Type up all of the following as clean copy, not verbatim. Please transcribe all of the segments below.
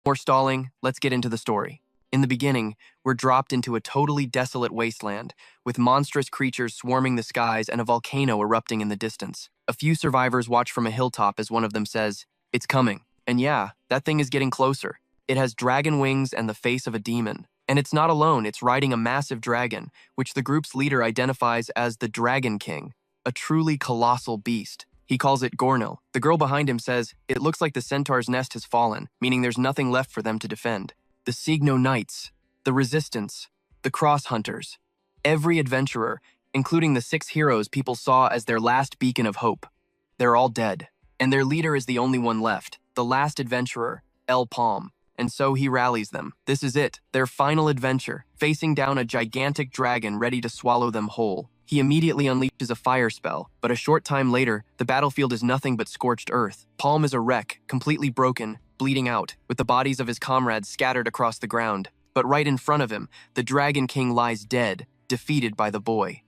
More stalling, let's get into the story. In the beginning, we're dropped into a totally desolate wasteland, with monstrous creatures swarming the skies and a volcano erupting in the distance. A few survivors watch from a hilltop as one of them says, "It's coming." And yeah, that thing is getting closer. It has dragon wings and the face of a demon. And it's not alone, it's riding a massive dragon, which the group's leader identifies as the Dragon King, a truly colossal beast. He calls it Gornil. The girl behind him says, "It looks like the centaur's nest has fallen, meaning there's nothing left for them to defend." The Signo Knights, the Resistance, the Cross Hunters, every adventurer, including the 6 heroes people saw as their last beacon of hope. They're all dead, and their leader is the only one left, the last adventurer, El Palm. And so he rallies them. This is it, their final adventure, facing down a gigantic dragon ready to swallow them whole. He immediately unleashes a fire spell, but a short time later, the battlefield is nothing but scorched earth. Palm is a wreck, completely broken, bleeding out, with the bodies of his comrades scattered across the ground. But right in front of him, the Dragon King lies dead, defeated by the boy.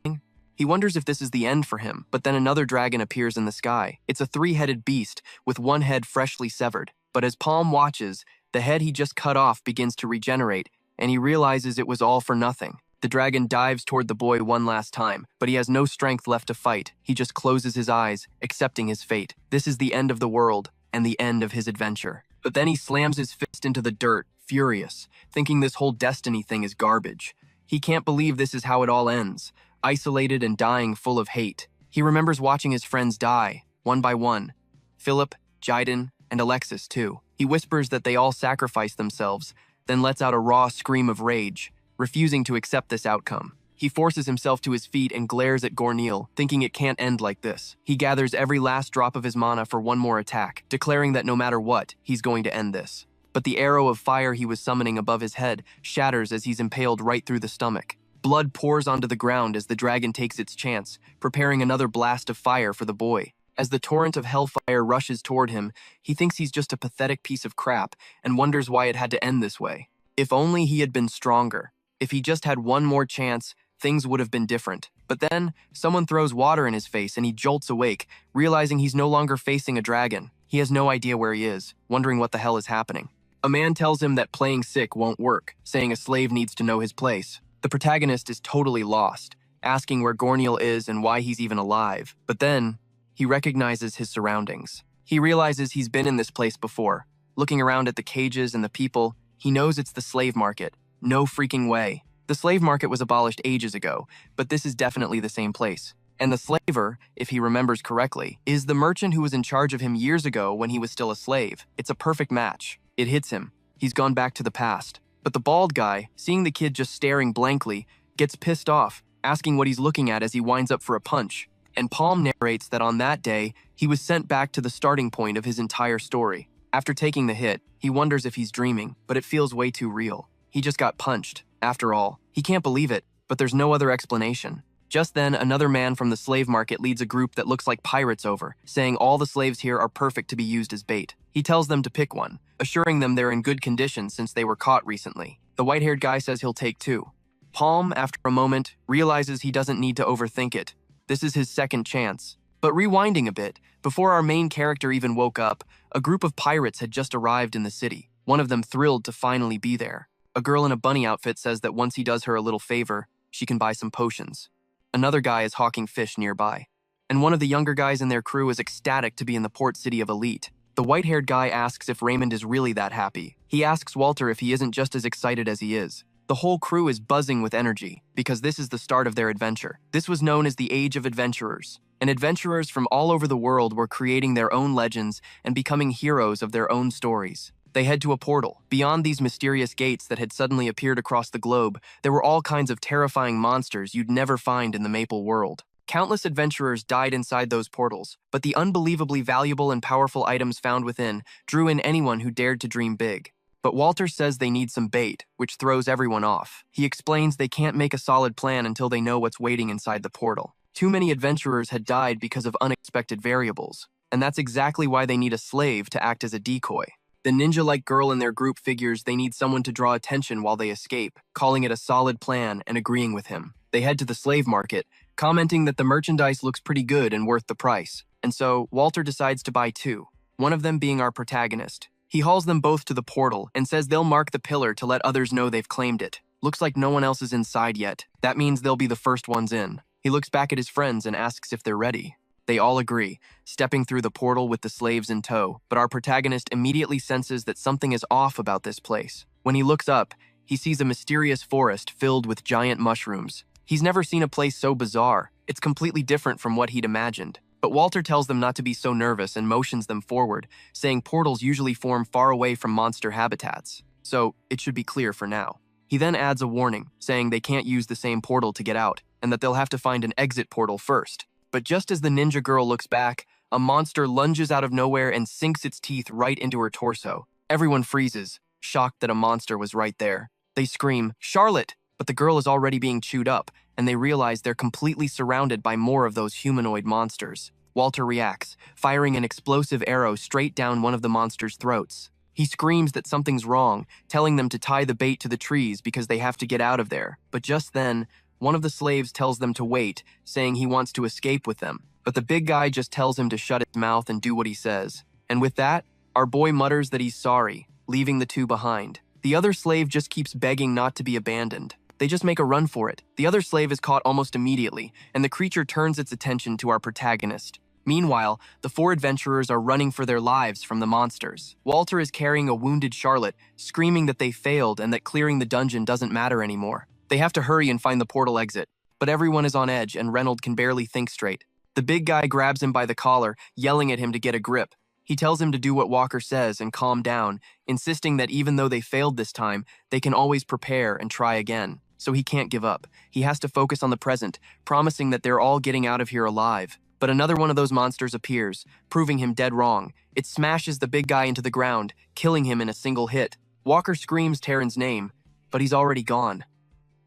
He wonders if this is the end for him, but then another dragon appears in the sky. It's a 3-headed beast, with one head freshly severed. But as Palm watches, the head he just cut off begins to regenerate, and he realizes it was all for nothing. The dragon dives toward the boy one last time, but he has no strength left to fight. He just closes his eyes, accepting his fate. This is the end of the world, and the end of his adventure. But then he slams his fist into the dirt, furious, thinking this whole destiny thing is garbage. He can't believe this is how it all ends, isolated and dying full of hate. He remembers watching his friends die, one by one. Philip, Jiden, and Alexis too. He whispers that they all sacrificed themselves, then lets out a raw scream of rage, refusing to accept this outcome. He forces himself to his feet and glares at Gornil, thinking it can't end like this. He gathers every last drop of his mana for one more attack, declaring that no matter what, he's going to end this. But the arrow of fire he was summoning above his head shatters as he's impaled right through the stomach. Blood pours onto the ground as the dragon takes its chance, preparing another blast of fire for the boy. As the torrent of hellfire rushes toward him, he thinks he's just a pathetic piece of crap and wonders why it had to end this way. If only he had been stronger. If he just had one more chance, things would have been different. But then, someone throws water in his face and he jolts awake, realizing he's no longer facing a dragon. He has no idea where he is, wondering what the hell is happening. A man tells him that playing sick won't work, saying a slave needs to know his place. The protagonist is totally lost, asking where Gornil is and why he's even alive. But then, he recognizes his surroundings. He realizes he's been in this place before. Looking around at the cages and the people, he knows it's the slave market. No freaking way. The slave market was abolished ages ago, but this is definitely the same place. And the slaver, if he remembers correctly, is the merchant who was in charge of him years ago when he was still a slave. It's a perfect match. It hits him. He's gone back to the past. But the bald guy, seeing the kid just staring blankly, gets pissed off, asking what he's looking at as he winds up for a punch. And Palm narrates that on that day, he was sent back to the starting point of his entire story. After taking the hit, he wonders if he's dreaming, but it feels way too real. He just got punched. After all, he can't believe it, but there's no other explanation. Just then, another man from the slave market leads a group that looks like pirates over, saying all the slaves here are perfect to be used as bait. He tells them to pick one, assuring them they're in good condition since they were caught recently. The white-haired guy says he'll take 2. Palm, after a moment, realizes he doesn't need to overthink it. This is his second chance. But rewinding a bit, before our main character even woke up, a group of pirates had just arrived in the city, one of them thrilled to finally be there. A girl in a bunny outfit says that once he does her a little favor, she can buy some potions. Another guy is hawking fish nearby. And one of the younger guys in their crew is ecstatic to be in the port city of Elite. The white-haired guy asks if Raymond is really that happy. He asks Walter if he isn't just as excited as he is. The whole crew is buzzing with energy, because this is the start of their adventure. This was known as the Age of Adventurers, and adventurers from all over the world were creating their own legends and becoming heroes of their own stories. They head to a portal. Beyond these mysterious gates that had suddenly appeared across the globe, there were all kinds of terrifying monsters you'd never find in the Maple world. Countless adventurers died inside those portals, but the unbelievably valuable and powerful items found within drew in anyone who dared to dream big. But Walter says they need some bait, which throws everyone off. He explains they can't make a solid plan until they know what's waiting inside the portal. Too many adventurers had died because of unexpected variables, and that's exactly why they need a slave to act as a decoy. The ninja-like girl in their group figures they need someone to draw attention while they escape, calling it a solid plan and agreeing with him. They head to the slave market, commenting that the merchandise looks pretty good and worth the price. And so, Walter decides to buy 2, one of them being our protagonist. He hauls them both to the portal and says they'll mark the pillar to let others know they've claimed it. Looks like no one else is inside yet. That means they'll be the first ones in. He looks back at his friends and asks if they're ready. They all agree, stepping through the portal with the slaves in tow, but our protagonist immediately senses that something is off about this place. When he looks up, he sees a mysterious forest filled with giant mushrooms. He's never seen a place so bizarre. It's completely different from what he'd imagined. But Walter tells them not to be so nervous and motions them forward, saying portals usually form far away from monster habitats, so it should be clear for now. He then adds a warning, saying they can't use the same portal to get out, and that they'll have to find an exit portal first. But just as the ninja girl looks back, a monster lunges out of nowhere and sinks its teeth right into her torso. Everyone freezes, shocked that a monster was right there. They scream, "Charlotte!" But the girl is already being chewed up, and they realize they're completely surrounded by more of those humanoid monsters. Walter reacts, firing an explosive arrow straight down one of the monster's throats. He screams that something's wrong, telling them to tie the bait to the trees because they have to get out of there. But just then, one of the slaves tells them to wait, saying he wants to escape with them. But the big guy just tells him to shut his mouth and do what he says. And with that, our boy mutters that he's sorry, leaving the two behind. The other slave just keeps begging not to be abandoned. They just make a run for it. The other slave is caught almost immediately, and the creature turns its attention to our protagonist. Meanwhile, the four adventurers are running for their lives from the monsters. Walter is carrying a wounded Charlotte, screaming that they failed and that clearing the dungeon doesn't matter anymore. They have to hurry and find the portal exit, but everyone is on edge and Reynolds can barely think straight. The big guy grabs him by the collar, yelling at him to get a grip. He tells him to do what Walker says and calm down, insisting that even though they failed this time, they can always prepare and try again. So he can't give up. He has to focus on the present, promising that they're all getting out of here alive. But another one of those monsters appears, proving him dead wrong. It smashes the big guy into the ground, killing him in a single hit. Walker screams Taryn's name, but he's already gone.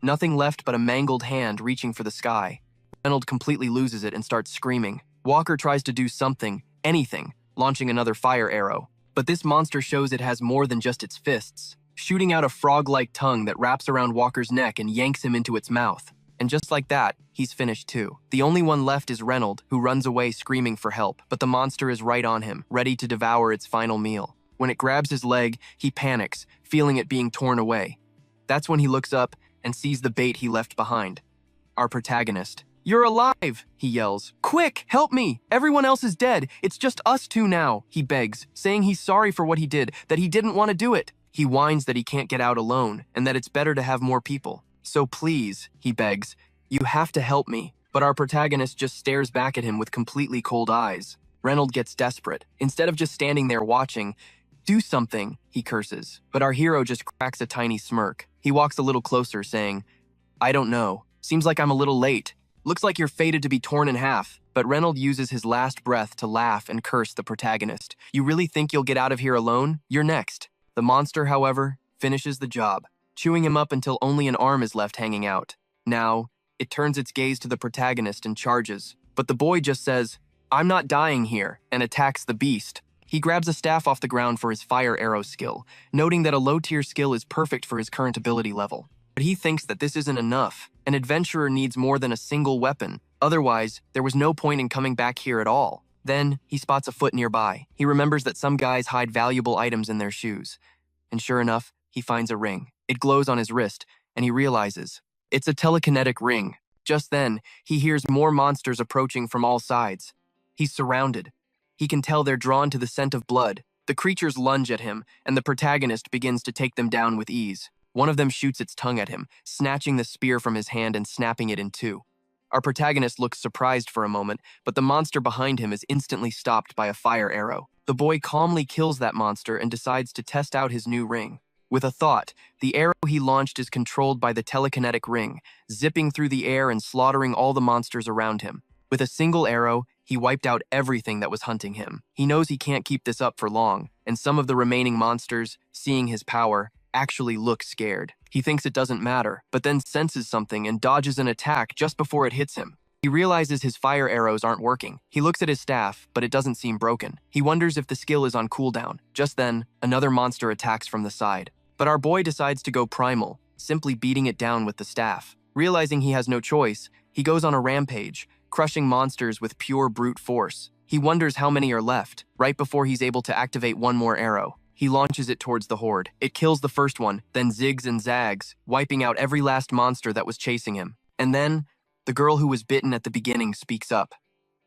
Nothing left but a mangled hand reaching for the sky. Reynolds completely loses it and starts screaming. Walker tries to do something, anything, launching another fire arrow. But this monster shows it has more than just its fists, shooting out a frog-like tongue that wraps around Walker's neck and yanks him into its mouth. And just like that, he's finished too. The only one left is Reynolds, who runs away screaming for help, but the monster is right on him, ready to devour its final meal. When it grabs his leg, he panics, feeling it being torn away. That's when he looks up and sees the bait he left behind. Our protagonist. "You're alive!" he yells. "Quick, help me! Everyone else is dead. It's just us two now," he begs, saying he's sorry for what he did, that he didn't want to do it. He whines that he can't get out alone, and that it's better to have more people. "So please," he begs, "you have to help me." But our protagonist just stares back at him with completely cold eyes. Reynolds gets desperate. Instead of just standing there watching, "Do something," he curses. But our hero just cracks a tiny smirk. He walks a little closer, saying, "I don't know. Seems like I'm a little late. Looks like you're fated to be torn in half." But Reynolds uses his last breath to laugh and curse the protagonist. "You really think you'll get out of here alone? You're next." The monster, however, finishes the job, chewing him up until only an arm is left hanging out. Now, it turns its gaze to the protagonist and charges. But the boy just says, "I'm not dying here," and attacks the beast. He grabs a staff off the ground for his fire arrow skill, noting that a low-tier skill is perfect for his current ability level. But he thinks that this isn't enough. An adventurer needs more than a single weapon. Otherwise, there was no point in coming back here at all. Then, he spots a foot nearby. He remembers that some guys hide valuable items in their shoes. And sure enough, he finds a ring. It glows on his wrist, and he realizes it's a telekinetic ring. Just then, he hears more monsters approaching from all sides. He's surrounded. He can tell they're drawn to the scent of blood. The creatures lunge at him, and the protagonist begins to take them down with ease. One of them shoots its tongue at him, snatching the spear from his hand and snapping it in two. Our protagonist looks surprised for a moment, but the monster behind him is instantly stopped by a fire arrow. The boy calmly kills that monster and decides to test out his new ring. With a thought, the arrow he launched is controlled by the telekinetic ring, zipping through the air and slaughtering all the monsters around him. With a single arrow, he wiped out everything that was hunting him. He knows he can't keep this up for long, and some of the remaining monsters, seeing his power, actually look scared. He thinks it doesn't matter, but then senses something and dodges an attack just before it hits him. He realizes his fire arrows aren't working. He looks at his staff, but it doesn't seem broken. He wonders if the skill is on cooldown. Just then, another monster attacks from the side. But our boy decides to go primal, simply beating it down with the staff. Realizing he has no choice, he goes on a rampage, crushing monsters with pure brute force. He wonders how many are left, right before he's able to activate one more arrow. He launches it towards the horde. It kills the first one, then zigs and zags, wiping out every last monster that was chasing him. And then, the girl who was bitten at the beginning speaks up.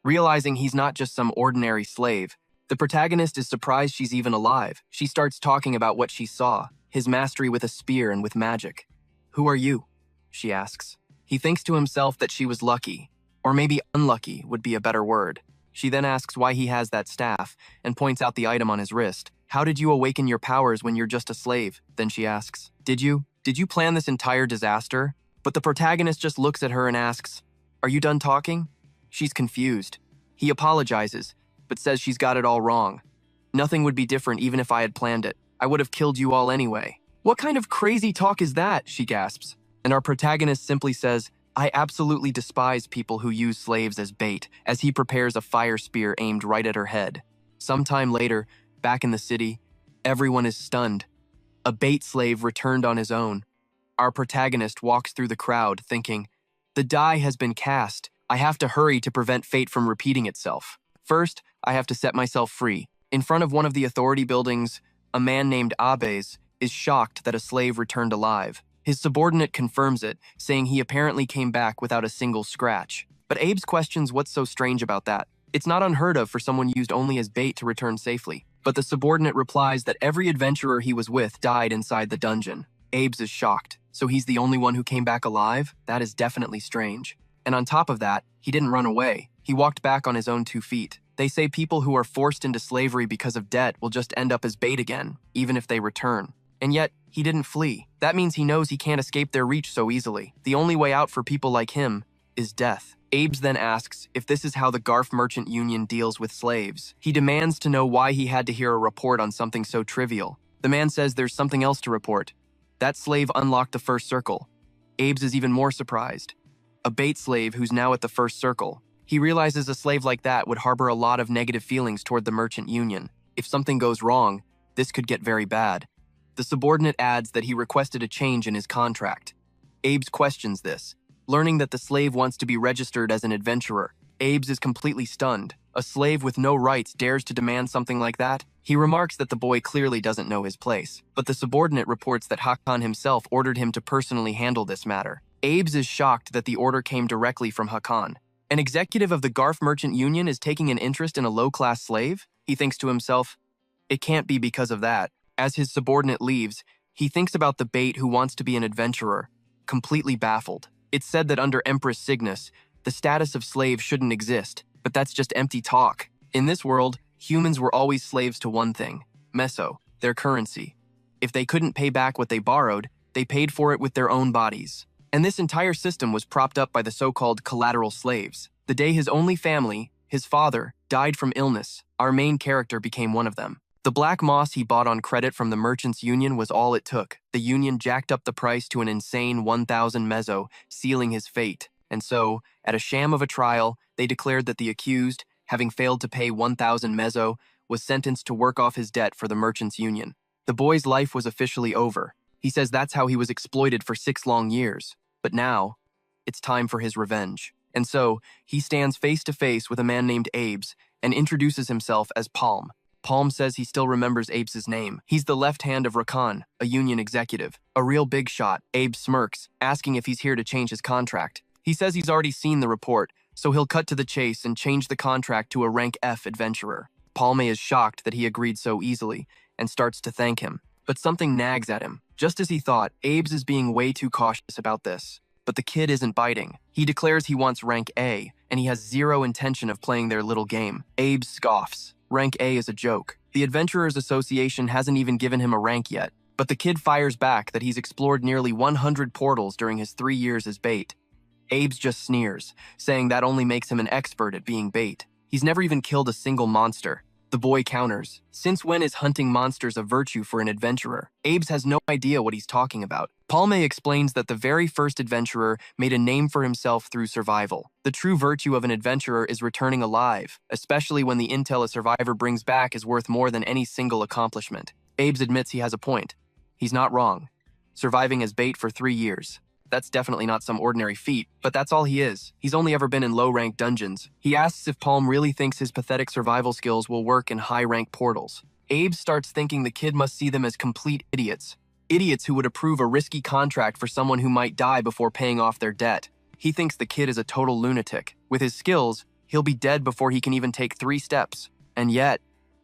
Realizing he's not just some ordinary slave, the protagonist is surprised she's even alive. She starts talking about what she saw, his mastery with a spear and with magic. "Who are you?" she asks. He thinks to himself that she was lucky, or maybe unlucky would be a better word. She then asks why he has that staff, and points out the item on his wrist. "How did you awaken your powers when you're just a slave?" Then she asks, Did you plan this entire disaster?" But the protagonist just looks at her and asks, "Are you done talking?" She's confused. He apologizes, but says she's got it all wrong. "Nothing would be different even if I had planned it. I would have killed you all anyway." "What kind of crazy talk is that?" she gasps. And our protagonist simply says, "I absolutely despise people who use slaves as bait," as he prepares a fire spear aimed right at her head. Sometime later, back in the city, everyone is stunned. A bait slave returned on his own. Our protagonist walks through the crowd thinking, "The die has been cast. I have to hurry to prevent fate from repeating itself. First, I have to set myself free." In front of one of the authority buildings, a man named Abes is shocked that a slave returned alive. His subordinate confirms it, saying he apparently came back without a single scratch. But Abe's questions what's so strange about that. It's not unheard of for someone used only as bait to return safely. But the subordinate replies that every adventurer he was with died inside the dungeon. Abe's is shocked. So he's the only one who came back alive? That is definitely strange. And on top of that, he didn't run away. He walked back on his own 2 feet. They say people who are forced into slavery because of debt will just end up as bait again, even if they return. And yet, he didn't flee. That means he knows he can't escape their reach so easily. The only way out for people like him is death. Abe's then asks if this is how the Garf Merchant Union deals with slaves. He demands to know why he had to hear a report on something so trivial. The man says there's something else to report. That slave unlocked the first circle. Abe's is even more surprised. A bait slave who's now at the first circle. He realizes a slave like that would harbor a lot of negative feelings toward the Merchant Union. If something goes wrong, this could get very bad. The subordinate adds that he requested a change in his contract. Abe's questions this. Learning that the slave wants to be registered as an adventurer, Abe's is completely stunned. A slave with no rights dares to demand something like that? He remarks that the boy clearly doesn't know his place, but the subordinate reports that Hakan himself ordered him to personally handle this matter. Abe's is shocked that the order came directly from Hakan. An executive of the Garf Merchant Union is taking an interest in a low-class slave? He thinks to himself, it can't be because of that. As his subordinate leaves, he thinks about the bait who wants to be an adventurer, completely baffled. It's said that under Empress Cygnus, the status of slave shouldn't exist, but that's just empty talk. In this world, humans were always slaves to one thing, meso, their currency. If they couldn't pay back what they borrowed, they paid for it with their own bodies. And this entire system was propped up by the so-called collateral slaves. The day his only family, his father, died from illness, our main character became one of them. The black moss he bought on credit from the Merchants Union was all it took. The union jacked up the price to an insane 1,000 meso, sealing his fate. And so, at a sham of a trial, they declared that the accused, having failed to pay 1,000 meso, was sentenced to work off his debt for the Merchants Union. The boy's life was officially over. He says that's how he was exploited for 6 long years. But now, it's time for his revenge. And so, he stands face to face with a man named Abe's and introduces himself as Palm. Palm says he still remembers Abe's name. He's the left hand of Rakan, a union executive. A real big shot. Abe smirks, asking if he's here to change his contract. He says he's already seen the report, so he'll cut to the chase and change the contract to a rank F adventurer. Palme is shocked that he agreed so easily and starts to thank him. But something nags at him. Just as he thought, Abe's is being way too cautious about this. But the kid isn't biting. He declares he wants rank A, and he has zero intention of playing their little game. Abe scoffs. Rank A is a joke. The Adventurers Association hasn't even given him a rank yet. But the kid fires back that he's explored nearly 100 portals during his 3 years as bait. Abe's just sneers, saying that only makes him an expert at being bait. He's never even killed a single monster. The boy counters. Since when is hunting monsters a virtue for an adventurer? Abe's has no idea what he's talking about. Palme explains that the very first adventurer made a name for himself through survival. The true virtue of an adventurer is returning alive, especially when the intel a survivor brings back is worth more than any single accomplishment. Abe's admits he has a point. He's not wrong. Surviving as bait for 3 years. That's definitely not some ordinary feat, but that's all he is. He's only ever been in low-rank dungeons. He asks if Palm really thinks his pathetic survival skills will work in high-rank portals. Abe starts thinking the kid must see them as complete idiots. Idiots who would approve a risky contract for someone who might die before paying off their debt. He thinks the kid is a total lunatic. With his skills, he'll be dead before he can even take 3 steps. And yet,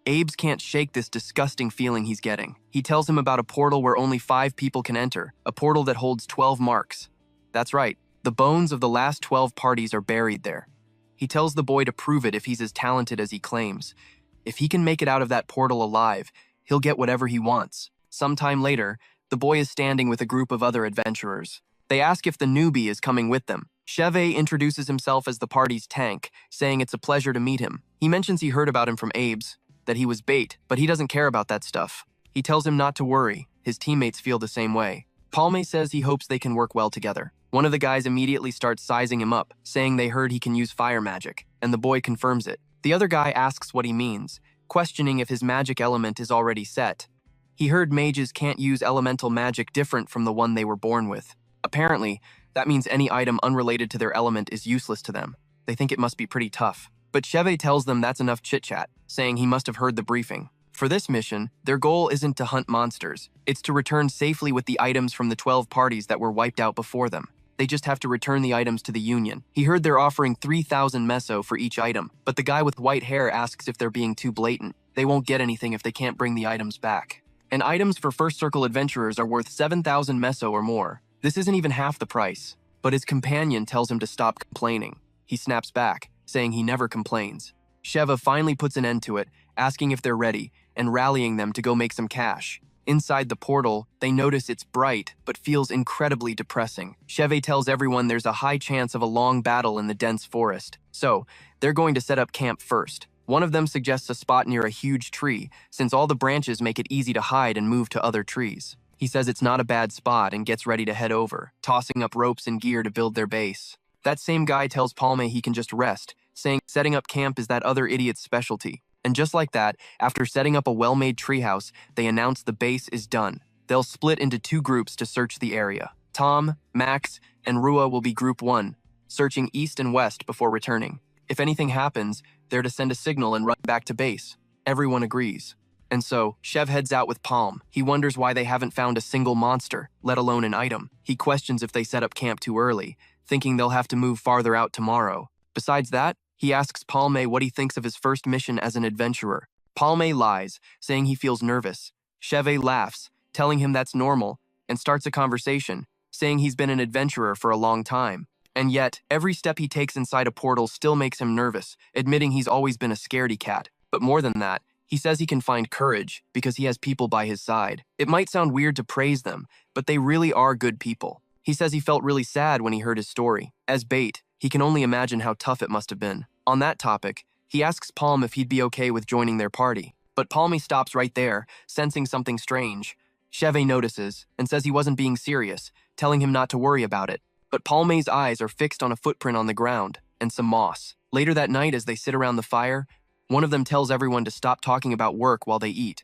Abe's can't shake this disgusting feeling he's getting. He tells him about a portal where only 5 people can enter, a portal that holds 12 marks. That's right, the bones of the last 12 parties are buried there. He tells the boy to prove it if he's as talented as he claims. If he can make it out of that portal alive, he'll get whatever he wants. Sometime later, the boy is standing with a group of other adventurers. They ask if the newbie is coming with them. Cheve introduces himself as the party's tank, saying it's a pleasure to meet him. He mentions he heard about him from Abe's, that he was bait, but he doesn't care about that stuff. He tells him not to worry. His teammates feel the same way. Palme says he hopes they can work well together. One of the guys immediately starts sizing him up, saying they heard he can use fire magic, and the boy confirms it. The other guy asks what he means, questioning if his magic element is already set. He heard mages can't use elemental magic different from the one they were born with. Apparently, that means any item unrelated to their element is useless to them. They think it must be pretty tough. But Cheve tells them that's enough chit-chat, saying he must have heard the briefing. For this mission, their goal isn't to hunt monsters. It's to return safely with the items from the 12 parties that were wiped out before them. They just have to return the items to the Union. He heard they're offering 3,000 meso for each item, but the guy with white hair asks if they're being too blatant. They won't get anything if they can't bring the items back. And items for First Circle adventurers are worth 7,000 meso or more. This isn't even half the price. But his companion tells him to stop complaining. He snaps back, saying he never complains. Sheva finally puts an end to it, asking if they're ready, and rallying them to go make some cash. Inside the portal, they notice it's bright, but feels incredibly depressing. Cheve tells everyone there's a high chance of a long battle in the dense forest, so they're going to set up camp first. One of them suggests a spot near a huge tree, since all the branches make it easy to hide and move to other trees. He says it's not a bad spot and gets ready to head over, tossing up ropes and gear to build their base. That same guy tells Palme he can just rest, saying setting up camp is that other idiot's specialty. And just like that, after setting up a well-made treehouse, they announce the base is done. They'll split into 2 groups to search the area. Tom, Max, and Rua will be Group 1, searching east and west before returning. If anything happens, they're to send a signal and run back to base. Everyone agrees. And so, Chev heads out with Palm. He wonders why they haven't found a single monster, let alone an item. He questions if they set up camp too early, thinking they'll have to move farther out tomorrow. Besides that, he asks Palme what he thinks of his first mission as an adventurer. Palme lies, saying he feels nervous. Cheve laughs, telling him that's normal, and starts a conversation, saying he's been an adventurer for a long time. And yet, every step he takes inside a portal still makes him nervous, admitting he's always been a scaredy cat. But more than that, he says he can find courage because he has people by his side. It might sound weird to praise them, but they really are good people. He says he felt really sad when he heard his story. As bait, he can only imagine how tough it must have been. On that topic, he asks Palm if he'd be okay with joining their party. But Palmy stops right there, sensing something strange. Cheve notices and says he wasn't being serious, telling him not to worry about it. But Palme's eyes are fixed on a footprint on the ground and some moss. Later that night, as they sit around the fire, one of them tells everyone to stop talking about work while they eat.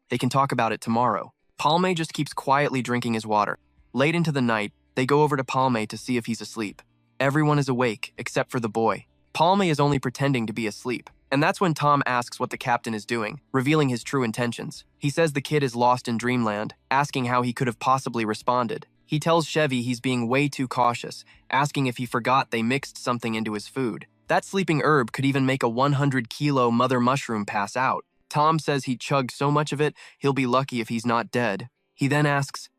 They can talk about it tomorrow. Palme just keeps quietly drinking his water. Late into the night, they go over to Palme to see if he's asleep. Everyone is awake, except for the boy. Palme is only pretending to be asleep. And that's when Tom asks what the captain is doing, revealing his true intentions. He says the kid is lost in dreamland, asking how he could have possibly responded. He tells Chevy he's being way too cautious, asking if he forgot they mixed something into his food. That sleeping herb could even make a 100-kilo mother mushroom pass out. Tom says he chugged so much of it, he'll be lucky if he's not dead. He then asks,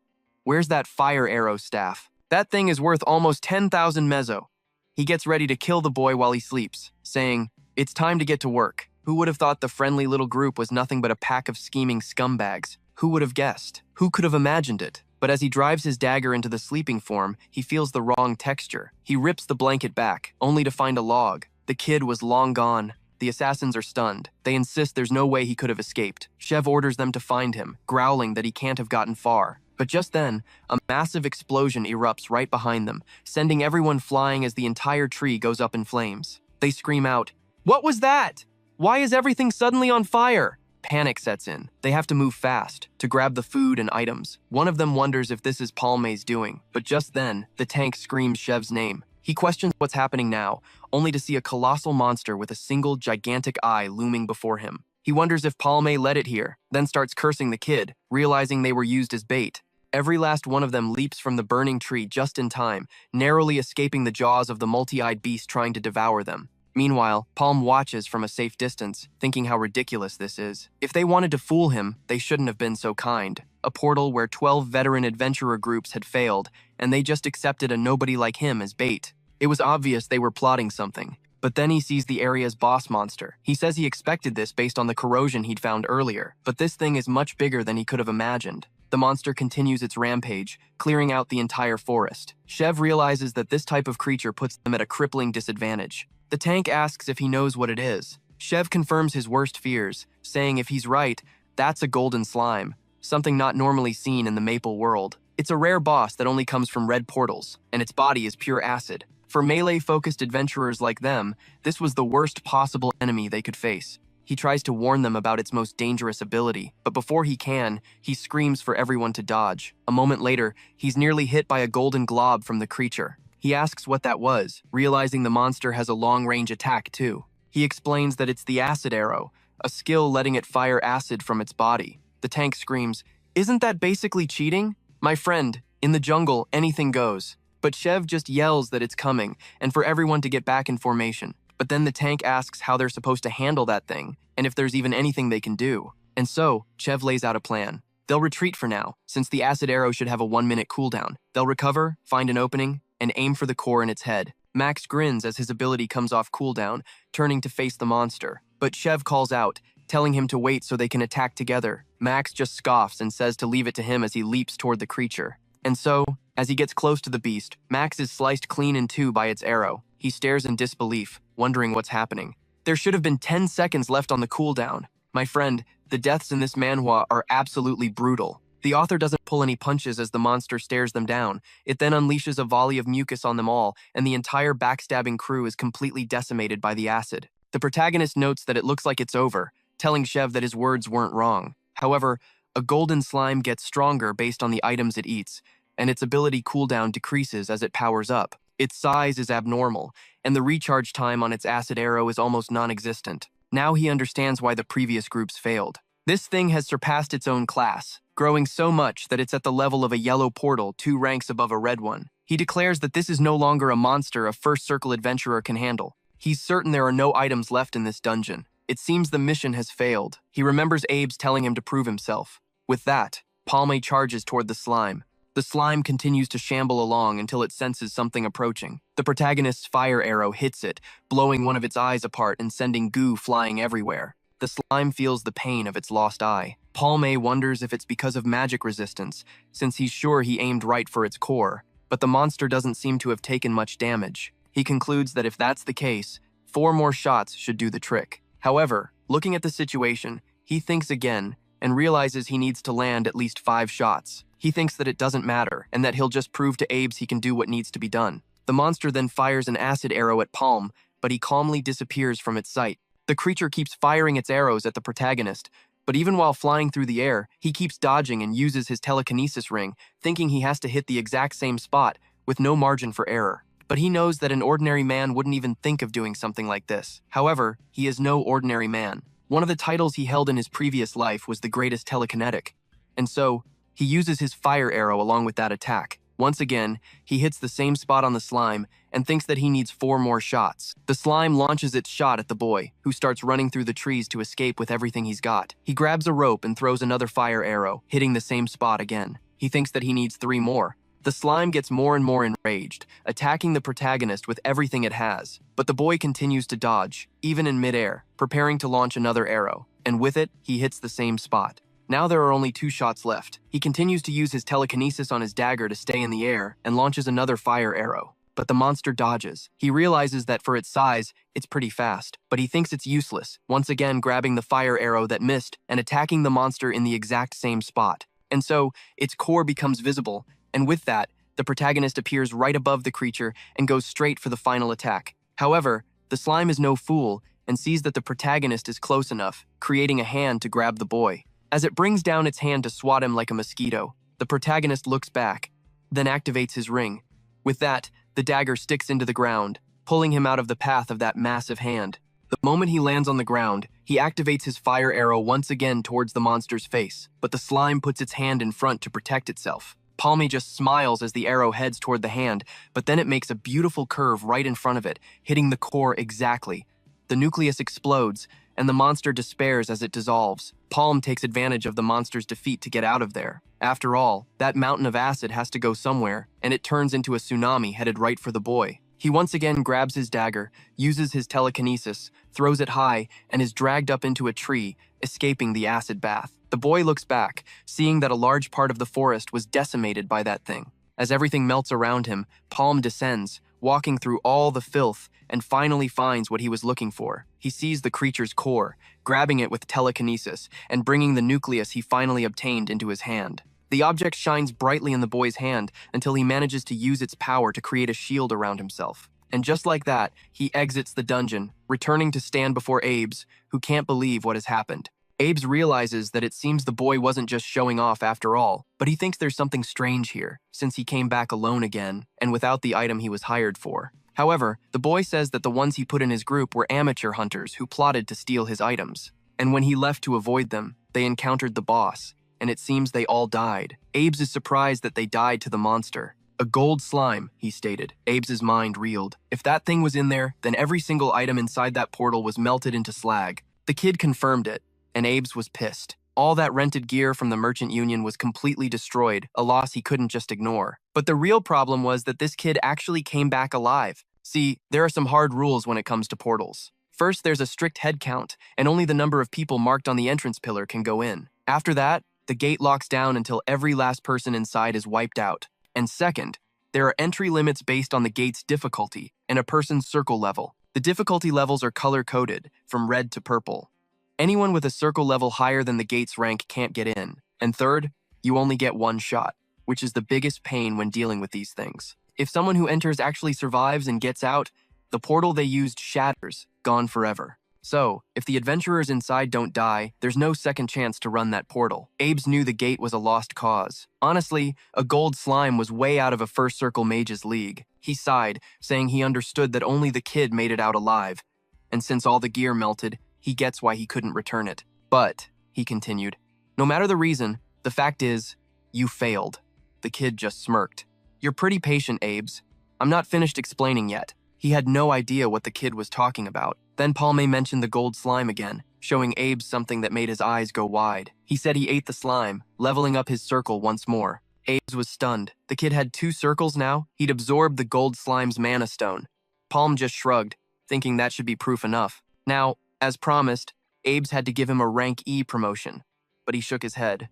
"Where's that fire arrow staff? That thing is worth almost 10,000 meso." He gets ready to kill the boy while he sleeps, saying, "It's time to get to work." Who would have thought the friendly little group was nothing but a pack of scheming scumbags? Who would have guessed? Who could have imagined it? But as he drives his dagger into the sleeping form, he feels the wrong texture. He rips the blanket back, only to find a log. The kid was long gone. The assassins are stunned. They insist there's no way he could have escaped. Chev orders them to find him, growling that he can't have gotten far. But just then, a massive explosion erupts right behind them, sending everyone flying as the entire tree goes up in flames. They scream out, "What was that? Why is everything suddenly on fire?" Panic sets in. They have to move fast to grab the food and items. One of them wonders if this is Palme's doing, but just then, the tank screams Chev's name. He questions what's happening now, only to see a colossal monster with a single gigantic eye looming before him. He wonders if Palme let it here, then starts cursing the kid, realizing they were used as bait. Every last one of them leaps from the burning tree just in time, narrowly escaping the jaws of the multi-eyed beast trying to devour them. Meanwhile, Palm watches from a safe distance, thinking how ridiculous this is. If they wanted to fool him, they shouldn't have been so kind. A portal where 12 veteran adventurer groups had failed, and they just accepted a nobody like him as bait. It was obvious they were plotting something. But then he sees the area's boss monster. He says he expected this based on the corrosion he'd found earlier, but this thing is much bigger than he could have imagined. The monster continues its rampage, clearing out the entire forest. Chev realizes that this type of creature puts them at a crippling disadvantage. The tank asks if he knows what it is. Chev confirms his worst fears, saying if he's right, that's a golden slime, something not normally seen in the maple world. It's a rare boss that only comes from red portals, and its body is pure acid. For melee-focused adventurers like them, this was the worst possible enemy they could face. He tries to warn them about its most dangerous ability, but before he can, he screams for everyone to dodge. A moment later, he's nearly hit by a golden glob from the creature. He asks what that was, realizing the monster has a long-range attack too. He explains that it's the acid arrow, a skill letting it fire acid from its body. The tank screams, "Isn't that basically cheating? My friend, in the jungle, anything goes." But Chev just yells that it's coming, and for everyone to get back in formation. But then the tank asks how they're supposed to handle that thing, and if there's even anything they can do. And so, Chev lays out a plan. They'll retreat for now, since the acid arrow should have a 1-minute cooldown. They'll recover, find an opening, and aim for the core in its head. Max grins as his ability comes off cooldown, turning to face the monster. But Chev calls out, telling him to wait so they can attack together. Max just scoffs and says to leave it to him as he leaps toward the creature. And so, as he gets close to the beast, Max is sliced clean in two by its arrow. He stares in disbelief, wondering what's happening. There should have been 10 seconds left on the cooldown. My friend, the deaths in this manhwa are absolutely brutal. The author doesn't pull any punches as the monster stares them down. It then unleashes a volley of mucus on them all, and the entire backstabbing crew is completely decimated by the acid. The protagonist notes that it looks like it's over, telling Chev that his words weren't wrong. However, a golden slime gets stronger based on the items it eats, and its ability cooldown decreases as it powers up. Its size is abnormal, and the recharge time on its acid arrow is almost non-existent. Now he understands why the previous groups failed. This thing has surpassed its own class, growing so much that it's at the level of a yellow portal 2 ranks above a red one. He declares that this is no longer a monster a first circle adventurer can handle. He's certain there are no items left in this dungeon. It seems the mission has failed. He remembers Abe's telling him to prove himself. With that, Palme charges toward the slime. The slime continues to shamble along until it senses something approaching. The protagonist's fire arrow hits it, blowing one of its eyes apart and sending goo flying everywhere. The slime feels the pain of its lost eye. Palme wonders if it's because of magic resistance, since he's sure he aimed right for its core, but the monster doesn't seem to have taken much damage. He concludes that if that's the case, 4 more shots should do the trick. However, looking at the situation, he thinks again and realizes he needs to land at least 5 shots. He thinks that it doesn't matter and that he'll just prove to Abe's he can do what needs to be done. The monster then fires an acid arrow at Palm, but he calmly disappears from its sight. The creature keeps firing its arrows at the protagonist, but even while flying through the air, he keeps dodging and uses his telekinesis ring, thinking he has to hit the exact same spot, with no margin for error. But he knows that an ordinary man wouldn't even think of doing something like this. However, he is no ordinary man. One of the titles he held in his previous life was the greatest telekinetic. And so, he uses his fire arrow along with that attack. Once again, he hits the same spot on the slime and thinks that he needs 4 more shots. The slime launches its shot at the boy, who starts running through the trees to escape with everything he's got. He grabs a rope and throws another fire arrow, hitting the same spot again. He thinks that he needs 3 more. The slime gets more and more enraged, attacking the protagonist with everything it has. But the boy continues to dodge, even in midair, preparing to launch another arrow. And with it, he hits the same spot. Now there are only 2 shots left. He continues to use his telekinesis on his dagger to stay in the air and launches another fire arrow. But the monster dodges. He realizes that for its size, it's pretty fast, but he thinks it's useless, once again grabbing the fire arrow that missed and attacking the monster in the exact same spot. And so, its core becomes visible, and with that, the protagonist appears right above the creature and goes straight for the final attack. However, the slime is no fool and sees that the protagonist is close enough, creating a hand to grab the boy. As it brings down its hand to swat him like a mosquito, the protagonist looks back, then activates his ring. With that, the dagger sticks into the ground, pulling him out of the path of that massive hand. The moment he lands on the ground, he activates his fire arrow once again towards the monster's face, but the slime puts its hand in front to protect itself. Palmy just smiles as the arrow heads toward the hand, but then it makes a beautiful curve right in front of it, hitting the core exactly. The nucleus explodes, and the monster despairs as it dissolves. Palm takes advantage of the monster's defeat to get out of there. After all, that mountain of acid has to go somewhere, and it turns into a tsunami headed right for the boy. He once again grabs his dagger, uses his telekinesis, throws it high, and is dragged up into a tree, escaping the acid bath. The boy looks back, seeing that a large part of the forest was decimated by that thing. As everything melts around him, Palm descends, walking through all the filth, and finally finds what he was looking for. He sees the creature's core, grabbing it with telekinesis, and bringing the nucleus he finally obtained into his hand. The object shines brightly in the boy's hand until he manages to use its power to create a shield around himself. And just like that, he exits the dungeon, returning to stand before Abe's, who can't believe what has happened. Abe's realizes that it seems the boy wasn't just showing off after all, but he thinks there's something strange here, since he came back alone again, and without the item he was hired for. However, the boy says that the ones he put in his group were amateur hunters who plotted to steal his items. And when he left to avoid them, they encountered the boss, and it seems they all died. Abe's is surprised that they died to the monster. A gold slime, he stated. Abe's mind reeled. If that thing was in there, then every single item inside that portal was melted into slag. The kid confirmed it, and Abe's was pissed. All that rented gear from the Merchant Union was completely destroyed, a loss he couldn't just ignore. But the real problem was that this kid actually came back alive. See, there are some hard rules when it comes to portals. First, there's a strict head count, and only the number of people marked on the entrance pillar can go in. After that, the gate locks down until every last person inside is wiped out. And second, there are entry limits based on the gate's difficulty and a person's circle level. The difficulty levels are color-coded, from red to purple. Anyone with a circle level higher than the gate's rank can't get in. And third, you only get one shot, which is the biggest pain when dealing with these things. If someone who enters actually survives and gets out, the portal they used shatters, gone forever. So, if the adventurers inside don't die, there's no second chance to run that portal. Abe's knew the gate was a lost cause. Honestly, a gold slime was way out of a First Circle Mage's league. He sighed, saying he understood that only the kid made it out alive. And since all the gear melted, he gets why he couldn't return it. But, he continued, no matter the reason, the fact is, you failed. The kid just smirked. You're pretty patient, Abe's. I'm not finished explaining yet. He had no idea what the kid was talking about. Then Palme mentioned the gold slime again, showing Abe something that made his eyes go wide. He said he ate the slime, leveling up his circle once more. Abe's was stunned. The kid had 2 circles now. He'd absorbed the gold slime's mana stone. Palm just shrugged, thinking that should be proof enough. Now, as promised, Abe's had to give him a rank E promotion, but he shook his head.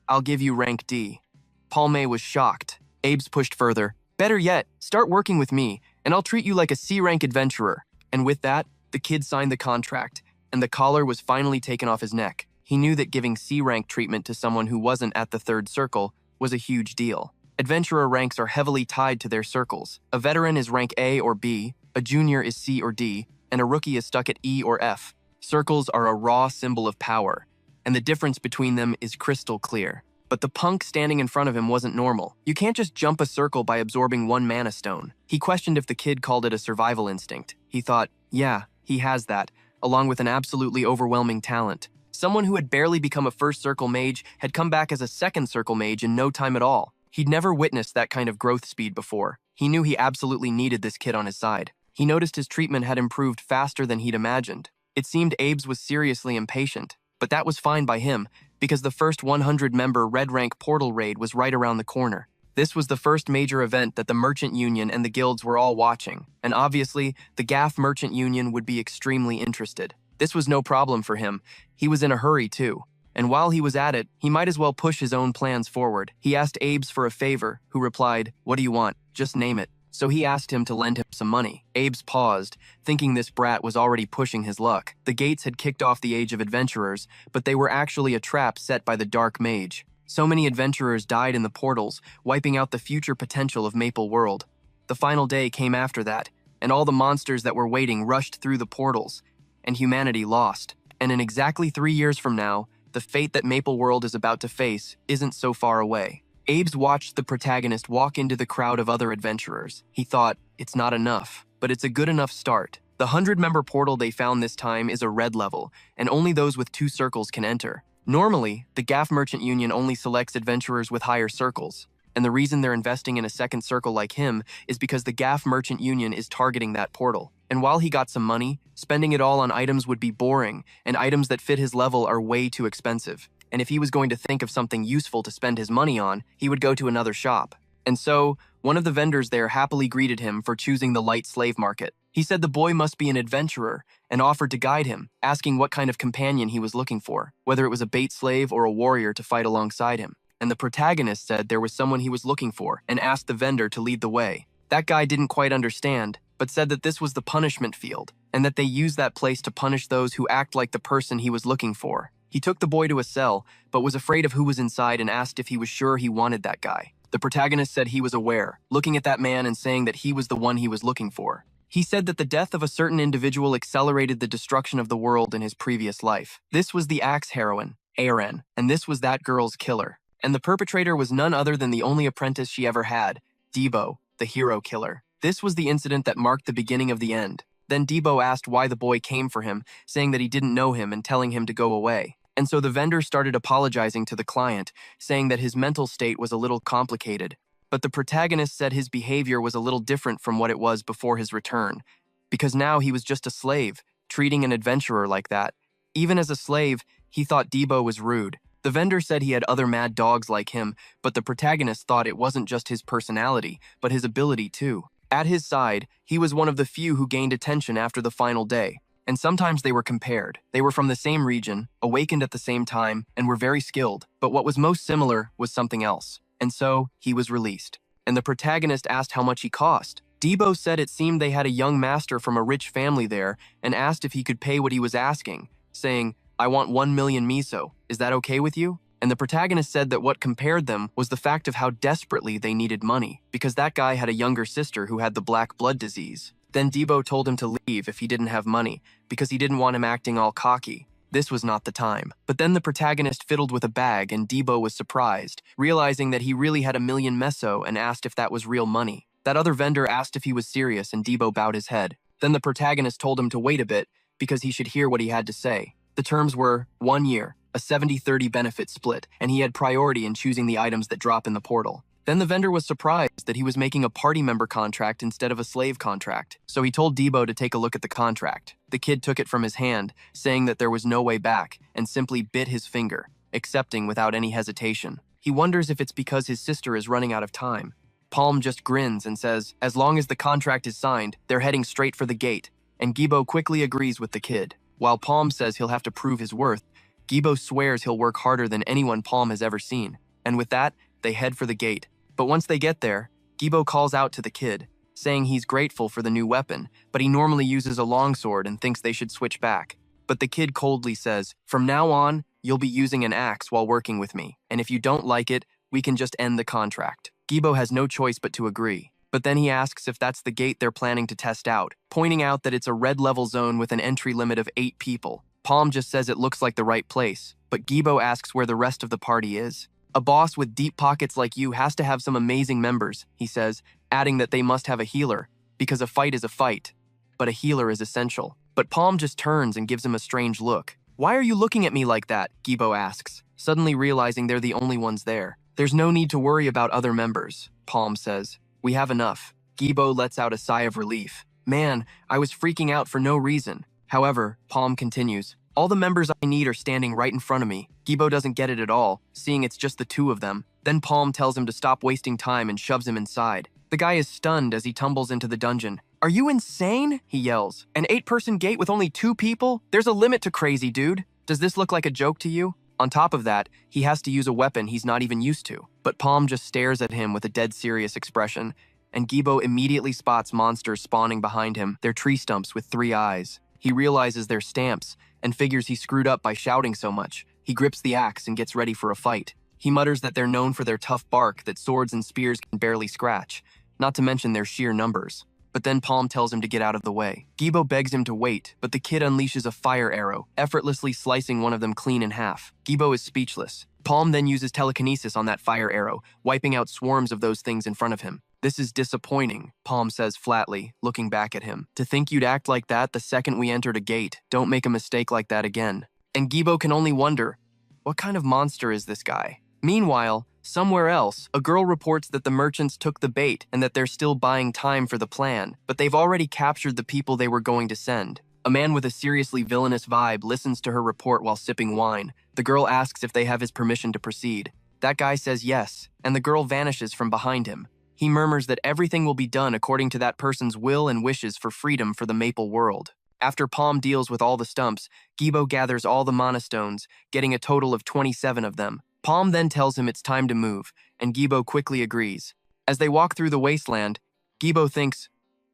I'll give you rank D. Palme was shocked. Abe's pushed further. Better yet, start working with me, and I'll treat you like a C-rank adventurer. And with that, the kid signed the contract, and the collar was finally taken off his neck. He knew that giving C-rank treatment to someone who wasn't at the 3rd circle was a huge deal. Adventurer ranks are heavily tied to their circles. A veteran is rank A or B, a junior is C or D, and a rookie is stuck at E or F. Circles are a raw symbol of power, and the difference between them is crystal clear. But the punk standing in front of him wasn't normal. You can't just jump a circle by absorbing 1 mana stone. He questioned if the kid called it a survival instinct. He thought, yeah, he has that, along with an absolutely overwhelming talent. Someone who had barely become a First Circle Mage had come back as a Second Circle Mage in no time at all. He'd never witnessed that kind of growth speed before. He knew he absolutely needed this kid on his side. He noticed his treatment had improved faster than he'd imagined. It seemed Abe's was seriously impatient, but that was fine by him, because the first 100-member Red Rank Portal Raid was right around the corner. This was the first major event that the Merchant Union and the guilds were all watching, and obviously, the Gaff Merchant Union would be extremely interested. This was no problem for him. He was in a hurry too, and while he was at it, he might as well push his own plans forward. He asked Abe's for a favor, who replied, "What do you want? Just name it." So he asked him to lend him some money. Abe's paused, thinking this brat was already pushing his luck. The gates had kicked off the Age of Adventurers, but they were actually a trap set by the Dark Mage. So many adventurers died in the portals, wiping out the future potential of Maple World. The final day came after that, and all the monsters that were waiting rushed through the portals, and humanity lost. And in exactly 3 years from now, the fate that Maple World is about to face isn't so far away. Abe's watched the protagonist walk into the crowd of other adventurers. He thought, it's not enough, but it's a good enough start. The 100-member portal they found this time is a red level, and only those with 2 circles can enter. Normally, the GAF Merchant Union only selects adventurers with higher circles, and the reason they're investing in a second circle like him is because the GAF Merchant Union is targeting that portal. And while he got some money, spending it all on items would be boring, and items that fit his level are way too expensive. And if he was going to think of something useful to spend his money on, he would go to another shop. And so, one of the vendors there happily greeted him for choosing the light slave market. He said the boy must be an adventurer and offered to guide him, asking what kind of companion he was looking for, whether it was a bait slave or a warrior to fight alongside him. And the protagonist said there was someone he was looking for and asked the vendor to lead the way. That guy didn't quite understand, but said that this was the punishment field and that they use that place to punish those who act like the person he was looking for. He took the boy to a cell, but was afraid of who was inside and asked if he was sure he wanted that guy. The protagonist said he was aware, looking at that man and saying that he was the one he was looking for. He said that the death of a certain individual accelerated the destruction of the world in his previous life. This was the axe heroine, Aren, and this was that girl's killer. And the perpetrator was none other than the only apprentice she ever had, Debo, the hero killer. This was the incident that marked the beginning of the end. Then Debo asked why the boy came for him, saying that he didn't know him and telling him to go away. And so the vendor started apologizing to the client, saying that his mental state was a little complicated. But the protagonist said his behavior was a little different from what it was before his return, because now he was just a slave, treating an adventurer like that. Even as a slave, he thought Debo was rude. The vendor said he had other mad dogs like him, but the protagonist thought it wasn't just his personality, but his ability too. At his side, he was one of the few who gained attention after the final day, and sometimes they were compared. They were from the same region, awakened at the same time, and were very skilled, but what was most similar was something else. And so, he was released. And the protagonist asked how much he cost. Debo said it seemed they had a young master from a rich family there and asked if he could pay what he was asking, saying, "I want 1 million miso. Is that okay with you?" And the protagonist said that what compared them was the fact of how desperately they needed money, because that guy had a younger sister who had the black blood disease. Then Debo told him to leave if he didn't have money, because he didn't want him acting all cocky. This was not the time. But then the protagonist fiddled with a bag and Debo was surprised, realizing that he really had 1 million meso and asked if that was real money. That other vendor asked if he was serious and Debo bowed his head. Then the protagonist told him to wait a bit because he should hear what he had to say. The terms were 1 year, a 70-30 benefit split, and he had priority in choosing the items that drop in the portal. Then the vendor was surprised that he was making a party member contract instead of a slave contract, so he told Debo to take a look at the contract. The kid took it from his hand, saying that there was no way back, and simply bit his finger, accepting without any hesitation. He wonders if it's because his sister is running out of time. Palm just grins and says, as long as the contract is signed, they're heading straight for the gate, and Debo quickly agrees with the kid. While Palm says he'll have to prove his worth, Debo swears he'll work harder than anyone Palm has ever seen, and with that, they head for the gate. But once they get there, Debo calls out to the kid, saying he's grateful for the new weapon, but he normally uses a longsword and thinks they should switch back. But the kid coldly says, from now on, you'll be using an axe while working with me, and if you don't like it, we can just end the contract. Debo has no choice but to agree. But then he asks if that's the gate they're planning to test out, pointing out that it's a red level zone with an entry limit of 8 people. Palm just says it looks like the right place, but Debo asks where the rest of the party is. A boss with deep pockets like you has to have some amazing members, he says, adding that they must have a healer, because a fight is a fight, but a healer is essential. But Palm just turns and gives him a strange look. Why are you looking at me like that? Debo asks, suddenly realizing they're the only ones there. There's no need to worry about other members, Palm says. We have enough. Debo lets out a sigh of relief. Man, I was freaking out for no reason. However, Palm continues, all the members I need are standing right in front of me. Debo doesn't get it at all, seeing it's just the 2 of them. Then Palm tells him to stop wasting time and shoves him inside. The guy is stunned as he tumbles into the dungeon. Are you insane? He yells. An 8-person gate with only 2 people? There's a limit to crazy, dude. Does this look like a joke to you? On top of that, he has to use a weapon he's not even used to. But Palm just stares at him with a dead serious expression, and Debo immediately spots monsters spawning behind him. They're tree stumps with 3 eyes. He realizes they're stamps, and figures he screwed up by shouting so much. He grips the axe and gets ready for a fight. He mutters that they're known for their tough bark that swords and spears can barely scratch, not to mention their sheer numbers. But then Palm tells him to get out of the way. Debo begs him to wait, but the kid unleashes a fire arrow, effortlessly slicing one of them clean in half. Debo is speechless. Palm then uses telekinesis on that fire arrow, wiping out swarms of those things in front of him. This is disappointing, Palm says flatly, looking back at him. To think you'd act like that the second we entered a gate. Don't make a mistake like that again. And Gibo can only wonder, what kind of monster is this guy? Meanwhile, somewhere else, a girl reports that the merchants took the bait and that they're still buying time for the plan, but they've already captured the people they were going to send. A man with a seriously villainous vibe listens to her report while sipping wine. The girl asks if they have his permission to proceed. That guy says yes, and the girl vanishes from behind him. He murmurs that everything will be done according to that person's will and wishes for freedom for the Maple World. After Palm deals with all the stumps, Gibo gathers all the mana stones, getting a total of 27 of them. Palm then tells him it's time to move, and Gibo quickly agrees. As they walk through the wasteland, Gibo thinks,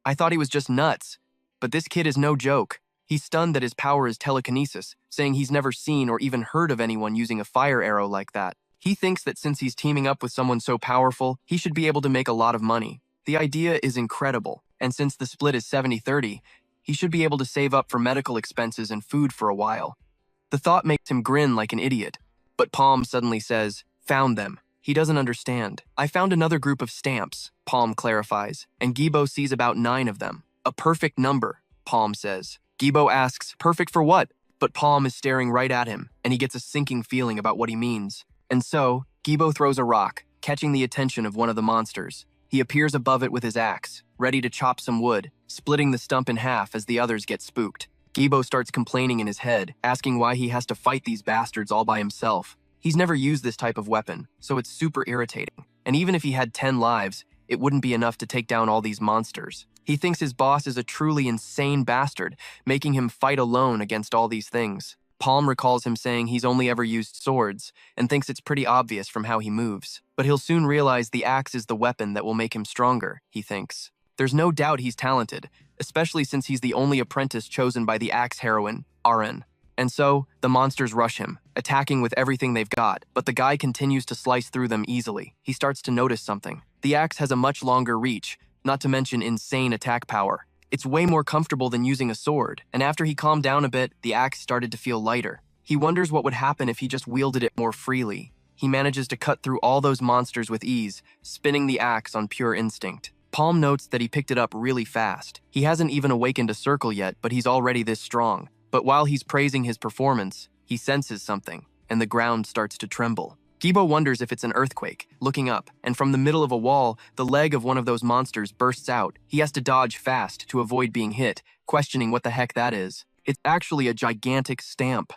I thought he was just nuts. But this kid is no joke. He's stunned that his power is telekinesis, saying he's never seen or even heard of anyone using a fire arrow like that. He thinks that since he's teaming up with someone so powerful, he should be able to make a lot of money. The idea is incredible, and since the split is 70-30, he should be able to save up for medical expenses and food for a while. The thought makes him grin like an idiot. But Palm suddenly says, found them. He doesn't understand. I found another group of stamps, Palm clarifies, and Gibo sees about 9 of them. A perfect number, Palm says. Gibo asks, perfect for what? But Palm is staring right at him, and he gets a sinking feeling about what he means. And so, Gibo throws a rock, catching the attention of one of the monsters. He appears above it with his axe, ready to chop some wood, splitting the stump in half as the others get spooked. Gibo starts complaining in his head, asking why he has to fight these bastards all by himself. He's never used this type of weapon, so it's super irritating. And even if he had 10 lives, it wouldn't be enough to take down all these monsters. He thinks his boss is a truly insane bastard, making him fight alone against all these things. Palm recalls him saying he's only ever used swords, and thinks it's pretty obvious from how he moves. But he'll soon realize the axe is the weapon that will make him stronger, he thinks. There's no doubt he's talented, especially since he's the only apprentice chosen by the axe heroine, Aren. And so, the monsters rush him, attacking with everything they've got, but the guy continues to slice through them easily. He starts to notice something. The axe has a much longer reach, not to mention insane attack power. It's way more comfortable than using a sword, and after he calmed down a bit, the axe started to feel lighter. He wonders what would happen if he just wielded it more freely. He manages to cut through all those monsters with ease, spinning the axe on pure instinct. Palm notes that he picked it up really fast. He hasn't even awakened a circle yet, but he's already this strong. But while he's praising his performance, he senses something, and the ground starts to tremble. Gibo wonders if it's an earthquake, looking up, and from the middle of a wall, the leg of one of those monsters bursts out. He has to dodge fast to avoid being hit, questioning what the heck that is. It's actually a gigantic stamp.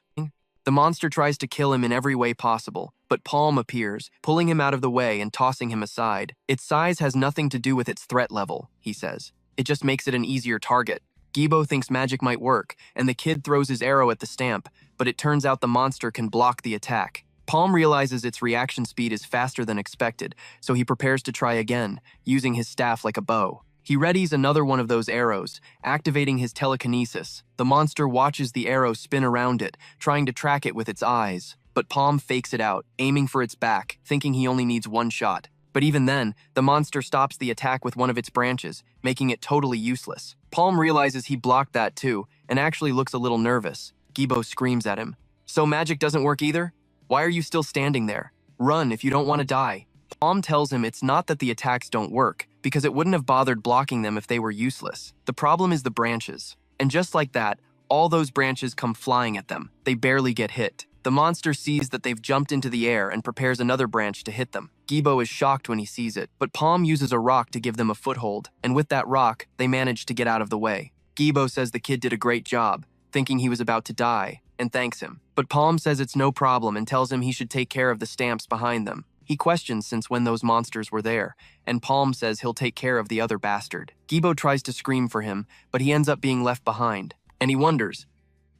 The monster tries to kill him in every way possible, but Palm appears, pulling him out of the way and tossing him aside. Its size has nothing to do with its threat level, he says. It just makes it an easier target. Gibo thinks magic might work, and the kid throws his arrow at the stamp, but it turns out the monster can block the attack. Palm realizes its reaction speed is faster than expected, so he prepares to try again, using his staff like a bow. He readies another one of those arrows, activating his telekinesis. The monster watches the arrow spin around it, trying to track it with its eyes. But Palm fakes it out, aiming for its back, thinking he only needs one shot. But even then, the monster stops the attack with one of its branches, making it totally useless. Palm realizes he blocked that too, and actually looks a little nervous. Gibo screams at him. So magic doesn't work either? Why are you still standing there? Run if you don't want to die. Palm tells him it's not that the attacks don't work, because it wouldn't have bothered blocking them if they were useless. The problem is the branches. And just like that, all those branches come flying at them. They barely get hit. The monster sees that they've jumped into the air and prepares another branch to hit them. Gibo is shocked when he sees it, but Palm uses a rock to give them a foothold, and with that rock, they manage to get out of the way. Gibo says the kid did a great job, thinking he was about to die, and thanks him. But Palm says it's no problem and tells him he should take care of the stamps behind them. He questions since when those monsters were there, and Palm says he'll take care of the other bastard. Gibo tries to scream for him, but he ends up being left behind, and he wonders,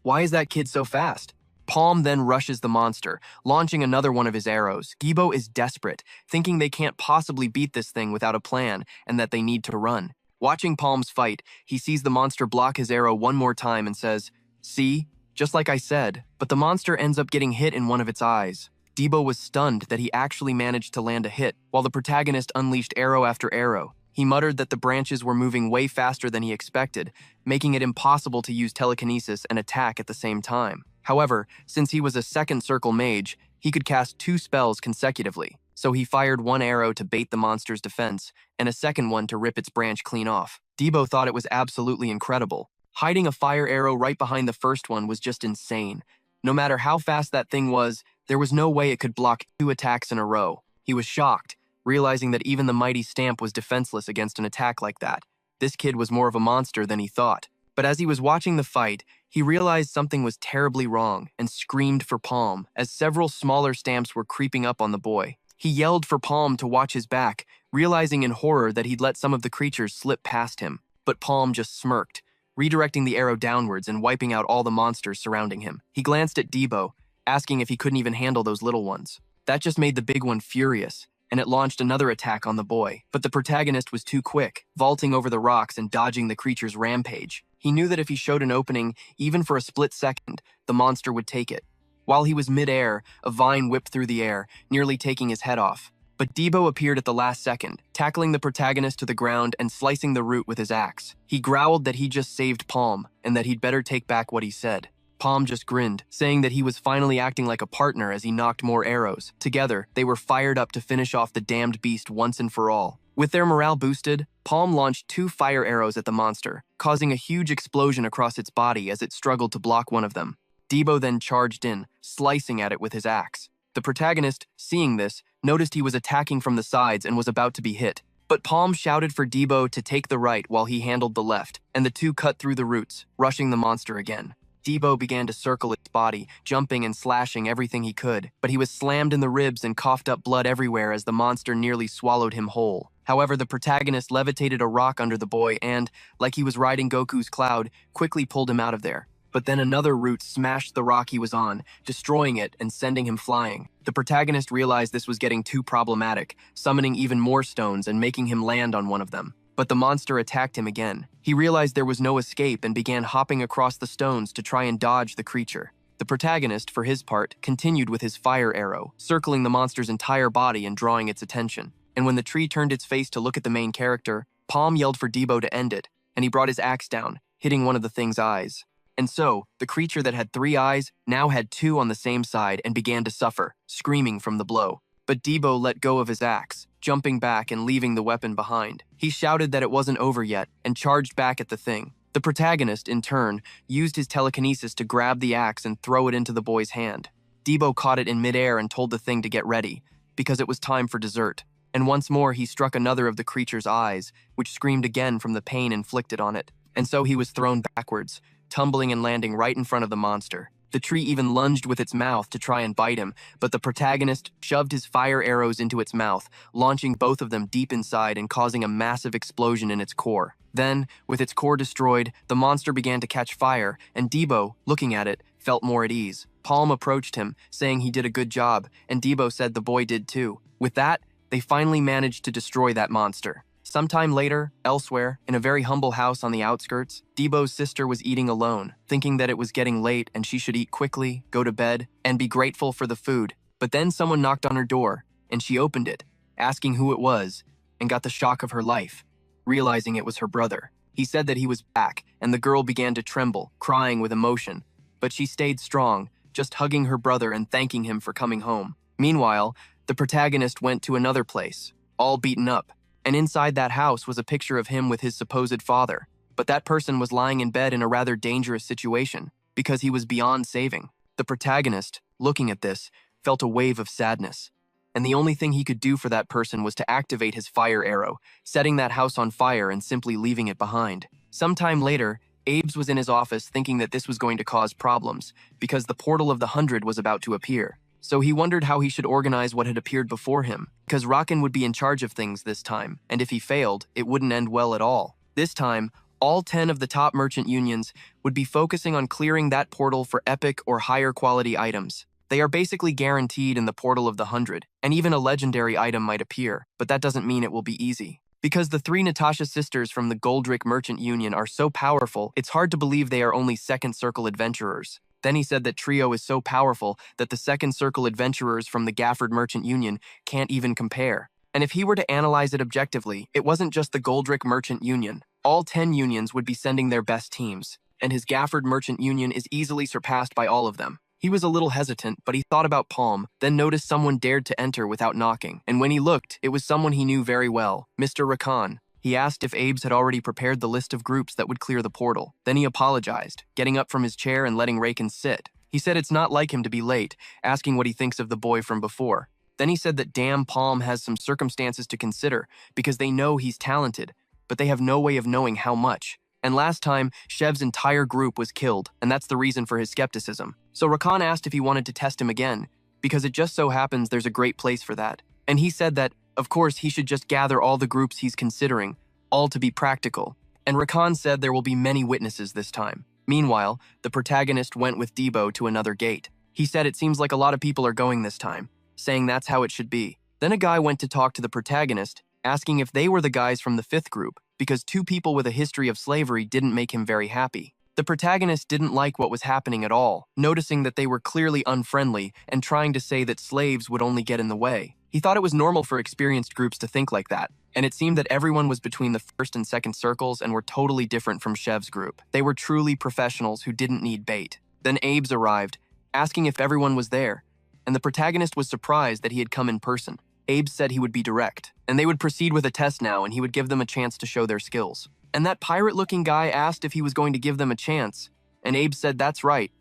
why is that kid so fast? Palm then rushes the monster, launching another one of his arrows. Gibo is desperate, thinking they can't possibly beat this thing without a plan and that they need to run. Watching Palm's fight, he sees the monster block his arrow one more time and says, "See? Just like I said." But the monster ends up getting hit in one of its eyes. Gibo was stunned that he actually managed to land a hit, while the protagonist unleashed arrow after arrow. He muttered that the branches were moving way faster than he expected, making it impossible to use telekinesis and attack at the same time. However, since he was a second circle mage, he could cast 2 spells consecutively. So he fired one arrow to bait the monster's defense, and a second one to rip its branch clean off. Debo thought it was absolutely incredible. Hiding a fire arrow right behind the first one was just insane. No matter how fast that thing was, there was no way it could block 2 attacks in a row. He was shocked, realizing that even the mighty Stamp was defenseless against an attack like that. This kid was more of a monster than he thought. But as he was watching the fight, he realized something was terribly wrong and screamed for Palm as several smaller Stamps were creeping up on the boy. He yelled for Palm to watch his back, realizing in horror that he'd let some of the creatures slip past him. But Palm just smirked, redirecting the arrow downwards and wiping out all the monsters surrounding him. He glanced at Debo, asking if he couldn't even handle those little ones. That just made the big one furious, and it launched another attack on the boy. But the protagonist was too quick, vaulting over the rocks and dodging the creature's rampage. He knew that if he showed an opening, even for a split second, the monster would take it. While he was mid-air, a vine whipped through the air, nearly taking his head off. But Debo appeared at the last second, tackling the protagonist to the ground and slicing the root with his axe. He growled that he just saved Palm, and that he'd better take back what he said. Palm just grinned, saying that he was finally acting like a partner as he knocked more arrows. Together, they were fired up to finish off the damned beast once and for all. With their morale boosted, Palm launched 2 fire arrows at the monster, causing a huge explosion across its body as it struggled to block one of them. Debo then charged in, slicing at it with his axe. The protagonist, seeing this, noticed he was attacking from the sides and was about to be hit. But Palm shouted for Debo to take the right while he handled the left, and the two cut through the roots, rushing the monster again. Debo began to circle its body, jumping and slashing everything he could, but he was slammed in the ribs and coughed up blood everywhere as the monster nearly swallowed him whole. However, the protagonist levitated a rock under the boy and, like he was riding Goku's cloud, quickly pulled him out of there. But then another root smashed the rock he was on, destroying it and sending him flying. The protagonist realized this was getting too problematic, summoning even more stones and making him land on one of them. But the monster attacked him again. He realized there was no escape and began hopping across the stones to try and dodge the creature. The protagonist, for his part, continued with his fire arrow, circling the monster's entire body and drawing its attention. And when the tree turned its face to look at the main character, Palm yelled for Debo to end it, and he brought his axe down, hitting one of the thing's eyes. And so, the creature that had 3 eyes now had 2 on the same side and began to suffer, screaming from the blow. But Debo let go of his axe, jumping back and leaving the weapon behind. He shouted that it wasn't over yet and charged back at the thing. The protagonist, in turn, used his telekinesis to grab the axe and throw it into the boy's hand. Debo caught it in midair and told the thing to get ready, because it was time for dessert. And once more he struck another of the creature's eyes, which screamed again from the pain inflicted on it. And so he was thrown backwards, tumbling and landing right in front of the monster. The tree even lunged with its mouth to try and bite him, but the protagonist shoved his fire arrows into its mouth, launching both of them deep inside and causing a massive explosion in its core. Then, with its core destroyed, the monster began to catch fire, and Debo, looking at it, felt more at ease. Palm approached him, saying he did a good job, and Debo said the boy did too. With that, they finally managed to destroy that monster. Sometime later, elsewhere, in a very humble house on the outskirts, Debo's sister was eating alone, thinking that it was getting late and she should eat quickly, go to bed, and be grateful for the food. But then someone knocked on her door, and she opened it, asking who it was, and got the shock of her life, realizing it was her brother. He said that he was back, and the girl began to tremble, crying with emotion. But she stayed strong, just hugging her brother and thanking him for coming home. Meanwhile, the protagonist went to another place, all beaten up. And inside that house was a picture of him with his supposed father. But that person was lying in bed in a rather dangerous situation, because he was beyond saving. The protagonist, looking at this, felt a wave of sadness. And the only thing he could do for that person was to activate his fire arrow, setting that house on fire and simply leaving it behind. Sometime later, Abe's was in his office thinking that this was going to cause problems, because the portal of the 100 was about to appear. So he wondered how he should organize what had appeared before him, because Rockin would be in charge of things this time, and if he failed, it wouldn't end well at all. This time, all 10 of the top merchant unions would be focusing on clearing that portal for epic or higher quality items. They are basically guaranteed in the portal of the 100, and even a legendary item might appear, but that doesn't mean it will be easy. Because the 3 Natasha sisters from the Goldrick Merchant Union are so powerful, it's hard to believe they are only second circle adventurers. Then he said that Trio is so powerful that the second circle adventurers from the Gafford Merchant Union can't even compare. And if he were to analyze it objectively, it wasn't just the Goldrick Merchant Union. All 10 unions would be sending their best teams, and his Gafford Merchant Union is easily surpassed by all of them. He was a little hesitant, but he thought about Palm, then noticed someone dared to enter without knocking. And when he looked, it was someone he knew very well, Mr. Rakan. He asked if Abe's had already prepared the list of groups that would clear the portal. Then he apologized, getting up from his chair and letting Rakan sit. He said it's not like him to be late, asking what he thinks of the boy from before. Then he said that damn Palm has some circumstances to consider because they know he's talented, but they have no way of knowing how much. And last time, Shev's entire group was killed, and that's the reason for his skepticism. So Rakan asked if he wanted to test him again, because it just so happens there's a great place for that. And he said that, of course, he should just gather all the groups he's considering, all to be practical. And Rakan said there will be many witnesses this time. Meanwhile, the protagonist went with Debo to another gate. He said it seems like a lot of people are going this time, saying that's how it should be. Then a guy went to talk to the protagonist, asking if they were the guys from the 5th group, because 2 people with a history of slavery didn't make him very happy. The protagonist didn't like what was happening at all, noticing that they were clearly unfriendly and trying to say that slaves would only get in the way. He thought it was normal for experienced groups to think like that, and it seemed that everyone was between the 1st and 2nd circles and were totally different from Shev's group. They were truly professionals who didn't need bait. Then Abe's arrived, asking if everyone was there, and the protagonist was surprised that he had come in person. Abe said he would be direct, and they would proceed with a test now and he would give them a chance to show their skills. And that pirate-looking guy asked if he was going to give them a chance, and Abe said that's right,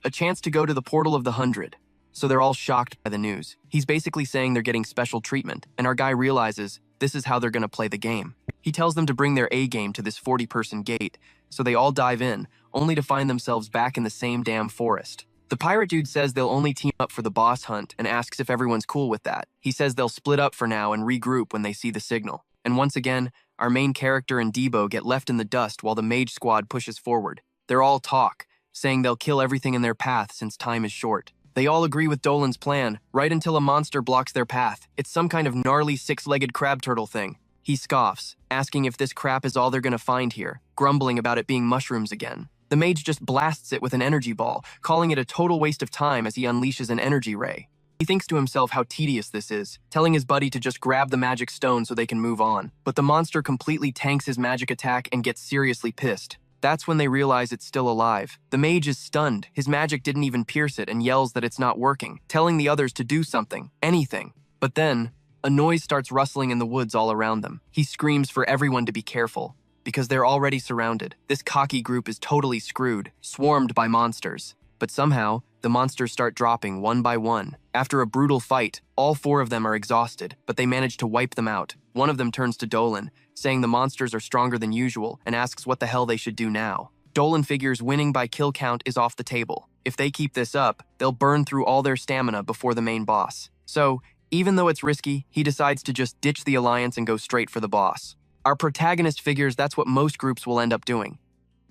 a chance to go to the portal of the 100. So they're all shocked by the news. He's basically saying they're getting special treatment, and our guy realizes this is how they're going to play the game. He tells them to bring their A game to this 40-person gate, so they all dive in, only to find themselves back in the same damn forest. The pirate dude says they'll only team up for the boss hunt and asks if everyone's cool with that. He says they'll split up for now and regroup when they see the signal. And once again, our main character and Debo get left in the dust while the mage squad pushes forward. They're all talk, saying they'll kill everything in their path since time is short. They all agree with Dolan's plan, right until a monster blocks their path. It's some kind of gnarly 6-legged crab turtle thing. He scoffs, asking if this crap is all they're gonna find here, grumbling about it being mushrooms again. The mage just blasts it with an energy ball, calling it a total waste of time as he unleashes an energy ray. He thinks to himself how tedious this is, telling his buddy to just grab the magic stone so they can move on. But the monster completely tanks his magic attack and gets seriously pissed. That's when they realize it's still alive. The mage is stunned, his magic didn't even pierce it, and yells that it's not working, telling the others to do something, anything. But then, a noise starts rustling in the woods all around them. He screams for everyone to be careful, because they're already surrounded. This cocky group is totally screwed, swarmed by monsters. But somehow, the monsters start dropping one by one. After a brutal fight, all 4 of them are exhausted, but they manage to wipe them out. One of them turns to Dolan, saying the monsters are stronger than usual, and asks what the hell they should do now. Dolan figures winning by kill count is off the table. If they keep this up, they'll burn through all their stamina before the main boss. So, even though it's risky, he decides to just ditch the alliance and go straight for the boss. Our protagonist figures that's what most groups will end up doing.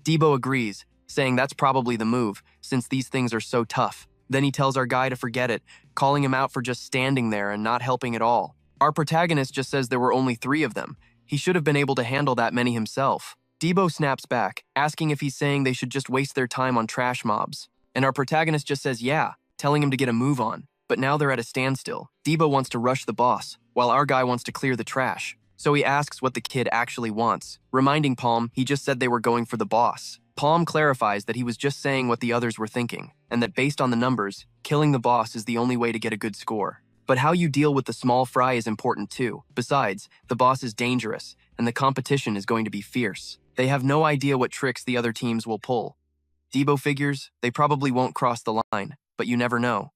Debo agrees, saying that's probably the move, since these things are so tough. Then he tells our guy to forget it, calling him out for just standing there and not helping at all. Our protagonist just says there were only 3 of them. He should have been able to handle that many himself. Debo snaps back, asking if he's saying they should just waste their time on trash mobs. And our protagonist just says yeah, telling him to get a move on. But now they're at a standstill. Debo wants to rush the boss, while our guy wants to clear the trash. So he asks what the kid actually wants, reminding Palm he just said they were going for the boss. Palm clarifies that he was just saying what the others were thinking, and that based on the numbers, killing the boss is the only way to get a good score. But how you deal with the small fry is important too. Besides, the boss is dangerous, and the competition is going to be fierce. They have no idea what tricks the other teams will pull. Debo figures they probably won't cross the line, but you never know.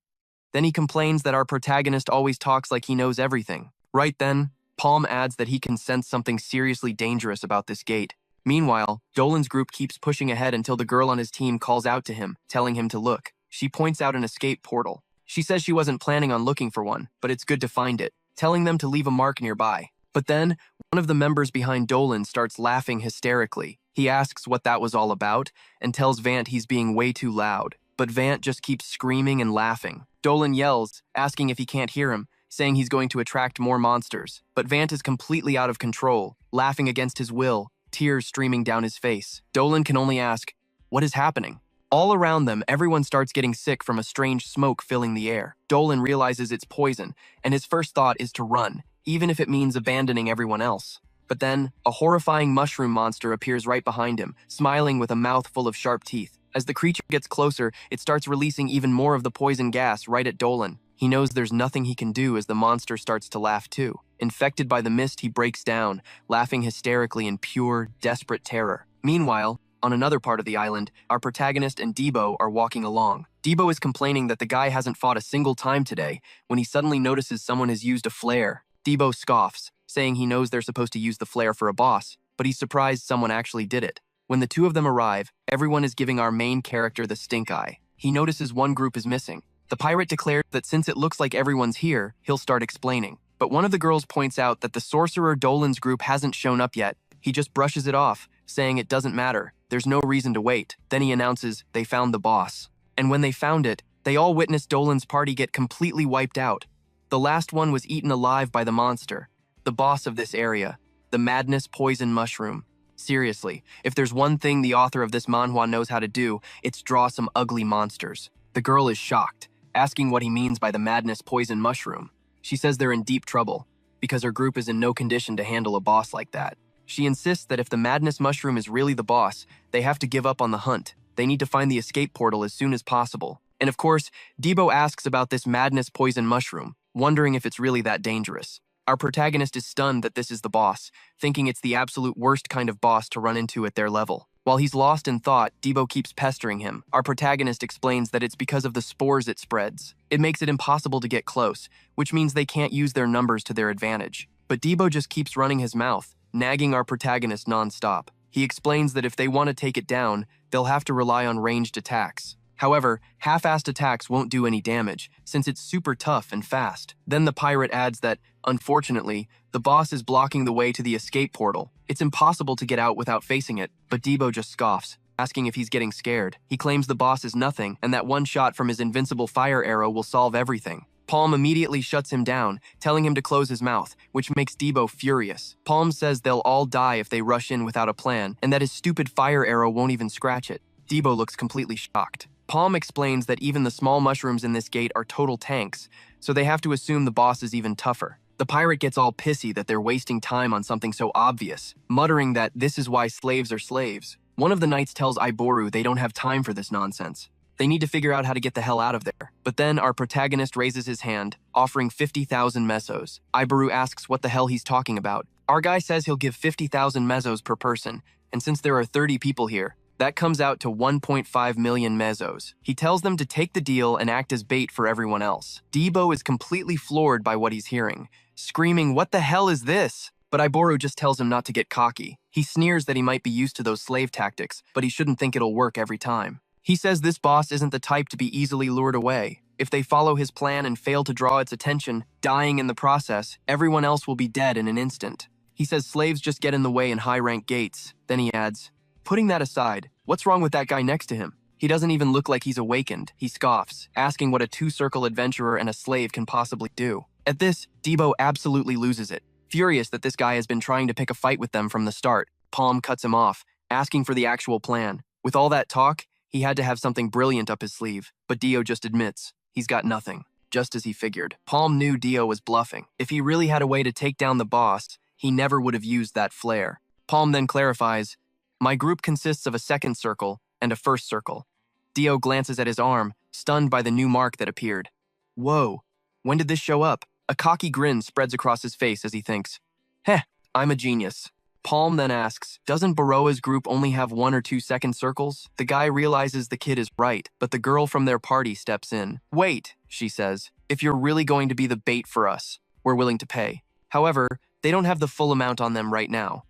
Then he complains that our protagonist always talks like he knows everything. Right then, Palm adds that he can sense something seriously dangerous about this gate. Meanwhile, Dolan's group keeps pushing ahead until the girl on his team calls out to him, telling him to look. She points out an escape portal. She says she wasn't planning on looking for one, but it's good to find it, telling them to leave a mark nearby. But then, one of the members behind Dolan starts laughing hysterically. He asks what that was all about, and tells Vant he's being way too loud. But Vant just keeps screaming and laughing. Dolan yells, asking if he can't hear him, saying he's going to attract more monsters. But Vant is completely out of control, laughing against his will, tears streaming down his face. Dolan can only ask, "What is happening?" All around them, everyone starts getting sick from a strange smoke filling the air. Dolan realizes it's poison, and his first thought is to run, even if it means abandoning everyone else. But then, a horrifying mushroom monster appears right behind him, smiling with a mouth full of sharp teeth. As the creature gets closer, it starts releasing even more of the poison gas right at Dolan. He knows there's nothing he can do as the monster starts to laugh too. Infected by the mist, he breaks down, laughing hysterically in pure, desperate terror. Meanwhile, on another part of the island, our protagonist and Debo are walking along. Debo is complaining that the guy hasn't fought a single time today when he suddenly notices someone has used a flare. Debo scoffs, saying he knows they're supposed to use the flare for a boss, but he's surprised someone actually did it. When the two of them arrive, everyone is giving our main character the stink eye. He notices one group is missing. The pirate declares that since it looks like everyone's here, he'll start explaining. But one of the girls points out that the sorcerer Dolan's group hasn't shown up yet. He just brushes it off, saying it doesn't matter. There's no reason to wait. Then he announces they found the boss. And when they found it, they all witnessed Dolan's party get completely wiped out. The last one was eaten alive by the monster, the boss of this area, the madness poison mushroom. Seriously, if there's one thing the author of this manhwa knows how to do, it's draw some ugly monsters. The girl is shocked, asking what he means by the madness poison mushroom. She says they're in deep trouble, because her group is in no condition to handle a boss like that. She insists that if the madness mushroom is really the boss, they have to give up on the hunt. They need to find the escape portal as soon as possible. And of course, Debo asks about this madness poison mushroom, wondering if it's really that dangerous. Our protagonist is stunned that this is the boss, thinking it's the absolute worst kind of boss to run into at their level. While he's lost in thought, Debo keeps pestering him. Our protagonist explains that it's because of the spores it spreads. It makes it impossible to get close, which means they can't use their numbers to their advantage. But Debo just keeps running his mouth, nagging our protagonist non-stop. He explains that if they want to take it down, they'll have to rely on ranged attacks. However, half-assed attacks won't do any damage, since it's super tough and fast. Then the pirate adds that, unfortunately, the boss is blocking the way to the escape portal. It's impossible to get out without facing it, but Debo just scoffs, asking if he's getting scared. He claims the boss is nothing, and that one shot from his invincible fire arrow will solve everything. Palm immediately shuts him down, telling him to close his mouth, which makes Debo furious. Palm says they'll all die if they rush in without a plan, and that his stupid fire arrow won't even scratch it. Debo looks completely shocked. Palm explains that even the small mushrooms in this gate are total tanks, so they have to assume the boss is even tougher. The pirate gets all pissy that they're wasting time on something so obvious, muttering that this is why slaves are slaves. One of the knights tells Iboru they don't have time for this nonsense. They need to figure out how to get the hell out of there. But then our protagonist raises his hand, offering 50,000 mesos. Iboru asks what the hell he's talking about. Our guy says he'll give 50,000 mesos per person, and since there are 30 people here, that comes out to 1.5 million mesos. He tells them to take the deal and act as bait for everyone else. Debo is completely floored by what he's hearing, screaming, "What the hell is this?" But Iboru just tells him not to get cocky. He sneers that he might be used to those slave tactics, but he shouldn't think it'll work every time. He says this boss isn't the type to be easily lured away. If they follow his plan and fail to draw its attention, dying in the process, everyone else will be dead in an instant. He says slaves just get in the way in high-rank gates. Then he adds, "Putting that aside, what's wrong with that guy next to him? He doesn't even look like he's awakened." He scoffs, asking what a two-circle adventurer and a slave can possibly do. At this, Debo absolutely loses it. Furious that this guy has been trying to pick a fight with them from the start, Palm cuts him off, asking for the actual plan. With all that talk, he had to have something brilliant up his sleeve, but Dio just admits he's got nothing, just as he figured. Palm knew Dio was bluffing. If he really had a way to take down the boss, he never would have used that flare. Palm then clarifies, "My group consists of a second circle and a first circle." Dio glances at his arm, stunned by the new mark that appeared. Whoa, when did this show up? A cocky grin spreads across his face as he thinks, "Heh, I'm a genius." Palm then asks, "Doesn't Baroa's group only have 1 or 2 second circles?" The guy realizes the kid is right, but the girl from their party steps in. "Wait," she says, "if you're really going to be the bait for us, we're willing to pay. However, they don't have the full amount on them right now."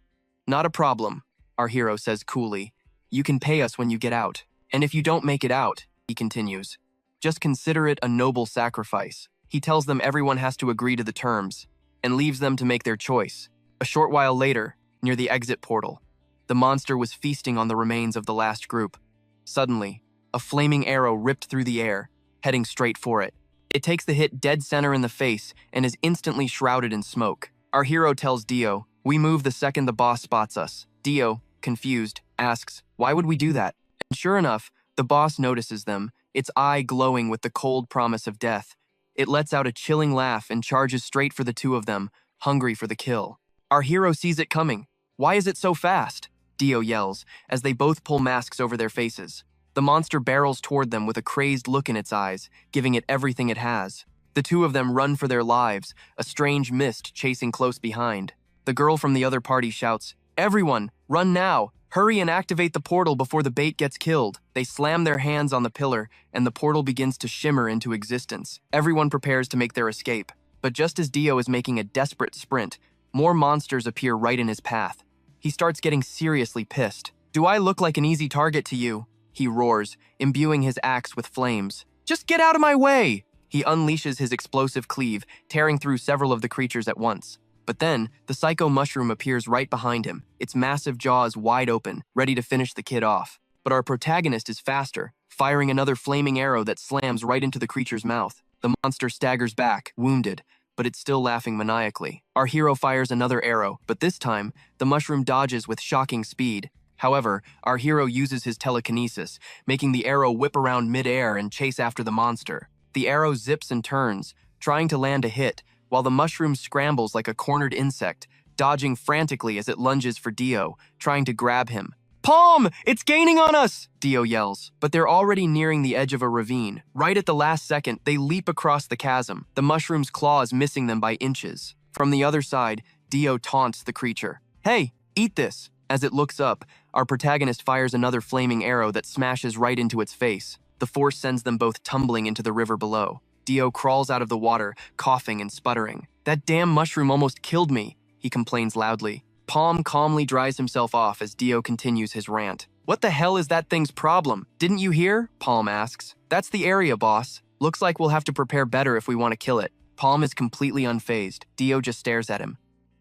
"Not a problem," our hero says coolly. "You can pay us when you get out. And if you don't make it out," he continues, "just consider it a noble sacrifice." He tells them everyone has to agree to the terms, and leaves them to make their choice. A short while later, near the exit portal, the monster was feasting on the remains of the last group. Suddenly, a flaming arrow ripped through the air, heading straight for it. It takes the hit dead center in the face and is instantly shrouded in smoke. Our hero tells Dio, "We move the second the boss spots us." Dio, confused, asks, "Why would we do that?" And sure enough, the boss notices them, its eye glowing with the cold promise of death. It lets out a chilling laugh and charges straight for the two of them, hungry for the kill. Our hero sees it coming. "Why is it so fast?" Dio yells, as they both pull masks over their faces. The monster barrels toward them with a crazed look in its eyes, giving it everything it has. The two of them run for their lives, a strange mist chasing close behind. The girl from the other party shouts, "Everyone, run now! Hurry and activate the portal before the bait gets killed." They slam their hands on the pillar, and the portal begins to shimmer into existence. Everyone prepares to make their escape. But just as Dio is making a desperate sprint, more monsters appear right in his path. He starts getting seriously pissed. "Do I look like an easy target to you?" he roars, imbuing his axe with flames. "Just get out of my way!" He unleashes his explosive cleave, tearing through several of the creatures at once. But then, the psycho mushroom appears right behind him, its massive jaws wide open, ready to finish the kid off. But our protagonist is faster, firing another flaming arrow that slams right into the creature's mouth. The monster staggers back, wounded, but it's still laughing maniacally. Our hero fires another arrow, but this time, the mushroom dodges with shocking speed. However, our hero uses his telekinesis, making the arrow whip around mid-air and chase after the monster. The arrow zips and turns, trying to land a hit, while the mushroom scrambles like a cornered insect, dodging frantically as it lunges for Dio, trying to grab him. "Palm! It's gaining on us!" Dio yells. But they're already nearing the edge of a ravine. Right at the last second, they leap across the chasm, the mushroom's claws missing them by inches. From the other side, Dio taunts the creature. "Hey, eat this!" As it looks up, our protagonist fires another flaming arrow that smashes right into its face. The force sends them both tumbling into the river below. Dio crawls out of the water, coughing and sputtering. "That damn mushroom almost killed me," he complains loudly. Palm calmly dries himself off as Dio continues his rant. "What the hell is that thing's problem? Didn't you hear?" Palm asks. "That's the area, boss. Looks like we'll have to prepare better if we want to kill it." Palm is completely unfazed. Dio just stares at him.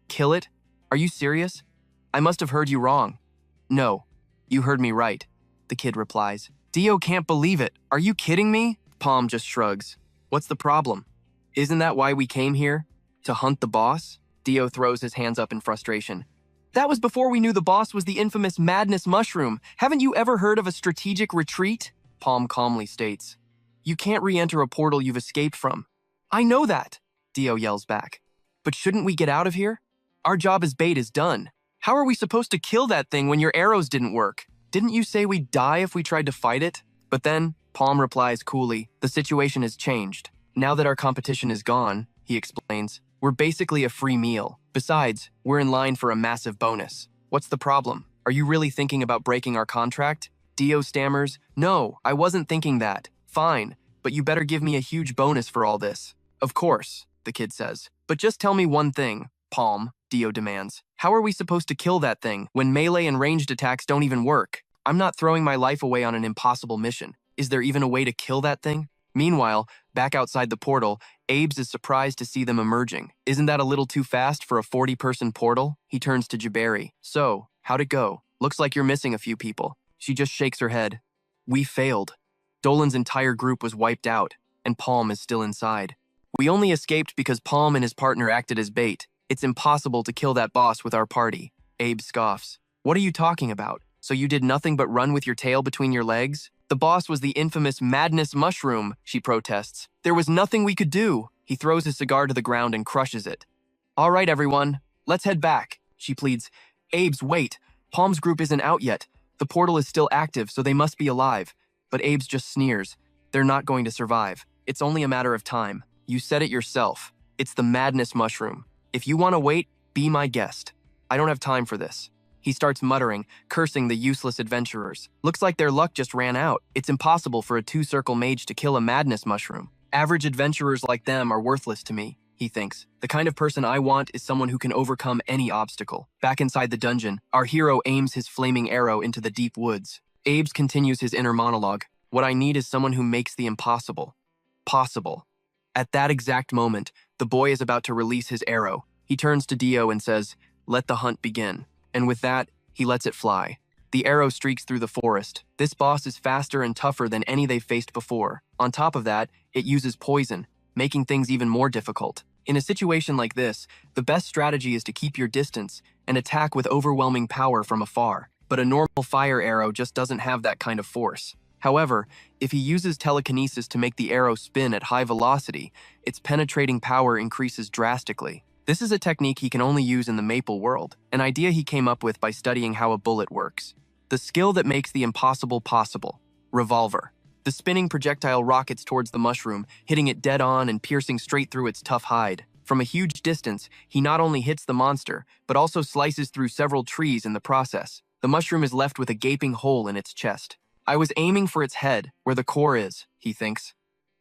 "Kill it? Are you serious? I must have heard you wrong." "No, you heard me right," the kid replies. Dio can't believe it. "Are you kidding me?" Palm just shrugs. "What's the problem? Isn't that why we came here? To hunt the boss?" Dio throws his hands up in frustration. "That was before we knew the boss was the infamous madness mushroom. Haven't you ever heard of a strategic retreat?" Palm calmly states. "You can't re-enter a portal you've escaped from." "I know that," Dio yells back. "But shouldn't we get out of here? Our job as bait is done. How are we supposed to kill that thing when your arrows didn't work? Didn't you say we'd die if we tried to fight it?" But then, Palm replies coolly, "The situation has changed. Now that our competition is gone," he explains, "we're basically a free meal. Besides, we're in line for a massive bonus." "What's the problem? Are you really thinking about breaking our contract?" Dio stammers, "No, I wasn't thinking that. Fine, but you better give me a huge bonus for all this." "Of course," the kid says. "But just tell me one thing, Palm," Dio demands. "How are we supposed to kill that thing when melee and ranged attacks don't even work? I'm not throwing my life away on an impossible mission. Is there even a way to kill that thing?" Meanwhile, back outside the portal, Abe's is surprised to see them emerging. "Isn't that a little too fast for a 40-person portal?" He turns to Jabari. "So, how'd it go? Looks like you're missing a few people." She just shakes her head. "We failed. Dolan's entire group was wiped out, and Palm is still inside. We only escaped because Palm and his partner acted as bait. It's impossible to kill that boss with our party." Abe scoffs. "What are you talking about? So you did nothing but run with your tail between your legs?" "The boss was the infamous madness mushroom," she protests. "There was nothing we could do." He throws his cigar to the ground and crushes it. "All right, everyone, let's head back," she pleads. "Abe's, wait. Palm's group isn't out yet. The portal is still active, so they must be alive." But Abe's just sneers. "They're not going to survive. It's only a matter of time. You said it yourself. It's the madness mushroom. If you want to wait, be my guest. I don't have time for this." He starts muttering, cursing the useless adventurers. "Looks like their luck just ran out. It's impossible for a two-circle mage to kill a madness mushroom. Average adventurers like them are worthless to me," he thinks. "The kind of person I want is someone who can overcome any obstacle." Back inside the dungeon, our hero aims his flaming arrow into the deep woods. Abe's continues his inner monologue. "What I need is someone who makes the impossible possible." At that exact moment, the boy is about to release his arrow. He turns to Dio and says, "Let the hunt begin." And with that, he lets it fly. The arrow streaks through the forest. This boss is faster and tougher than any they've faced before. On top of that, it uses poison, making things even more difficult. In a situation like this, the best strategy is to keep your distance and attack with overwhelming power from afar. But a normal fire arrow just doesn't have that kind of force. However, if he uses telekinesis to make the arrow spin at high velocity, its penetrating power increases drastically. This is a technique he can only use in the Maple world, an idea he came up with by studying how a bullet works. The skill that makes the impossible possible. Revolver. The spinning projectile rockets towards the mushroom, hitting it dead on and piercing straight through its tough hide. From a huge distance, he not only hits the monster, but also slices through several trees in the process. The mushroom is left with a gaping hole in its chest. I was aiming for its head, where the core is, he thinks.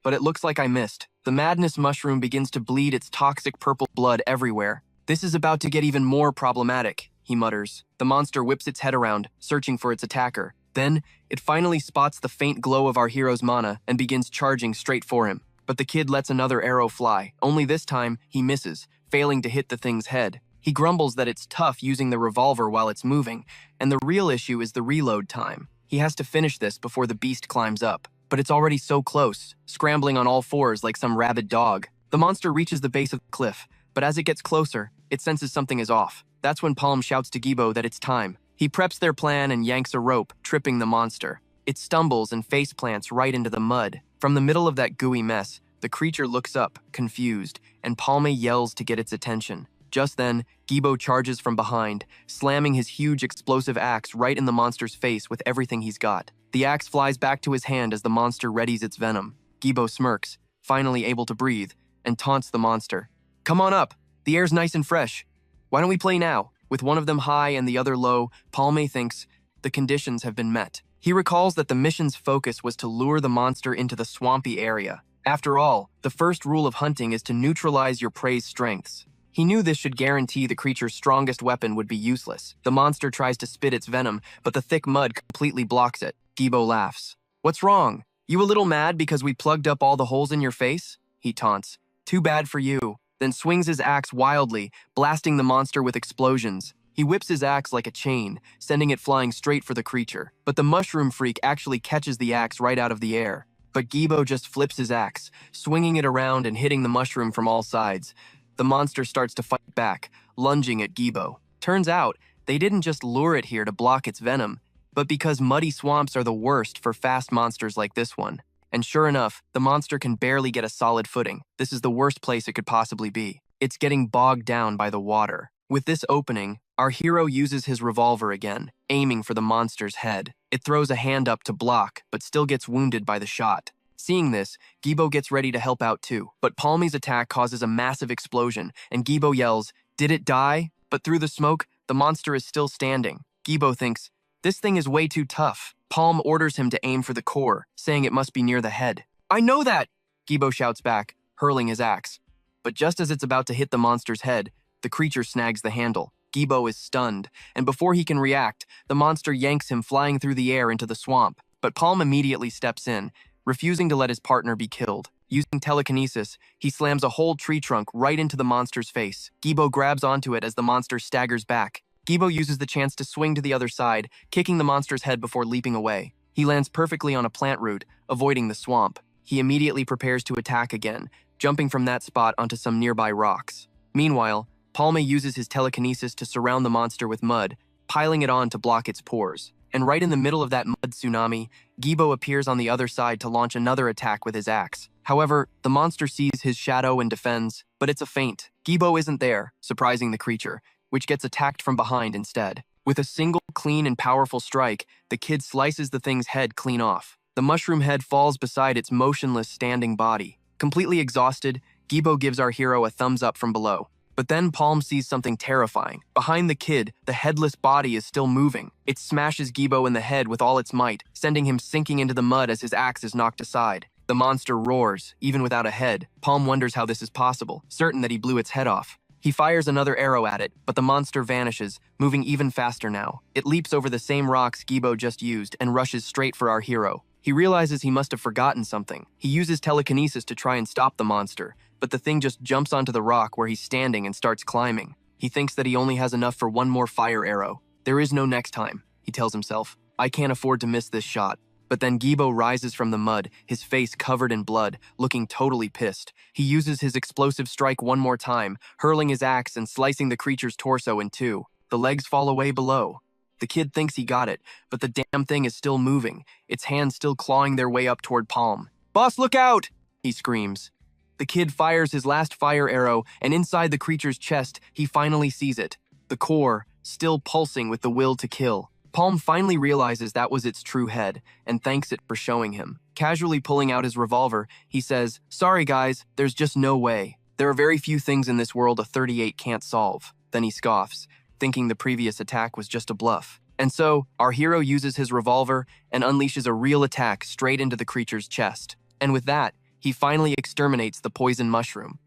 But it looks like I missed. The madness mushroom begins to bleed its toxic purple blood everywhere. This is about to get even more problematic, he mutters. The monster whips its head around, searching for its attacker. Then, it finally spots the faint glow of our hero's mana and begins charging straight for him. But the kid lets another arrow fly, only this time he misses, failing to hit the thing's head. He grumbles that it's tough using the revolver while it's moving, and the real issue is the reload time. He has to finish this before the beast climbs up. But it's already so close, scrambling on all fours like some rabid dog. The monster reaches the base of the cliff, but as it gets closer, it senses something is off. That's when Palm shouts to Gibo that it's time. He preps their plan and yanks a rope, tripping the monster. It stumbles and faceplants right into the mud. From the middle of that gooey mess, the creature looks up, confused, and Palme yells to get its attention. Just then, Gibo charges from behind, slamming his huge explosive axe right in the monster's face with everything he's got. The axe flies back to his hand as the monster readies its venom. Gibo smirks, finally able to breathe, and taunts the monster. Come on up, the air's nice and fresh. Why don't we play now? With one of them high and the other low, Palme thinks the conditions have been met. He recalls that the mission's focus was to lure the monster into the swampy area. After all, the first rule of hunting is to neutralize your prey's strengths. He knew this should guarantee the creature's strongest weapon would be useless. The monster tries to spit its venom, but the thick mud completely blocks it. Gibo laughs. What's wrong? You a little mad because we plugged up all the holes in your face? He taunts. Too bad for you. Then swings his axe wildly, blasting the monster with explosions. He whips his axe like a chain, sending it flying straight for the creature. But the mushroom freak actually catches the axe right out of the air. But Gibo just flips his axe, swinging it around and hitting the mushroom from all sides. The monster starts to fight back, lunging at Gibo. Turns out, they didn't just lure it here to block its venom, but because muddy swamps are the worst for fast monsters like this one. And sure enough, the monster can barely get a solid footing. This is the worst place it could possibly be. It's getting bogged down by the water. With this opening, our hero uses his revolver again, aiming for the monster's head. It throws a hand up to block, but still gets wounded by the shot. Seeing this, Gibo gets ready to help out too, but Palme's attack causes a massive explosion, and Gibo yells, "Did it die?" But through the smoke, the monster is still standing. Gibo thinks, this thing is way too tough. Palm orders him to aim for the core, saying it must be near the head. I know that! Gibo shouts back, hurling his axe. But just as it's about to hit the monster's head, the creature snags the handle. Gibo is stunned, and before he can react, the monster yanks him flying through the air into the swamp. But Palm immediately steps in, refusing to let his partner be killed. Using telekinesis, he slams a whole tree trunk right into the monster's face. Gibo grabs onto it as the monster staggers back. Gibo uses the chance to swing to the other side, kicking the monster's head before leaping away. He lands perfectly on a plant root, avoiding the swamp. He immediately prepares to attack again, jumping from that spot onto some nearby rocks. Meanwhile, Palme uses his telekinesis to surround the monster with mud, piling it on to block its pores. And right in the middle of that mud tsunami, Gibo appears on the other side to launch another attack with his axe. However, the monster sees his shadow and defends, but it's a feint. Gibo isn't there, surprising the creature, which gets attacked from behind instead. With a single clean and powerful strike, the kid slices the thing's head clean off. The mushroom head falls beside its motionless standing body. Completely exhausted, Gibo gives our hero a thumbs up from below. But then Palm sees something terrifying. Behind the kid, the headless body is still moving. It smashes Gibo in the head with all its might, sending him sinking into the mud as his axe is knocked aside. The monster roars, even without a head. Palm wonders how this is possible, certain that he blew its head off. He fires another arrow at it, but the monster vanishes, moving even faster now. It leaps over the same rocks Gibo just used and rushes straight for our hero. He realizes he must have forgotten something. He uses telekinesis to try and stop the monster, but the thing just jumps onto the rock where he's standing and starts climbing. He thinks that he only has enough for one more fire arrow. There is no next time, he tells himself. I can't afford to miss this shot. But then Gibo rises from the mud, his face covered in blood, looking totally pissed. He uses his explosive strike one more time, hurling his axe and slicing the creature's torso in two. The legs fall away below. The kid thinks he got it, but the damn thing is still moving, its hands still clawing their way up toward Palm. Boss, look out! He screams. The kid fires his last fire arrow, and inside the creature's chest, he finally sees it. The core, still pulsing with the will to kill. Palm finally realizes that was its true head and thanks it for showing him. Casually pulling out his revolver, he says, "Sorry guys, there's just no way. There are very few things in this world a 38 can't solve." Then he scoffs, thinking the previous attack was just a bluff. And so, our hero uses his revolver and unleashes a real attack straight into the creature's chest. And with that, he finally exterminates the poison mushroom.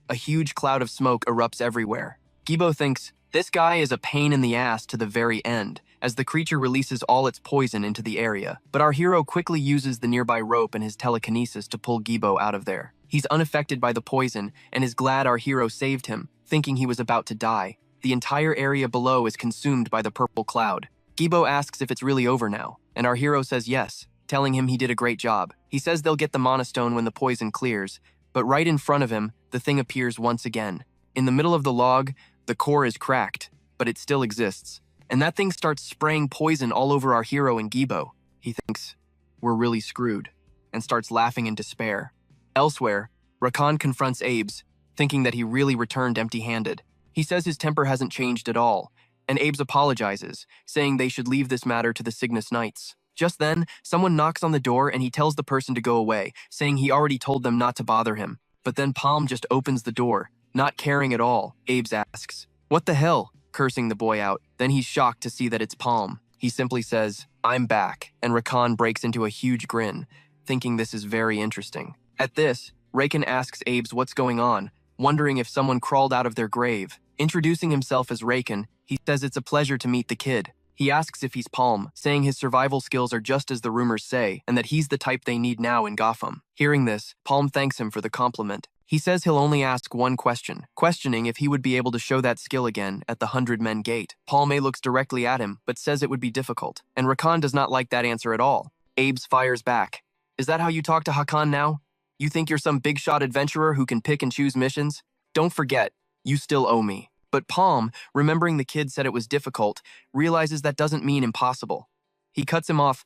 A huge cloud of smoke erupts everywhere. Gibo thinks, this guy is a pain in the ass to the very end, as the creature releases all its poison into the area. But our hero quickly uses the nearby rope and his telekinesis to pull Gibo out of there. He's unaffected by the poison and is glad our hero saved him, thinking he was about to die. The entire area below is consumed by the purple cloud. Gibo asks if it's really over now, and our hero says yes, telling him he did a great job. He says they'll get the Monostone when the poison clears, but right in front of him, the thing appears once again. In the middle of the log, the core is cracked, but it still exists. And that thing starts spraying poison all over our hero and Gibo. He thinks, we're really screwed, and starts laughing in despair. Elsewhere, Rakan confronts Abes, thinking that he really returned empty-handed. He says his temper hasn't changed at all, and Abes apologizes, saying they should leave this matter to the Cygnus Knights. Just then, someone knocks on the door and he tells the person to go away, saying he already told them not to bother him. But then Palm just opens the door, not caring at all. Abes asks, "What the hell?" cursing the boy out. Then he's shocked to see that it's Palm. He simply says, "I'm back," and Rakan breaks into a huge grin, thinking this is very interesting. At this, Rakan asks Abes what's going on, wondering if someone crawled out of their grave. Introducing himself as Rakan, he says it's a pleasure to meet the kid. He asks if he's Palm, saying his survival skills are just as the rumors say, and that he's the type they need now in Gotham. Hearing this, Palm thanks him for the compliment. He says he'll only ask one question, questioning if he would be able to show that skill again at the 100-Men gate. Palme looks directly at him, but says it would be difficult, and Rakan does not like that answer at all. Abes fires back. "Is that how you talk to Hakan now? You think you're some big-shot adventurer who can pick and choose missions? Don't forget, you still owe me." But Palm, remembering the kid said it was difficult, realizes that doesn't mean impossible. He cuts him off.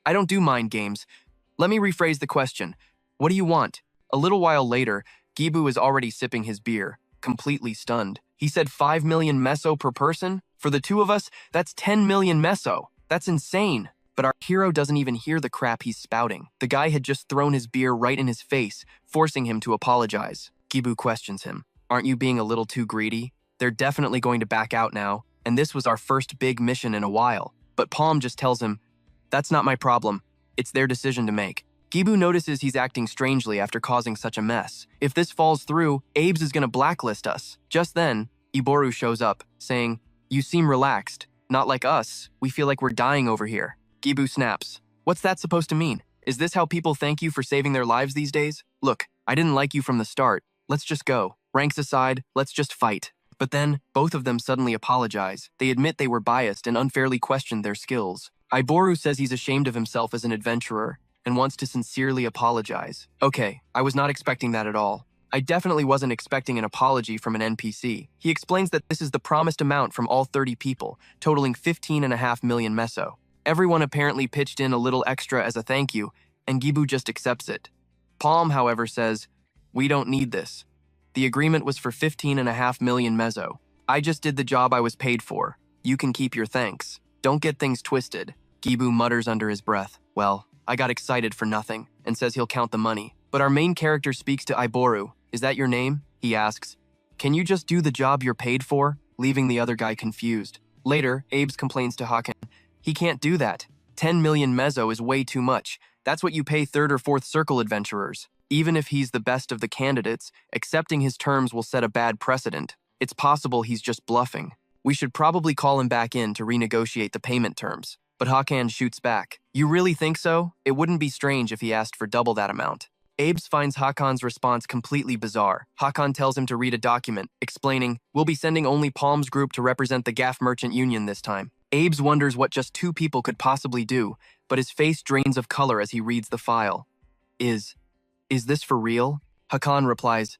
"I don't do mind games. Let me rephrase the question. What do you want?" A little while later, Gibu is already sipping his beer, completely stunned. He said 5 million meso per person? For the two of us, that's 10 million meso. That's insane. But our hero doesn't even hear the crap he's spouting. The guy had just thrown his beer right in his face, forcing him to apologize. Gibu questions him. "Aren't you being a little too greedy? They're definitely going to back out now, and this was our first big mission in a while." But Palm just tells him, "That's not my problem. It's their decision to make." Gibu notices he's acting strangely after causing such a mess. If this falls through, Abes is going to blacklist us. Just then, Iboru shows up, saying, "You seem relaxed. Not like us. We feel like we're dying over here." Gibu snaps. "What's that supposed to mean? Is this how people thank you for saving their lives these days? Look, I didn't like you from the start. Let's just go. Ranks aside, let's just fight." But then, both of them suddenly apologize. They admit they were biased and unfairly questioned their skills. Iboru says he's ashamed of himself as an adventurer and wants to sincerely apologize. Okay, I was not expecting that at all. I definitely wasn't expecting an apology from an NPC. He explains that this is the promised amount from all 30 people, totaling 15.5 million meso. Everyone apparently pitched in a little extra as a thank you, and Gibu just accepts it. Palm, however, says, "We don't need this. The agreement was for 15.5 million meso. I just did the job I was paid for. You can keep your thanks. Don't get things twisted." Gibu mutters under his breath, "Well, I got excited for nothing," and says he'll count the money. But our main character speaks to Iboru. "Is that your name?" he asks. "Can you just do the job you're paid for?" leaving the other guy confused. Later, Abes complains to Hakan. "He can't do that. 10 million meso is way too much. That's what you pay third or fourth circle adventurers. Even if he's the best of the candidates, accepting his terms will set a bad precedent. It's possible he's just bluffing. We should probably call him back in to renegotiate the payment terms." But Hakan shoots back. "You really think so? It wouldn't be strange if he asked for double that amount." Abes finds Hakan's response completely bizarre. Hakan tells him to read a document, explaining, "We'll be sending only Palm's group to represent the Gaff Merchant Union this time." Abes wonders what just two people could possibly do, but his face drains of color as he reads the file. Is this for real?" Hakan replies,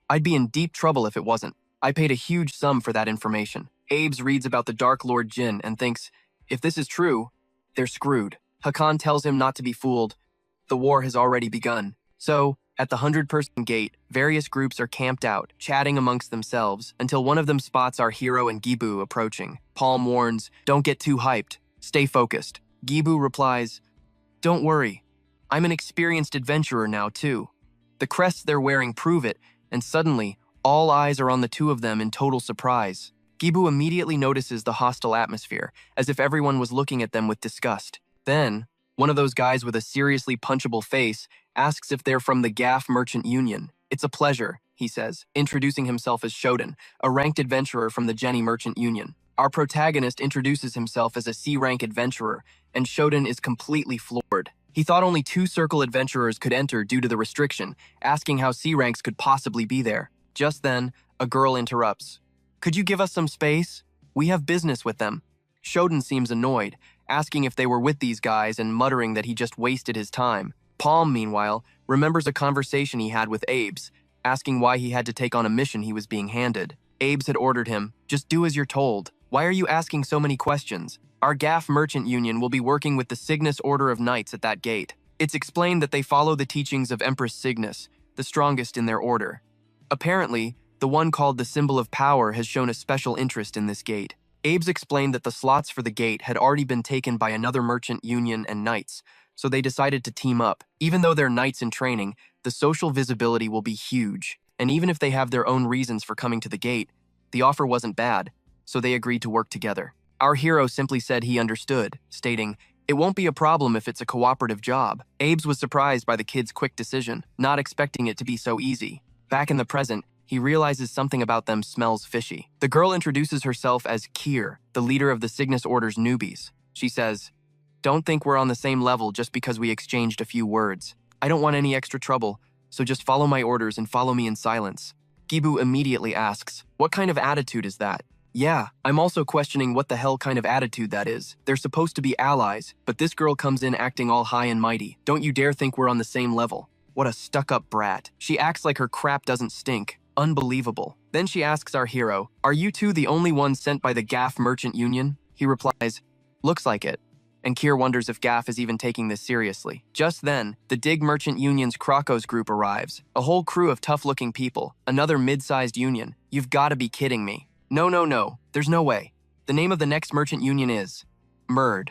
"I'd be in deep trouble if it wasn't. I paid a huge sum for that information." Abes reads about the Dark Lord Jin and thinks, if this is true, they're screwed. Hakan tells him not to be fooled. The war has already begun. So, at the 100-person gate, various groups are camped out, chatting amongst themselves, until one of them spots our hero and Gibu approaching. Palm warns, "Don't get too hyped. Stay focused. Gibu replies, "Don't worry. I'm an experienced adventurer now, too." The crests they're wearing prove it, and suddenly, all eyes are on the two of them in total surprise. Gibu immediately notices the hostile atmosphere, as if everyone was looking at them with disgust. Then, one of those guys with a seriously punchable face asks if they're from the Gaff Merchant Union. "It's a pleasure," he says, introducing himself as Shodan, a ranked adventurer from the Jenny Merchant Union. Our protagonist introduces himself as a C-rank adventurer, and Shodan is completely floored. He thought only 2 circle adventurers could enter due to the restriction, asking how C-ranks could possibly be there. Just then, a girl interrupts. "Could you give us some space? We have business with them." Shodan seems annoyed, asking if they were with these guys and muttering that he just wasted his time. Palm, meanwhile, remembers a conversation he had with Abes, asking why he had to take on a mission he was being handed. Abes had ordered him, "Just do as you're told. Why are you asking so many questions? Our Gaff Merchant Union will be working with the Cygnus Order of Knights at that gate." It's explained that they follow the teachings of Empress Cygnus, the strongest in their order. Apparently, the one called the Symbol of Power has shown a special interest in this gate. Abes explained that the slots for the gate had already been taken by another merchant union and knights, so they decided to team up. Even though they're knights in training, the social visibility will be huge, and even if they have their own reasons for coming to the gate, the offer wasn't bad, so they agreed to work together. Our hero simply said he understood, stating, "It won't be a problem if it's a cooperative job." Abes was surprised by the kid's quick decision, not expecting it to be so easy. Back in the present, he realizes something about them smells fishy. The girl introduces herself as Kier, the leader of the Cygnus Order's newbies. She says, "Don't think we're on the same level just because we exchanged a few words. I don't want any extra trouble, so just follow my orders and follow me in silence." Gibu immediately asks, "What kind of attitude is that?" "Yeah, I'm also questioning what the hell kind of attitude that is. They're supposed to be allies, but this girl comes in acting all high and mighty. Don't you dare think we're on the same level. What a stuck-up brat. She acts like her crap doesn't stink. Unbelievable." Then she asks our hero, "Are you two the only ones sent by the Gaff Merchant Union?" He replies, "Looks like it." And Kier wonders if Gaff is even taking this seriously. Just then, the Dig Merchant Union's Krakos group arrives. A whole crew of tough-looking people. Another mid-sized union. You've got to be kidding me. No. There's no way. The name of the next merchant union is Merd.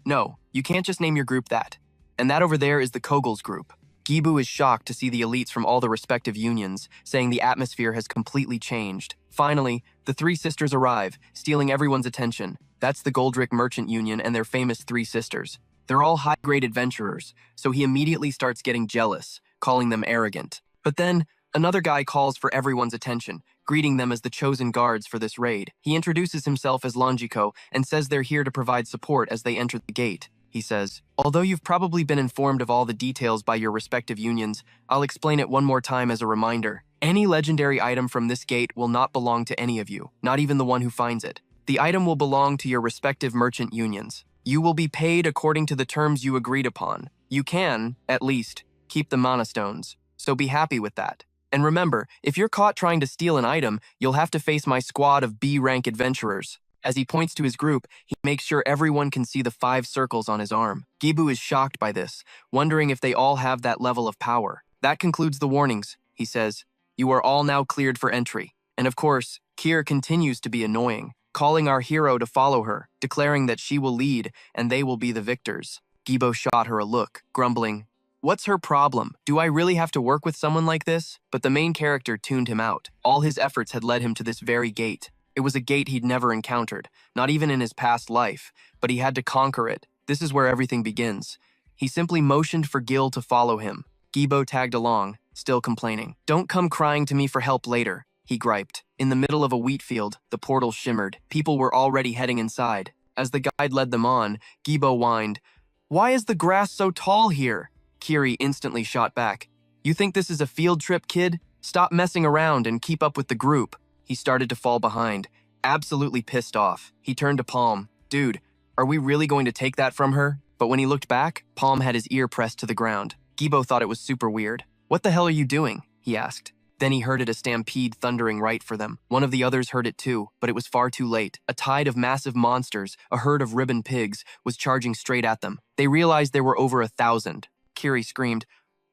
No, you can't just name your group that. And that over there is the Kogels group. Gibu is shocked to see the elites from all the respective unions, saying the atmosphere has completely changed. Finally, the 3 sisters arrive, stealing everyone's attention. That's the Goldrick Merchant Union and their famous 3 sisters. They're all high-grade adventurers, so he immediately starts getting jealous, calling them arrogant. But then, another guy calls for everyone's attention, greeting them as the chosen guards for this raid. He introduces himself as Longico and says they're here to provide support as they enter the gate. He says, "Although you've probably been informed of all the details by your respective unions, I'll explain it one more time as a reminder. Any legendary item from this gate will not belong to any of you, not even the one who finds it. The item will belong to your respective merchant unions. You will be paid according to the terms you agreed upon. You can, at least, keep the mana stones, so be happy with that. And remember, if you're caught trying to steal an item, you'll have to face my squad of B-rank adventurers." As he points to his group, he makes sure everyone can see the 5 circles on his arm. Gibu is shocked by this, wondering if they all have that level of power. "That concludes the warnings," he says. "You are all now cleared for entry." And of course, Kier continues to be annoying, calling our hero to follow her, declaring that she will lead and they will be the victors. Gibo shot her a look, grumbling, "What's her problem? Do I really have to work with someone like this?" But the main character tuned him out. All his efforts had led him to this very gate. It was a gate he'd never encountered, not even in his past life, but he had to conquer it. This is where everything begins. He simply motioned for Gil to follow him. Gibo tagged along, still complaining. "Don't come crying to me for help later," he griped. In the middle of a wheat field, the portal shimmered. People were already heading inside. As the guide led them on, Gibo whined, "Why is the grass so tall here?" Kiri instantly shot back, "You think this is a field trip, kid? Stop messing around and keep up with the group." He started to fall behind, absolutely pissed off. He turned to Palm. "Dude, are we really going to take that from her?" But when he looked back, Palm had his ear pressed to the ground. Gibo thought it was super weird. "What the hell are you doing?" he asked. Then he heard a stampede thundering right for them. One of the others heard it too, but it was far too late. A tide of massive monsters, a herd of ribbon pigs, was charging straight at them. They realized there were over 1,000. Kiri screamed,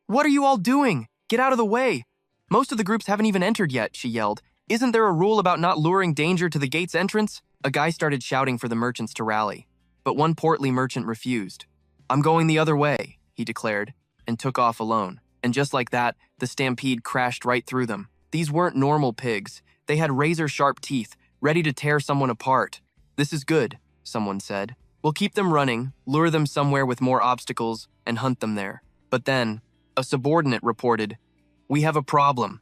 "What are you all doing? Get out of the way!" "Most of the groups haven't even entered yet," she yelled. "Isn't there a rule about not luring danger to the gate's entrance?" A guy started shouting for the merchants to rally. but one portly merchant refused. "I'm going the other way," he declared, and took off alone. And just like that, the stampede crashed right through them. These weren't normal pigs. They had razor-sharp teeth, ready to tear someone apart. "This is good," someone said. "We'll keep them running, lure them somewhere with more obstacles, and hunt them there." But then, a subordinate reported, "We have a problem."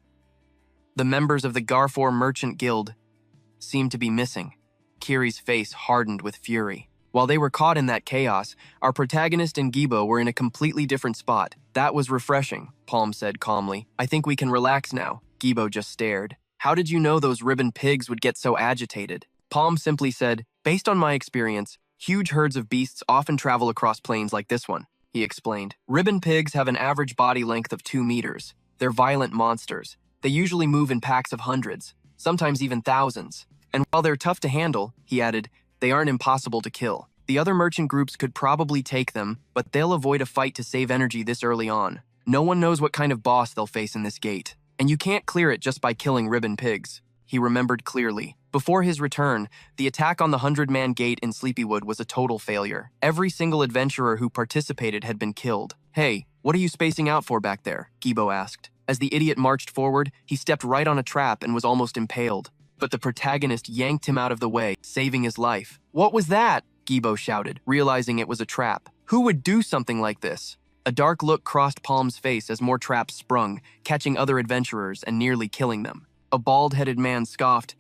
The members of the Garfor Merchant Guild seemed to be missing. Kiri's face hardened with fury. While they were caught in that chaos, our protagonist and Gibo were in a completely different spot. "That was refreshing," Palm said calmly. "I think we can relax now." Gibo just stared. "How did you know those ribbon pigs would get so agitated?" Palm simply said, "Based on my experience, huge herds of beasts often travel across plains like this one," he explained. "Ribbon pigs have an average body length of 2 meters. They're violent monsters. They usually move in packs of hundreds, sometimes even thousands. And while they're tough to handle," he added, "they aren't impossible to kill. The other merchant groups could probably take them, but they'll avoid a fight to save energy this early on. No one knows what kind of boss they'll face in this gate. And you can't clear it just by killing ribbon pigs." He remembered clearly. Before his return, the attack on the 100-man gate in Sleepywood was a total failure. Every single adventurer who participated had been killed. "Hey, what are you spacing out for back there?" Gibo asked. As the idiot marched forward, he stepped right on a trap and was almost impaled. But the protagonist yanked him out of the way, saving his life. "What was that?" Gibo shouted, realizing it was a trap. "Who would do something like this?" A dark look crossed Palm's face as more traps sprung, catching other adventurers and nearly killing them. A bald-headed man scoffed,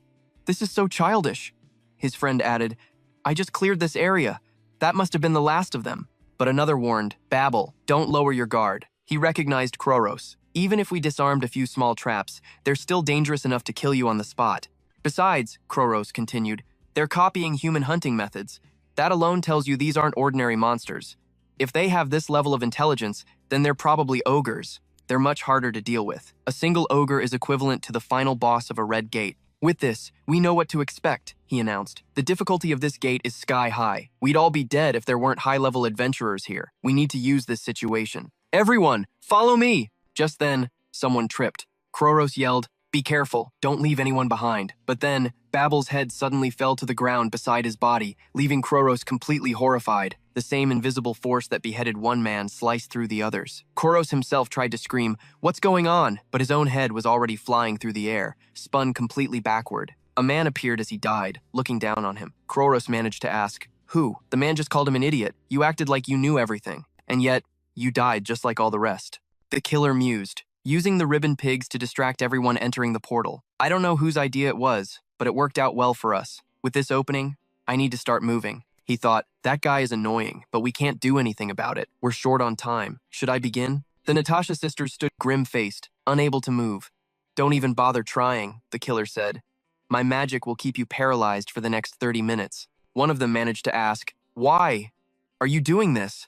"This is so childish." His friend added, "I just cleared this area. That must have been the last of them." But another warned, "Babble, don't lower your guard." He recognized Kroros. "Even if we disarmed a few small traps, they're still dangerous enough to kill you on the spot. Besides," Kroros continued, "they're copying human hunting methods. That alone tells you these aren't ordinary monsters. If they have this level of intelligence, then they're probably ogres. They're much harder to deal with. A single ogre is equivalent to the final boss of a red gate. With this, we know what to expect," he announced. "The difficulty of this gate is sky high. We'd all be dead if there weren't high-level adventurers here. We need to use this situation. Everyone, follow me!" Just then, someone tripped. Kroros yelled, "Be careful, don't leave anyone behind." But then, Babble's head suddenly fell to the ground beside his body, leaving Kroros completely horrified. The same invisible force that beheaded one man sliced through the others. Kroros himself tried to scream, "What's going on?" But his own head was already flying through the air, spun completely backward. A man appeared as he died, looking down on him. Kroros managed to ask, "Who?" The man just called him an idiot. "You acted like you knew everything. And yet, you died just like all the rest." The killer mused, using the ribbon pigs to distract everyone entering the portal. "I don't know whose idea it was, but it worked out well for us. With this opening, I need to start moving." He thought, "That guy is annoying, but we can't do anything about it. We're short on time. Should I begin?" The Natasha sisters stood grim-faced, unable to move. "Don't even bother trying," the killer said. "My magic will keep you paralyzed for the next 30 minutes. One of them managed to ask, "Why? Are you doing this?"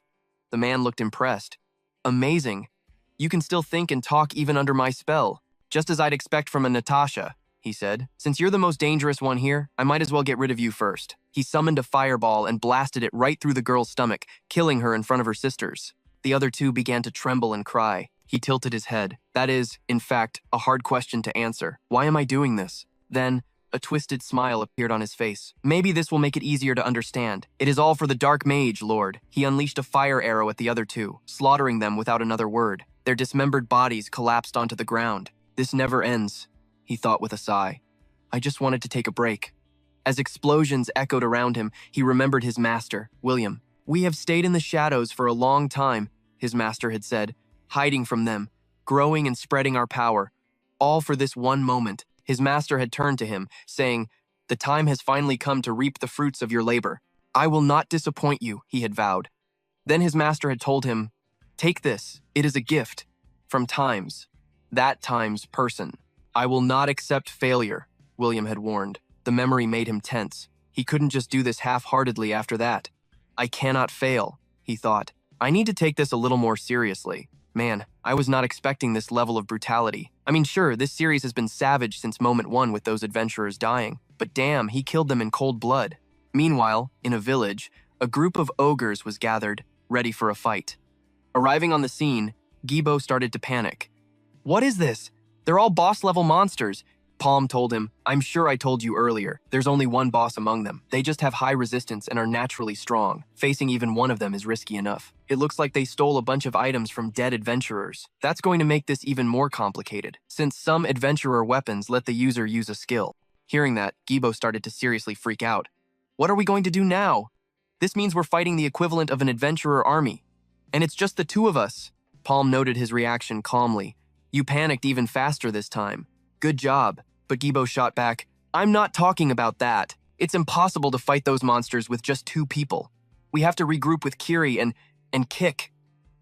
The man looked impressed. "Amazing. You can still think and talk even under my spell. Just as I'd expect from a Natasha," he said. "Since you're the most dangerous one here, I might as well get rid of you first." He summoned a fireball and blasted it right through the girl's stomach, killing her in front of her sisters. The other two began to tremble and cry. He tilted his head. "That is, in fact, a hard question to answer. Why am I doing this?" Then, a twisted smile appeared on his face. "Maybe this will make it easier to understand. It is all for the Dark Mage, Lord." He unleashed a fire arrow at the other two, slaughtering them without another word. Their dismembered bodies collapsed onto the ground. "This never ends," he thought with a sigh. "I just wanted to take a break." As explosions echoed around him, he remembered his master, William. "We have stayed in the shadows for a long time," his master had said, "hiding from them, growing and spreading our power. All for this one moment." His master had turned to him, saying, "The time has finally come to reap the fruits of your labor. I will not disappoint you," he had vowed. Then his master had told him, "Take this, it is a gift, from Times, that Times person." "I will not accept failure," William had warned. The memory made him tense. He couldn't just do this half-heartedly after that. "I cannot fail," he thought. "I need to take this a little more seriously. Man, I was not expecting this level of brutality. I mean, sure, this series has been savage since moment one with those adventurers dying, but damn, he killed them in cold blood." Meanwhile, in a village, a group of ogres was gathered, ready for a fight. Arriving on the scene, Gibo started to panic. "What is this? They're all boss-level monsters. Palm told him, "I'm sure I told you earlier. There's only one boss among them. They just have high resistance and are naturally strong. Facing even one of them is risky enough. It looks like they stole a bunch of items from dead adventurers. That's going to make this even more complicated, since some adventurer weapons let the user use a skill." Hearing that, Gibo started to seriously freak out. "What are we going to do now? This means we're fighting the equivalent of an adventurer army. And it's just the two of us." Palm noted his reaction calmly. "You panicked even faster this time. Good job." But Gibo shot back, "I'm not talking about that. It's impossible to fight those monsters with just two people. We have to regroup with Kiri and Kick."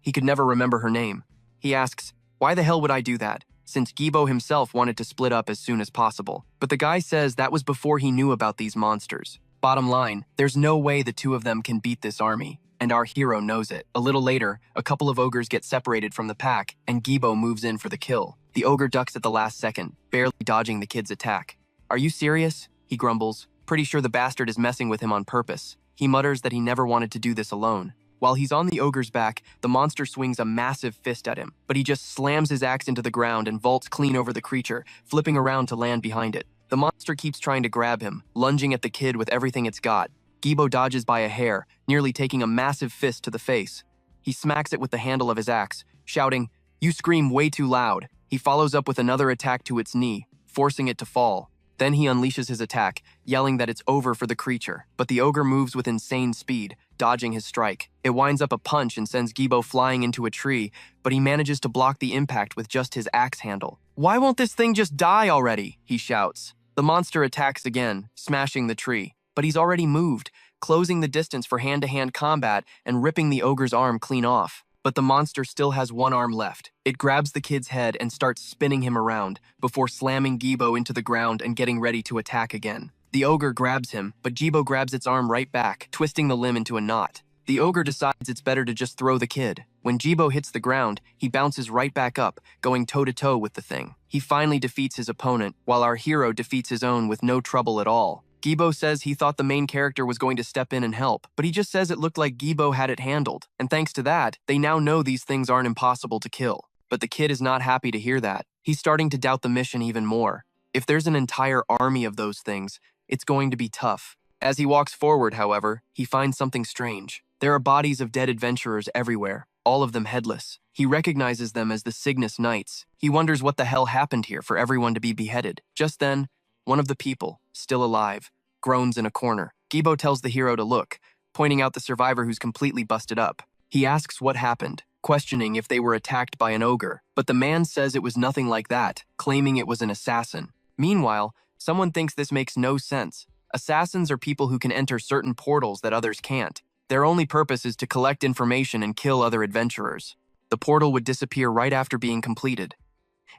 He could never remember her name. He asks, "Why the hell would I do that?" Since Gibo himself wanted to split up as soon as possible. But the guy says that was before he knew about these monsters. Bottom line, there's no way the two of them can beat this army. And our hero knows it. A little later, a couple of ogres get separated from the pack, and Gibo moves in for the kill. The ogre ducks at the last second, barely dodging the kid's attack. "Are you serious?" he grumbles. Pretty sure the bastard is messing with him on purpose. He mutters that he never wanted to do this alone. While he's on the ogre's back, the monster swings a massive fist at him, but he just slams his axe into the ground and vaults clean over the creature, flipping around to land behind it. The monster keeps trying to grab him, lunging at the kid with everything it's got. Gibo dodges by a hair, nearly taking a massive fist to the face. He smacks it with the handle of his axe, shouting, "You scream way too loud." He follows up with another attack to its knee, forcing it to fall. Then he unleashes his attack, yelling that it's over for the creature. But the ogre moves with insane speed, dodging his strike. It winds up a punch and sends Gibo flying into a tree, but he manages to block the impact with just his axe handle. "Why won't this thing just die already?" he shouts. The monster attacks again, smashing the tree. But he's already moved, closing the distance for hand-to-hand combat and ripping the ogre's arm clean off. But the monster still has one arm left. It grabs the kid's head and starts spinning him around, before slamming Gibo into the ground and getting ready to attack again. The ogre grabs him, but Gibo grabs its arm right back, twisting the limb into a knot. The ogre decides it's better to just throw the kid. When Gibo hits the ground, he bounces right back up, going toe-to-toe with the thing. He finally defeats his opponent, while our hero defeats his own with no trouble at all. Gibo says he thought the main character was going to step in and help, but he just says it looked like Gibo had it handled, and thanks to that, they now know these things aren't impossible to kill. But the kid is not happy to hear that. He's starting to doubt the mission even more. If there's an entire army of those things, it's going to be tough. As he walks forward, however, he finds something strange. There are bodies of dead adventurers everywhere, all of them headless. He recognizes them as the Cygnus Knights. He wonders what the hell happened here for everyone to be beheaded. Just then, one of the people, still alive, groans in a corner. Gibo tells the hero to look, pointing out the survivor who's completely busted up. He asks what happened, questioning if they were attacked by an ogre, but the man says it was nothing like that, claiming it was an assassin. Meanwhile, someone thinks this makes no sense. Assassins are people who can enter certain portals that others can't. Their only purpose is to collect information and kill other adventurers. The portal would disappear right after being completed.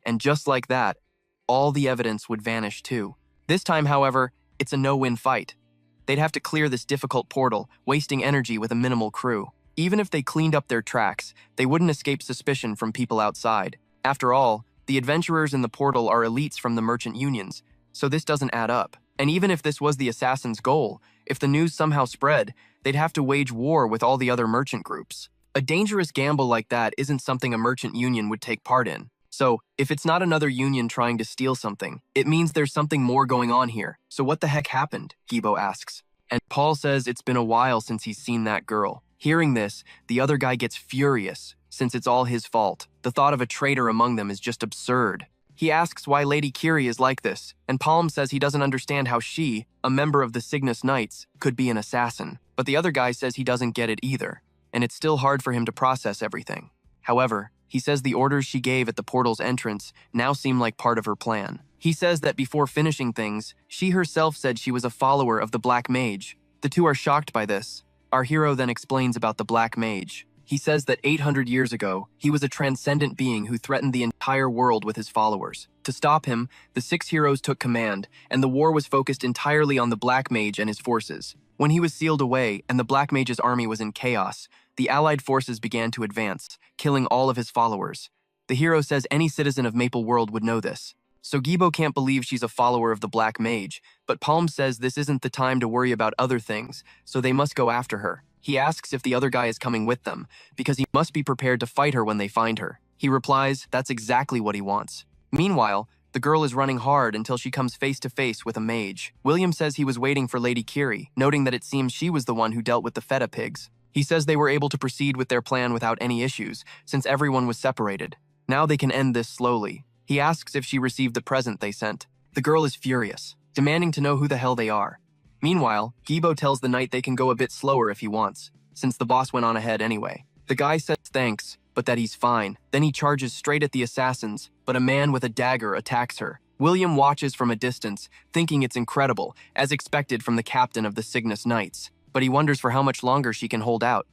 And just like that, all the evidence would vanish too. This time, however, it's a no-win fight. They'd have to clear this difficult portal, wasting energy with a minimal crew. Even if they cleaned up their tracks, they wouldn't escape suspicion from people outside. After all, the adventurers in the portal are elites from the merchant unions, so this doesn't add up. And even if this was the assassin's goal, if the news somehow spread, they'd have to wage war with all the other merchant groups. A dangerous gamble like that isn't something a merchant union would take part in. So, if it's not another union trying to steal something, it means there's something more going on here. So what the heck happened? Gibo asks. And Paul says it's been a while since he's seen that girl. Hearing this, the other guy gets furious, since it's all his fault. The thought of a traitor among them is just absurd. He asks why Lady Kiri is like this, and Palm says he doesn't understand how she, a member of the Cygnus Knights, could be an assassin. But the other guy says he doesn't get it either, and it's still hard for him to process everything. However, he says the orders she gave at the portal's entrance now seem like part of her plan. He says that before finishing things, she herself said she was a follower of the Black Mage. The two are shocked by this. Our hero then explains about the Black Mage. He says that 800 years ago, he was a transcendent being who threatened the entire world with his followers. To stop him, the 6 heroes took command, and the war was focused entirely on the Black Mage and his forces. When he was sealed away and the Black Mage's army was in chaos, the Allied forces began to advance, killing all of his followers. The hero says any citizen of Maple World would know this. So Gibo can't believe she's a follower of the Black Mage, but Palm says this isn't the time to worry about other things, so they must go after her. He asks if the other guy is coming with them, because he must be prepared to fight her when they find her. He replies that's exactly what he wants. Meanwhile, The girl is running hard until she comes face to face with a mage. William says he was waiting for Lady Kiri, noting that it seems she was the one who dealt with the feta pigs. He says they were able to proceed with their plan without any issues, since everyone was separated. Now they can end this slowly. He asks if she received the present they sent. The girl is furious, demanding to know who the hell they are. Meanwhile, Gibo tells the knight they can go a bit slower if he wants, since the boss went on ahead anyway. The guy says thanks, but that he's fine. Then he charges straight at the assassins, but a man with a dagger attacks her. William watches from a distance, thinking it's incredible, as expected from the captain of the Cygnus Knights. But he wonders for how much longer she can hold out.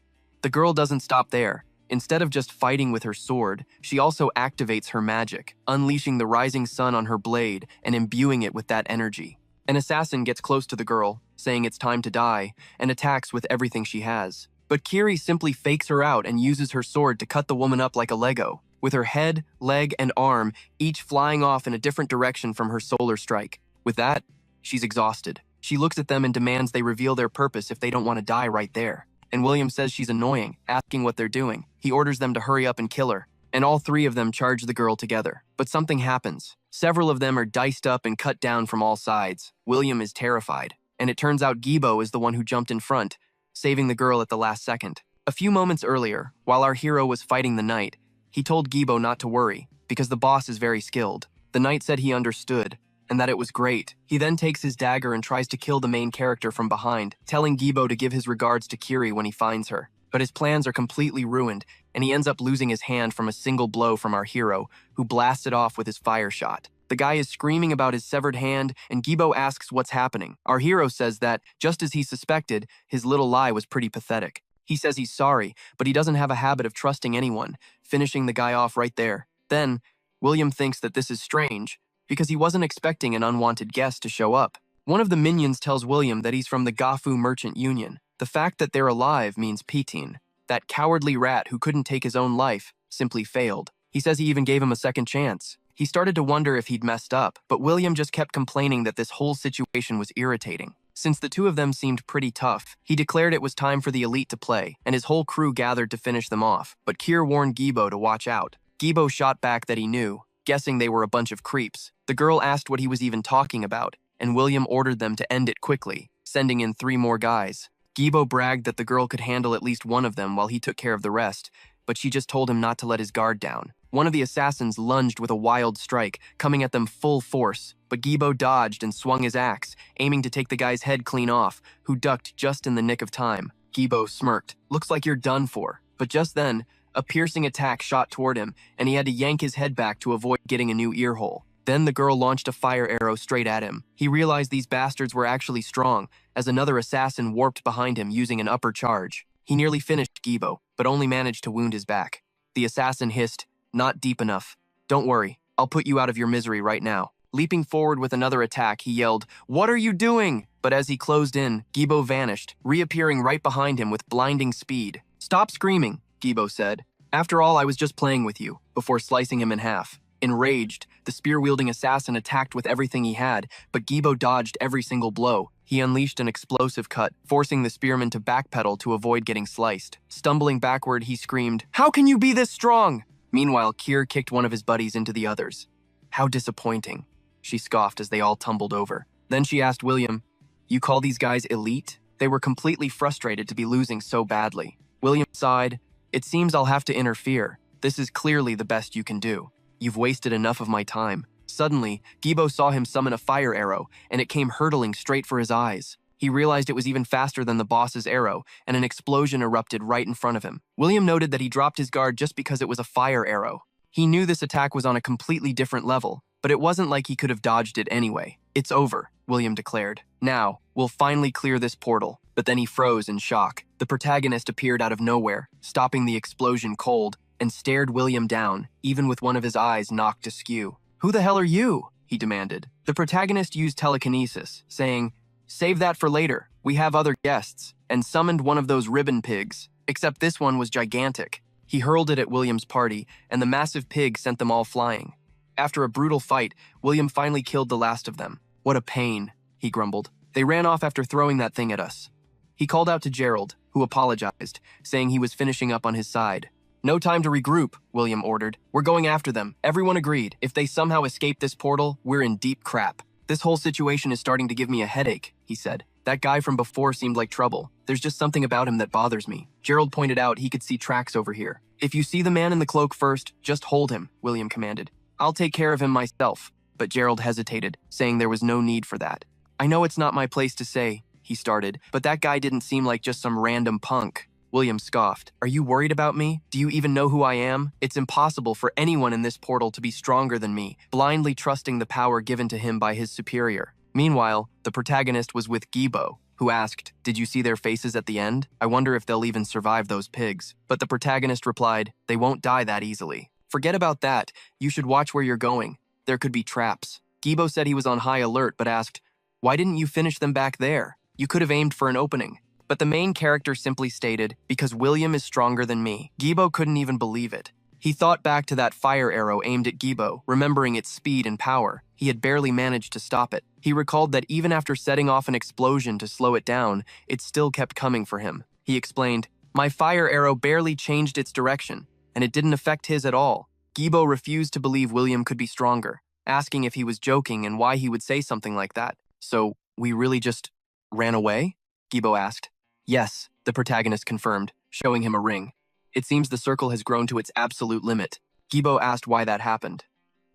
The girl doesn't stop there. Instead of just fighting with her sword, she also activates her magic, unleashing the rising sun on her blade and imbuing it with that energy. An assassin gets close to the girl, saying it's time to die, and attacks with everything she has. But Kiri simply fakes her out and uses her sword to cut the woman up like a Lego, with her head, leg, and arm each flying off in a different direction from her solar strike. With that, she's exhausted. She looks at them and demands they reveal their purpose if they don't want to die right there. And William says she's annoying, asking what they're doing. He orders them to hurry up and kill her, and all three of them charge the girl together. But something happens. Several of them are diced up and cut down from all sides. William is terrified, and it turns out Gibo is the one who jumped in front, saving the girl at the last second. A few moments earlier, while our hero was fighting the knight, he told Gibo not to worry, because the boss is very skilled. The knight said he understood, and that it was great. He then takes his dagger and tries to kill the main character from behind, telling Gibo to give his regards to Kiri when he finds her. But his plans are completely ruined, and he ends up losing his hand from a single blow from our hero, who blasts it off with his fire shot. The guy is screaming about his severed hand, and Gibo asks what's happening. Our hero says that, just as he suspected, his little lie was pretty pathetic. He says he's sorry, but he doesn't have a habit of trusting anyone, finishing the guy off right there. Then, William thinks that this is strange, because he wasn't expecting an unwanted guest to show up. One of the minions tells William that he's from the Gafu Merchant Union. The fact that they're alive means Pitin, that cowardly rat who couldn't take his own life, simply failed. He says he even gave him a second chance. He started to wonder if he'd messed up, but William just kept complaining that this whole situation was irritating. Since the two of them seemed pretty tough, he declared it was time for the elite to play, and his whole crew gathered to finish them off. But Kier warned Gibo to watch out. Gibo shot back that he knew, guessing they were a bunch of creeps. The girl asked what he was even talking about, and William ordered them to end it quickly, sending in 3 more guys. Gibo bragged that the girl could handle at least one of them while he took care of the rest, but she just told him not to let his guard down. One of the assassins lunged with a wild strike, coming at them full force, but Gibo dodged and swung his axe, aiming to take the guy's head clean off, who ducked just in the nick of time. Gibo smirked. "Looks like you're done for." But just then, a piercing attack shot toward him, and he had to yank his head back to avoid getting a new earhole. Then the girl launched a fire arrow straight at him. He realized these bastards were actually strong, as another assassin warped behind him using an upper charge. He nearly finished Gibo, but only managed to wound his back. The assassin hissed, "Not deep enough. Don't worry, I'll put you out of your misery right now." Leaping forward with another attack, he yelled, "What are you doing?" But as he closed in, Gibo vanished, reappearing right behind him with blinding speed. "Stop screaming," Gibo said. "After all, I was just playing with you," before slicing him in half. Enraged, the spear-wielding assassin attacked with everything he had, but Gibo dodged every single blow. He unleashed an explosive cut, forcing the spearman to backpedal to avoid getting sliced. Stumbling backward, he screamed, "How can you be this strong?" Meanwhile, Kier kicked one of his buddies into the others. "How disappointing," she scoffed as they all tumbled over. Then she asked William, "You call these guys elite?" They were completely frustrated to be losing so badly. William sighed, "It seems I'll have to interfere. This is clearly the best you can do. You've wasted enough of my time." Suddenly, Gibo saw him summon a fire arrow, and it came hurtling straight for his eyes. He realized it was even faster than the boss's arrow, and an explosion erupted right in front of him. William noted that he dropped his guard just because it was a fire arrow. He knew this attack was on a completely different level, but it wasn't like he could have dodged it anyway. "It's over," William declared. "Now, we'll finally clear this portal." But then he froze in shock. The protagonist appeared out of nowhere, stopping the explosion cold, and stared William down, even with one of his eyes knocked askew. "Who the hell are you?" he demanded. The protagonist used telekinesis, saying, "Save that for later, we have other guests," and summoned one of those ribbon pigs, except this one was gigantic. He hurled it at William's party, and the massive pig sent them all flying. After a brutal fight, William finally killed the last of them. "What a pain," he grumbled. "They ran off after throwing that thing at us." He called out to Gerald, who apologized, saying he was finishing up on his side. No time to regroup, William ordered. We're going after them. Everyone agreed. If they somehow escape this portal, we're in deep crap. This whole situation is starting to give me a headache, he said. That guy from before seemed like trouble. There's just something about him that bothers me. Gerald pointed out he could see tracks over here. If you see the man in the cloak first, just hold him, William commanded. I'll take care of him myself. But Gerald hesitated, saying there was no need for that. I know it's not my place to say, he started, but that guy didn't seem like just some random punk. William scoffed. Are you worried about me? Do you even know who I am? It's impossible for anyone in this portal to be stronger than me, blindly trusting the power given to him by his superior. Meanwhile, the protagonist was with Gibo, who asked, did you see their faces at the end? I wonder if they'll even survive those pigs. But the protagonist replied, they won't die that easily. Forget about that. You should watch where you're going. There could be traps. Gibo said he was on high alert, but asked, why didn't you finish them back there? You could have aimed for an opening. But the main character simply stated, because William is stronger than me. Gibo couldn't even believe it. He thought back to that fire arrow aimed at Gibo, remembering its speed and power. He had barely managed to stop it. He recalled that even after setting off an explosion to slow it down, it still kept coming for him. He explained, my fire arrow barely changed its direction, and it didn't affect his at all. Gibo refused to believe William could be stronger, asking if he was joking and why he would say something like that. So, we really just ran away? Gibo asked. Yes, the protagonist confirmed, showing him a ring. It seems the circle has grown to its absolute limit. Gibo asked why that happened.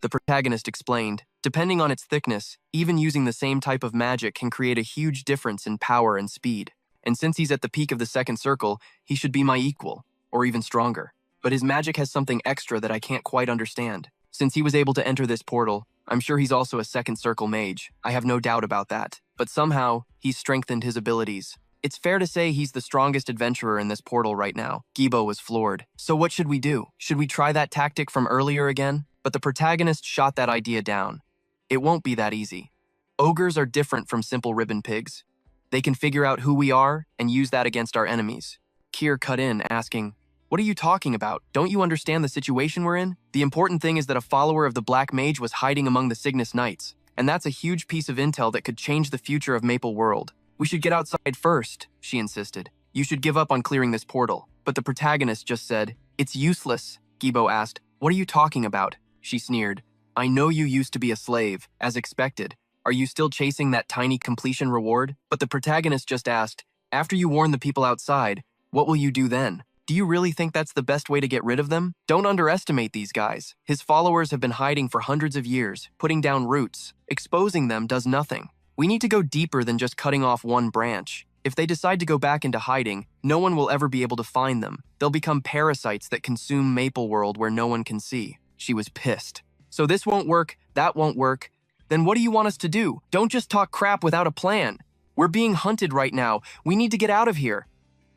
The protagonist explained, depending on its thickness, even using the same type of magic can create a huge difference in power and speed. And since he's at the peak of the second circle, he should be my equal, or even stronger. But his magic has something extra that I can't quite understand. Since he was able to enter this portal, I'm sure he's also a second circle mage. I have no doubt about that. But somehow, he's strengthened his abilities. It's fair to say he's the strongest adventurer in this portal right now. Gibo was floored. So what should we do? Should we try that tactic from earlier again? But the protagonist shot that idea down. It won't be that easy. Ogres are different from simple ribbon pigs. They can figure out who we are and use that against our enemies. Kier cut in, asking, what are you talking about? Don't you understand the situation we're in? The important thing is that a follower of the Black Mage was hiding among the Cygnus Knights, and that's a huge piece of intel that could change the future of Maple World. We should get outside first, she insisted. You should give up on clearing this portal. But the protagonist just said, it's useless. Gibo asked, what are you talking about? She sneered, I know you used to be a slave, as expected. Are you still chasing that tiny completion reward? But the protagonist just asked, after you warn the people outside, what will you do then? Do you really think that's the best way to get rid of them? Don't underestimate these guys. His followers have been hiding for hundreds of years, putting down roots. Exposing them does nothing. We need to go deeper than just cutting off one branch. If they decide to go back into hiding, no one will ever be able to find them. They'll become parasites that consume Maple World where no one can see. She was pissed. So this won't work, that won't work. Then what do you want us to do? Don't just talk crap without a plan. We're being hunted right now. We need to get out of here.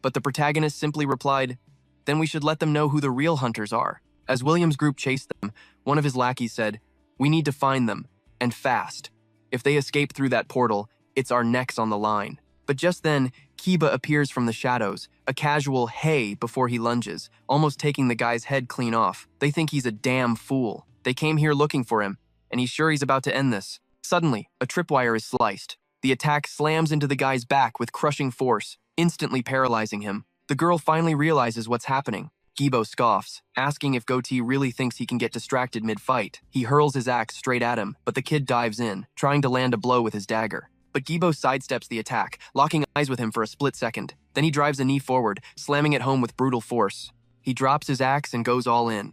But the protagonist simply replied, then we should let them know who the real hunters are. As William's group chased them, one of his lackeys said, we need to find them, and fast. If they escape through that portal, it's our necks on the line. But just then, Kiba appears from the shadows, a casual hey before he lunges, almost taking the guy's head clean off. They think he's a damn fool. They came here looking for him, and he's sure he's about to end this. Suddenly, a tripwire is sliced. The attack slams into the guy's back with crushing force, instantly paralyzing him. The girl finally realizes what's happening. Gibo scoffs, asking if Goatee really thinks he can get distracted mid-fight. He hurls his axe straight at him, but the kid dives in, trying to land a blow with his dagger. But Gibo sidesteps the attack, locking eyes with him for a split second. Then he drives a knee forward, slamming it home with brutal force. He drops his axe and goes all in.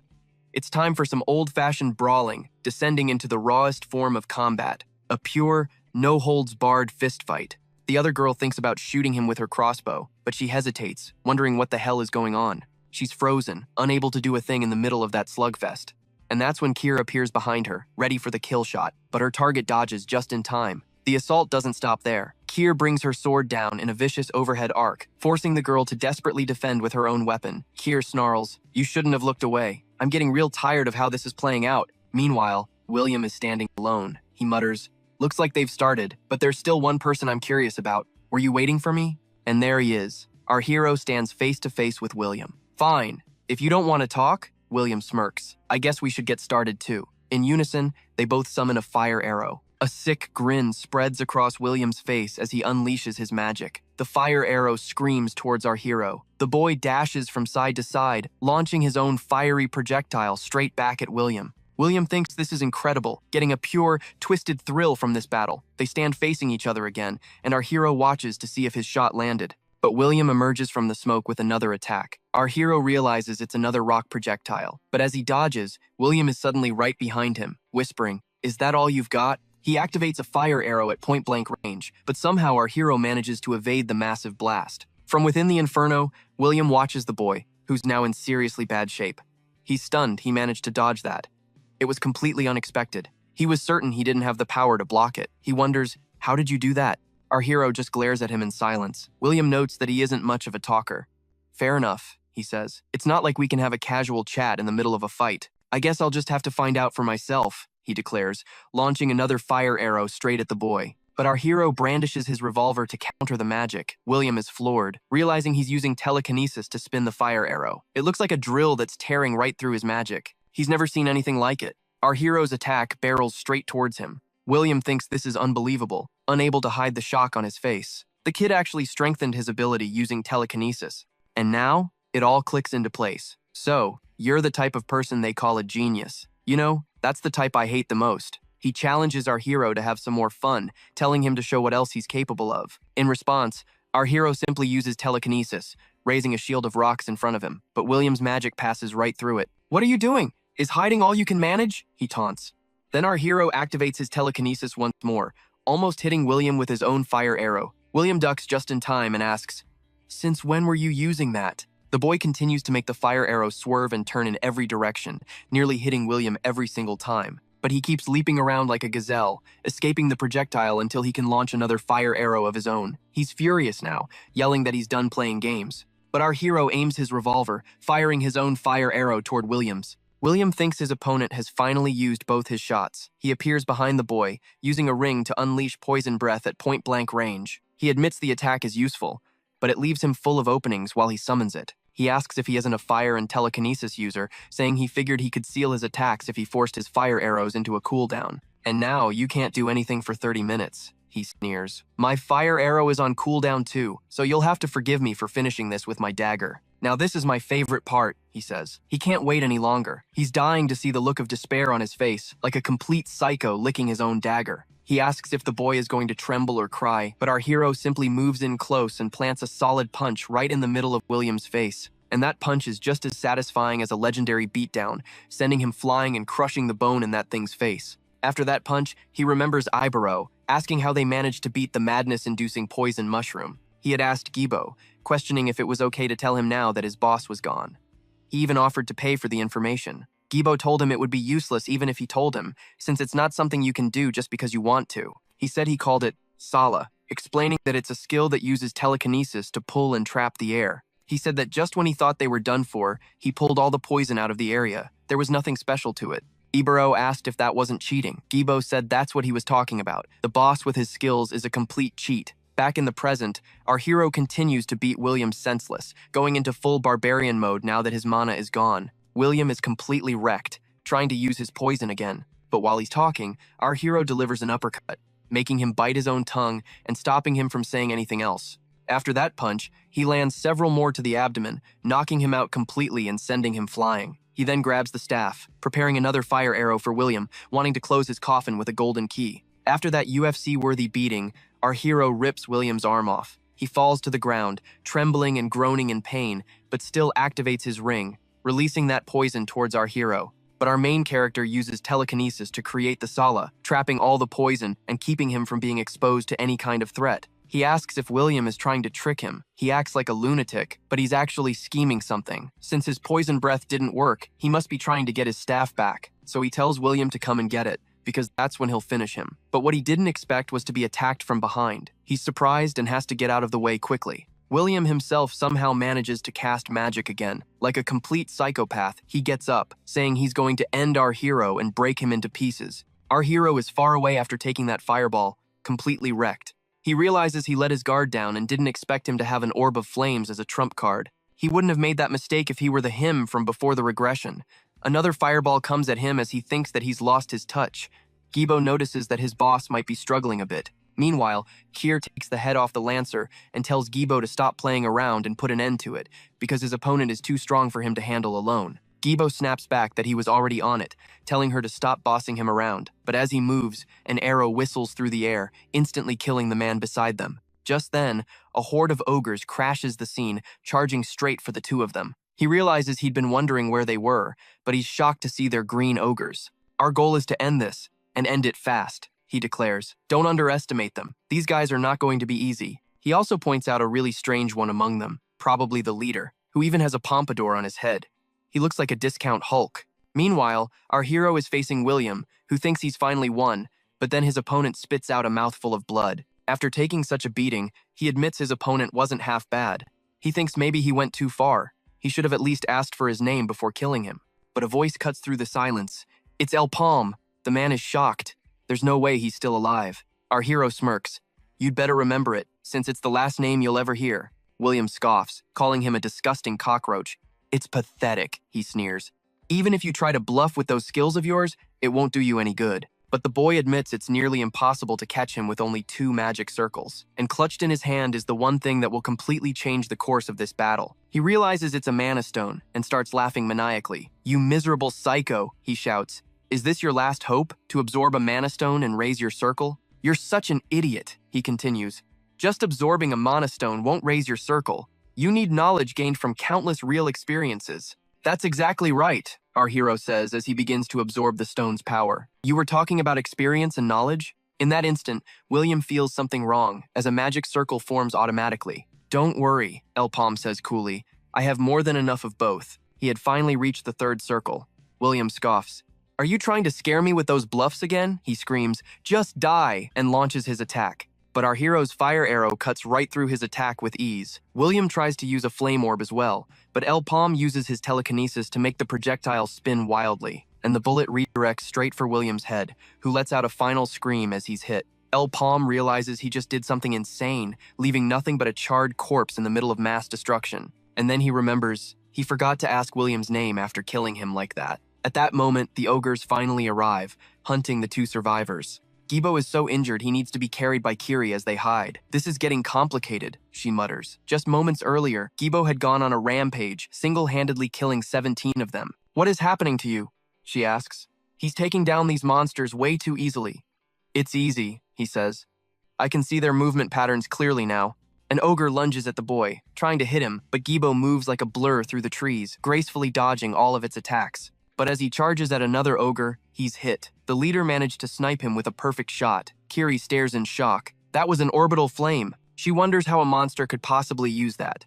It's time for some old-fashioned brawling, descending into the rawest form of combat. A pure, no-holds-barred fistfight. The other girl thinks about shooting him with her crossbow, but she hesitates, wondering what the hell is going on. She's frozen, unable to do a thing in the middle of that slugfest. And that's when Kira appears behind her, ready for the kill shot, but her target dodges just in time. The assault doesn't stop there. Kier brings her sword down in a vicious overhead arc, forcing the girl to desperately defend with her own weapon. Kier snarls, you shouldn't have looked away. I'm getting real tired of how this is playing out. Meanwhile, William is standing alone. He mutters, looks like they've started, but there's still one person I'm curious about. Were you waiting for me? And there he is. Our hero stands face to face with William. Fine. If you don't want to talk, William smirks. I guess we should get started too. In unison, they both summon a fire arrow. A sick grin spreads across William's face as he unleashes his magic. The fire arrow screams towards our hero. The boy dashes from side to side, launching his own fiery projectile straight back at William. William thinks this is incredible, getting a pure, twisted thrill from this battle. They stand facing each other again, and our hero watches to see if his shot landed. But William emerges from the smoke with another attack. Our hero realizes it's another rock projectile, but as he dodges, William is suddenly right behind him, whispering, "Is that all you've got?" He activates a fire arrow at point-blank range, but somehow our hero manages to evade the massive blast. From within the inferno, William watches the boy, who's now in seriously bad shape. He's stunned he managed to dodge that. It was completely unexpected. He was certain he didn't have the power to block it. He wonders, "How did you do that?" Our hero just glares at him in silence. William notes that he isn't much of a talker. "Fair enough," he says. "It's not like we can have a casual chat in the middle of a fight. I guess I'll just have to find out for myself," he declares, launching another fire arrow straight at the boy. But our hero brandishes his revolver to counter the magic. William is floored, realizing he's using telekinesis to spin the fire arrow. It looks like a drill that's tearing right through his magic. He's never seen anything like it. Our hero's attack barrels straight towards him. William thinks this is unbelievable, unable to hide the shock on his face. The kid actually strengthened his ability using telekinesis. And now, it all clicks into place. "So, you're the type of person they call a genius. You know, that's the type I hate the most." He challenges our hero to have some more fun, telling him to show what else he's capable of. In response, our hero simply uses telekinesis, raising a shield of rocks in front of him, but William's magic passes right through it. "What are you doing? Is hiding all you can manage?" he taunts. Then our hero activates his telekinesis once more, almost hitting William with his own fire arrow. William ducks just in time and asks, "Since when were you using that?" The boy continues to make the fire arrow swerve and turn in every direction, nearly hitting William every single time. But he keeps leaping around like a gazelle, escaping the projectile until he can launch another fire arrow of his own. He's furious now, yelling that he's done playing games. But our hero aims his revolver, firing his own fire arrow toward William's. William thinks his opponent has finally used both his shots. He appears behind the boy, using a ring to unleash poison breath at point-blank range. He admits the attack is useful, but it leaves him full of openings while he summons it. He asks if he isn't a fire and telekinesis user, saying he figured he could seal his attacks if he forced his fire arrows into a cooldown. "And now you can't do anything for 30 minutes, he sneers. "My fire arrow is on cooldown too, so you'll have to forgive me for finishing this with my dagger. Now this is my favorite part," he says. He can't wait any longer. He's dying to see the look of despair on his face, like a complete psycho licking his own dagger. He asks if the boy is going to tremble or cry, but our hero simply moves in close and plants a solid punch right in the middle of William's face. And that punch is just as satisfying as a legendary beatdown, sending him flying and crushing the bone in that thing's face. After that punch, he remembers Ibero, asking how they managed to beat the madness-inducing poison mushroom. He had asked Gibo, questioning if it was okay to tell him now that his boss was gone. He even offered to pay for the information. Gibo told him it would be useless even if he told him, since it's not something you can do just because you want to. He said he called it Sala, explaining that it's a skill that uses telekinesis to pull and trap the air. He said that just when he thought they were done for, he pulled all the poison out of the area. There was nothing special to it. Ibero asked if that wasn't cheating. Gibo said that's what he was talking about. The boss with his skills is a complete cheat. Back in the present, our hero continues to beat William senseless, going into full barbarian mode now that his mana is gone. William is completely wrecked, trying to use his poison again. But while he's talking, our hero delivers an uppercut, making him bite his own tongue and stopping him from saying anything else. After that punch, he lands several more to the abdomen, knocking him out completely and sending him flying. He then grabs the staff, preparing another fire arrow for William, wanting to close his coffin with a golden key. After that UFC-worthy beating, our hero rips William's arm off. He falls to the ground, trembling and groaning in pain, but still activates his ring, releasing that poison towards our hero. But our main character uses telekinesis to create the Sala, trapping all the poison and keeping him from being exposed to any kind of threat. He asks if William is trying to trick him. He acts like a lunatic, but he's actually scheming something. Since his poison breath didn't work, he must be trying to get his staff back. So he tells William to come and get it, because that's when he'll finish him. But what he didn't expect was to be attacked from behind. He's surprised and has to get out of the way quickly. William himself somehow manages to cast magic again. Like a complete psychopath, he gets up, saying he's going to end our hero and break him into pieces. Our hero is far away after taking that fireball, completely wrecked. He realizes he let his guard down and didn't expect him to have an orb of flames as a trump card. He wouldn't have made that mistake if he were the him from before the regression. Another fireball comes at him as he thinks that he's lost his touch. Gibo notices that his boss might be struggling a bit. Meanwhile, Kier takes the head off the Lancer and tells Gibo to stop playing around and put an end to it, because his opponent is too strong for him to handle alone. Gibo snaps back that he was already on it, telling her to stop bossing him around, but as he moves, an arrow whistles through the air, instantly killing the man beside them. Just then, a horde of ogres crashes the scene, charging straight for the two of them. He realizes he'd been wondering where they were, but he's shocked to see their green ogres. "Our goal is to end this, and end it fast," he declares. "Don't underestimate them. These guys are not going to be easy." He also points out a really strange one among them, probably the leader, who even has a pompadour on his head. He looks like a discount Hulk. Meanwhile, our hero is facing William, who thinks he's finally won, but then his opponent spits out a mouthful of blood. After taking such a beating, he admits his opponent wasn't half bad. He thinks maybe he went too far. He should have at least asked for his name before killing him. But a voice cuts through the silence. It's El Palm. The man is shocked. There's no way he's still alive. Our hero smirks. "You'd better remember it, since it's the last name you'll ever hear." William scoffs, calling him a disgusting cockroach. "It's pathetic," he sneers. "Even if you try to bluff with those skills of yours, it won't do you any good." But the boy admits it's nearly impossible to catch him with only 2 magic circles. And clutched in his hand is the one thing that will completely change the course of this battle. He realizes it's a mana stone and starts laughing maniacally. "You miserable psycho," he shouts. "Is this your last hope, to absorb a mana stone and raise your circle? You're such an idiot," he continues. "Just absorbing a mana stone won't raise your circle. You need knowledge gained from countless real experiences." "That's exactly right," our hero says as he begins to absorb the stone's power. "You were talking about experience and knowledge?" In that instant, William feels something wrong, as a magic circle forms automatically. "Don't worry," El Palm says coolly. "I have more than enough of both." He had finally reached the 3rd circle. William scoffs. "Are you trying to scare me with those bluffs again?" he screams. "Just die!" and launches his attack. But our hero's fire arrow cuts right through his attack with ease. William tries to use a flame orb as well, but El Palm uses his telekinesis to make the projectile spin wildly, and the bullet redirects straight for William's head, who lets out a final scream as he's hit. El Palm realizes he just did something insane, leaving nothing but a charred corpse in the middle of mass destruction. And then he remembers he forgot to ask William's name after killing him like that. At that moment, the ogres finally arrive, hunting the 2 survivors. Gibo is so injured he needs to be carried by Kiri as they hide. "This is getting complicated," she mutters. Just moments earlier, Gibo had gone on a rampage, single-handedly killing 17 of them. "What is happening to you?" she asks. "He's taking down these monsters way too easily." "It's easy," he says. "I can see their movement patterns clearly now." An ogre lunges at the boy, trying to hit him, but Gibo moves like a blur through the trees, gracefully dodging all of its attacks. But as he charges at another ogre, he's hit. The leader managed to snipe him with a perfect shot. Kiri stares in shock. That was an orbital flame. She wonders how a monster could possibly use that.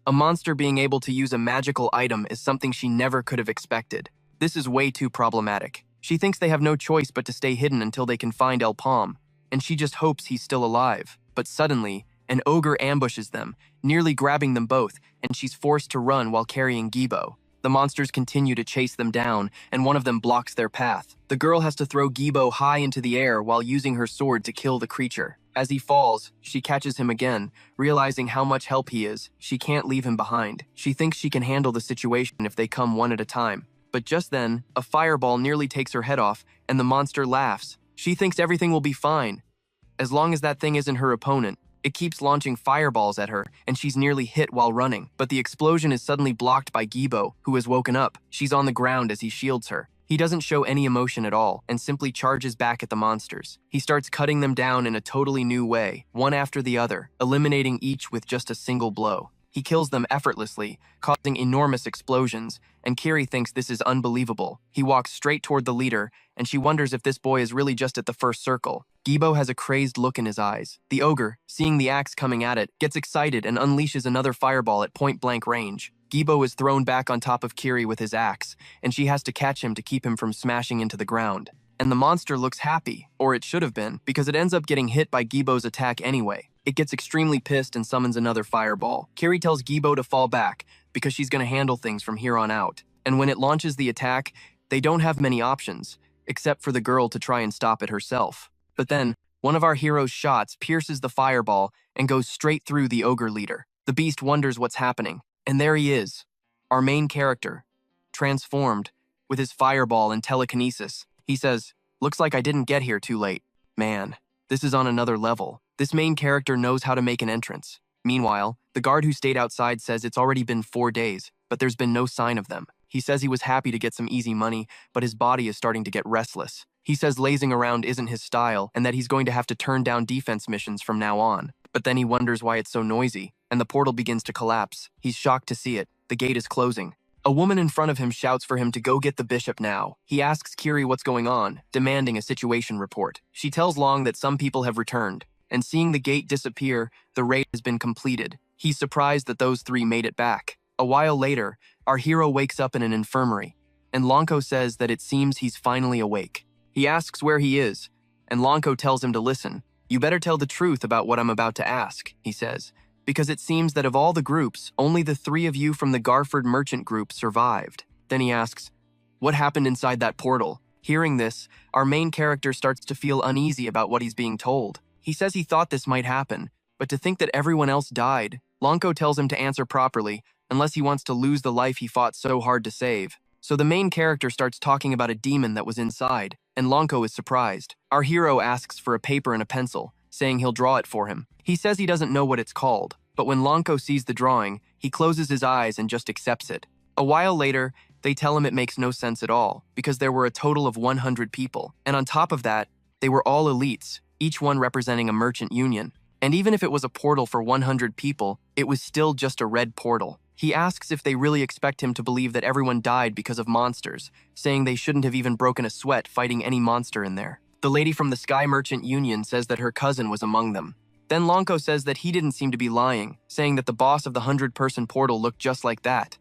A monster being able to use a magical item is something she never could have expected. This is way too problematic. She thinks they have no choice but to stay hidden until they can find El Palm, and she just hopes he's still alive. But suddenly, an ogre ambushes them, nearly grabbing them both, and she's forced to run while carrying Gibo. The monsters continue to chase them down, and one of them blocks their path. The girl has to throw Gibo high into the air while using her sword to kill the creature. As he falls, she catches him again. Realizing how much help he is, she can't leave him behind. She thinks she can handle the situation if they come one at a time. But just then, a fireball nearly takes her head off, and the monster laughs. She thinks everything will be fine, as long as that thing isn't her opponent. It keeps launching fireballs at her, and she's nearly hit while running. But the explosion is suddenly blocked by Gibo, who has woken up. She's on the ground as he shields her. He doesn't show any emotion at all, and simply charges back at the monsters. He starts cutting them down in a totally new way, one after the other, eliminating each with just a single blow. He kills them effortlessly, causing enormous explosions, and Kiri thinks this is unbelievable. He walks straight toward the leader, and she wonders if this boy is really just at the first circle. Gibo has a crazed look in his eyes. The ogre, seeing the axe coming at it, gets excited and unleashes another fireball at point-blank range. Gibo is thrown back on top of Kiri with his axe, and she has to catch him to keep him from smashing into the ground. And the monster looks happy, or it should have been, because it ends up getting hit by Gibo's attack anyway. It gets extremely pissed and summons another fireball. Kiri tells Gibo to fall back, because she's going to handle things from here on out. And when it launches the attack, they don't have many options, except for the girl to try and stop it herself. But then, one of our hero's shots pierces the fireball and goes straight through the ogre leader. The beast wonders what's happening, and there he is, our main character, transformed, with his fireball and telekinesis. He says, Looks like I didn't get here too late. Man, this is on another level. This main character knows how to make an entrance. Meanwhile, the guard who stayed outside says it's already been 4 days, but there's been no sign of them. He says he was happy to get some easy money, but his body is starting to get restless. He says lazing around isn't his style and that he's going to have to turn down defense missions from now on. But then he wonders why it's so noisy, and the portal begins to collapse. He's shocked to see it. The gate is closing. A woman in front of him shouts for him to go get the bishop now. He asks Kiri what's going on, demanding a situation report. She tells Long that some people have returned, and seeing the gate disappear, the raid has been completed. He's surprised that those 3 made it back. A while later, our hero wakes up in an infirmary, and Lonko says that it seems he's finally awake. He asks where he is, and Lonko tells him to listen. You better tell the truth about what I'm about to ask, he says, because it seems that of all the groups, only the 3 of you from the Garford merchant group survived. Then he asks, what happened inside that portal? Hearing this, our main character starts to feel uneasy about what he's being told. He says he thought this might happen, but to think that everyone else died, Lonko tells him to answer properly, unless he wants to lose the life he fought so hard to save. So the main character starts talking about a demon that was inside, and Lonko is surprised. Our hero asks for a paper and a pencil, saying he'll draw it for him. He says he doesn't know what it's called, but when Lonko sees the drawing, he closes his eyes and just accepts it. A while later, they tell him it makes no sense at all, because there were a total of 100 people, and on top of that, they were all elites, each one representing a merchant union. And even if it was a portal for 100 people, it was still just a red portal. He asks if they really expect him to believe that everyone died because of monsters, saying they shouldn't have even broken a sweat fighting any monster in there. The lady from the Sky Merchant Union says that her cousin was among them. Then Lonko says that he didn't seem to be lying, saying that the boss of the 100-person portal looked just like that.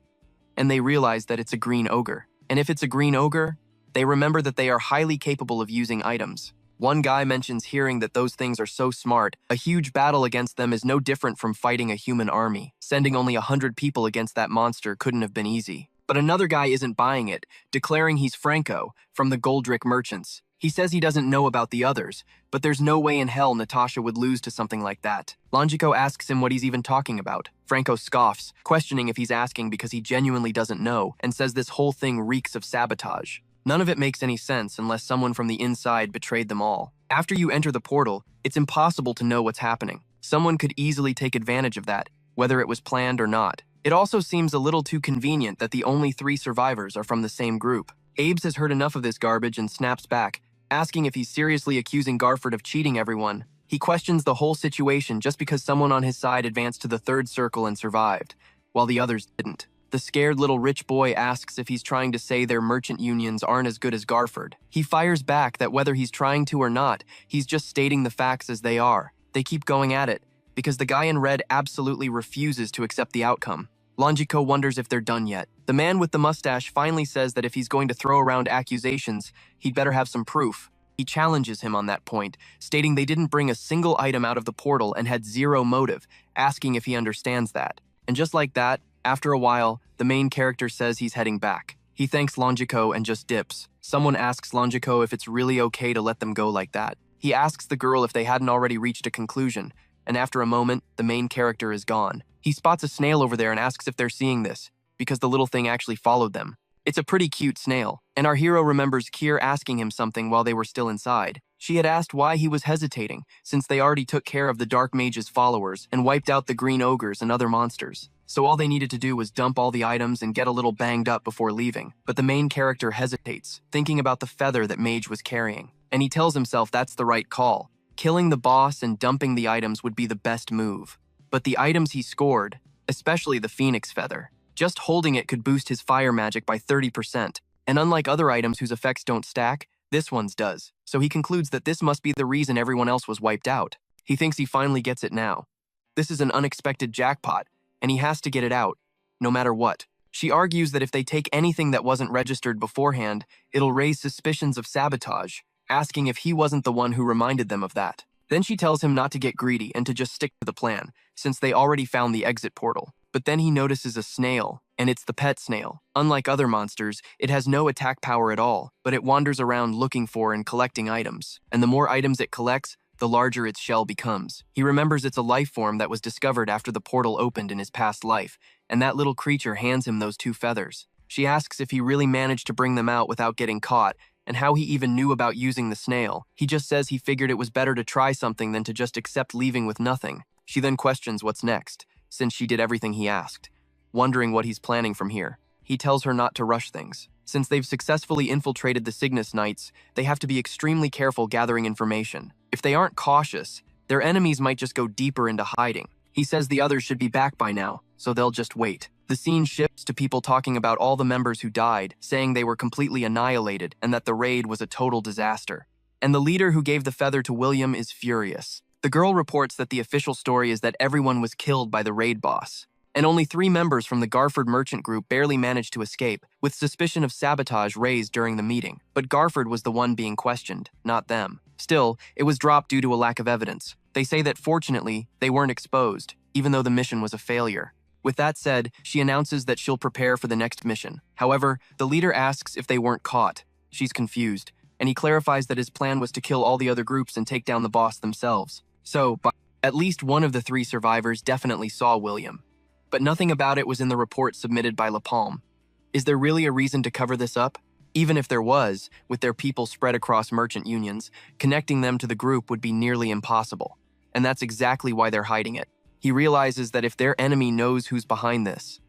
And they realize that it's a green ogre. And if it's a green ogre, they remember that they are highly capable of using items. One guy mentions hearing that those things are so smart, a huge battle against them is no different from fighting a human army. Sending only 100 people against that monster couldn't have been easy. But another guy isn't buying it, declaring he's Franco, from the Goldrick merchants. He says he doesn't know about the others, but there's no way in hell Natasha would lose to something like that. Longico asks him what he's even talking about. Franco scoffs, questioning if he's asking because he genuinely doesn't know, and says this whole thing reeks of sabotage. None of it makes any sense unless someone from the inside betrayed them all. After you enter the portal, it's impossible to know what's happening. Someone could easily take advantage of that, whether it was planned or not. It also seems a little too convenient that the only 3 survivors are from the same group. Abe's has heard enough of this garbage and snaps back, asking if he's seriously accusing Garford of cheating everyone. He questions the whole situation just because someone on his side advanced to the 3rd circle and survived, while the others didn't. The scared little rich boy asks if he's trying to say their merchant unions aren't as good as Garford. He fires back that whether he's trying to or not, he's just stating the facts as they are. They keep going at it, because the guy in red absolutely refuses to accept the outcome. Longico wonders if they're done yet. The man with the mustache finally says that if he's going to throw around accusations, he'd better have some proof. He challenges him on that point, stating they didn't bring a single item out of the portal and had 0 motive, asking if he understands that. And just like that, after a while, the main character says he's heading back. He thanks Longico and just dips. Someone asks Longico if it's really okay to let them go like that. He asks the girl if they hadn't already reached a conclusion, and after a moment, the main character is gone. He spots a snail over there and asks if they're seeing this, because the little thing actually followed them. It's a pretty cute snail, and our hero remembers Kier asking him something while they were still inside. She had asked why he was hesitating, since they already took care of the Dark Mage's followers and wiped out the green ogres and other monsters. So all they needed to do was dump all the items and get a little banged up before leaving. But the main character hesitates, thinking about the feather that Mage was carrying. And he tells himself that's the right call. Killing the boss and dumping the items would be the best move. But the items he scored, especially the Phoenix Feather, just holding it could boost his fire magic by 30%. And unlike other items whose effects don't stack, this one's does. So he concludes that this must be the reason everyone else was wiped out. He thinks he finally gets it now. This is an unexpected jackpot, and he has to get it out, no matter what. She argues that if they take anything that wasn't registered beforehand, it'll raise suspicions of sabotage, asking if he wasn't the one who reminded them of that. Then she tells him not to get greedy and to just stick to the plan, since they already found the exit portal. But then he notices a snail, and it's the pet snail. Unlike other monsters, it has no attack power at all, but it wanders around looking for and collecting items. And the more items it collects, the larger its shell becomes. He remembers it's a life form that was discovered after the portal opened in his past life, and that little creature hands him those 2 feathers. She asks if he really managed to bring them out without getting caught, and how he even knew about using the snail. He just says he figured it was better to try something than to just accept leaving with nothing. She then questions what's next, since she did everything he asked, wondering what he's planning from here. He tells her not to rush things. Since they've successfully infiltrated the Cygnus Knights, they have to be extremely careful gathering information. If they aren't cautious, their enemies might just go deeper into hiding. He says the others should be back by now, so they'll just wait. The scene shifts to people talking about all the members who died, saying they were completely annihilated and that the raid was a total disaster. And the leader who gave the feather to William is furious. The girl reports that the official story is that everyone was killed by the raid boss, and only 3 members from the Garford merchant group barely managed to escape, with suspicion of sabotage raised during the meeting. But Garford was the one being questioned, not them. Still, it was dropped due to a lack of evidence. They say that fortunately, they weren't exposed, even though the mission was a failure. With that said, she announces that she'll prepare for the next mission. However, the leader asks if they weren't caught. She's confused, and he clarifies that his plan was to kill all the other groups and take down the boss themselves. So, at least one of the 3 survivors definitely saw William. But nothing about it was in the report submitted by La Palme. Is there really a reason to cover this up? Even if there was, with their people spread across merchant unions, connecting them to the group would be nearly impossible. And that's exactly why they're hiding it. He realizes that if their enemy knows who's behind this,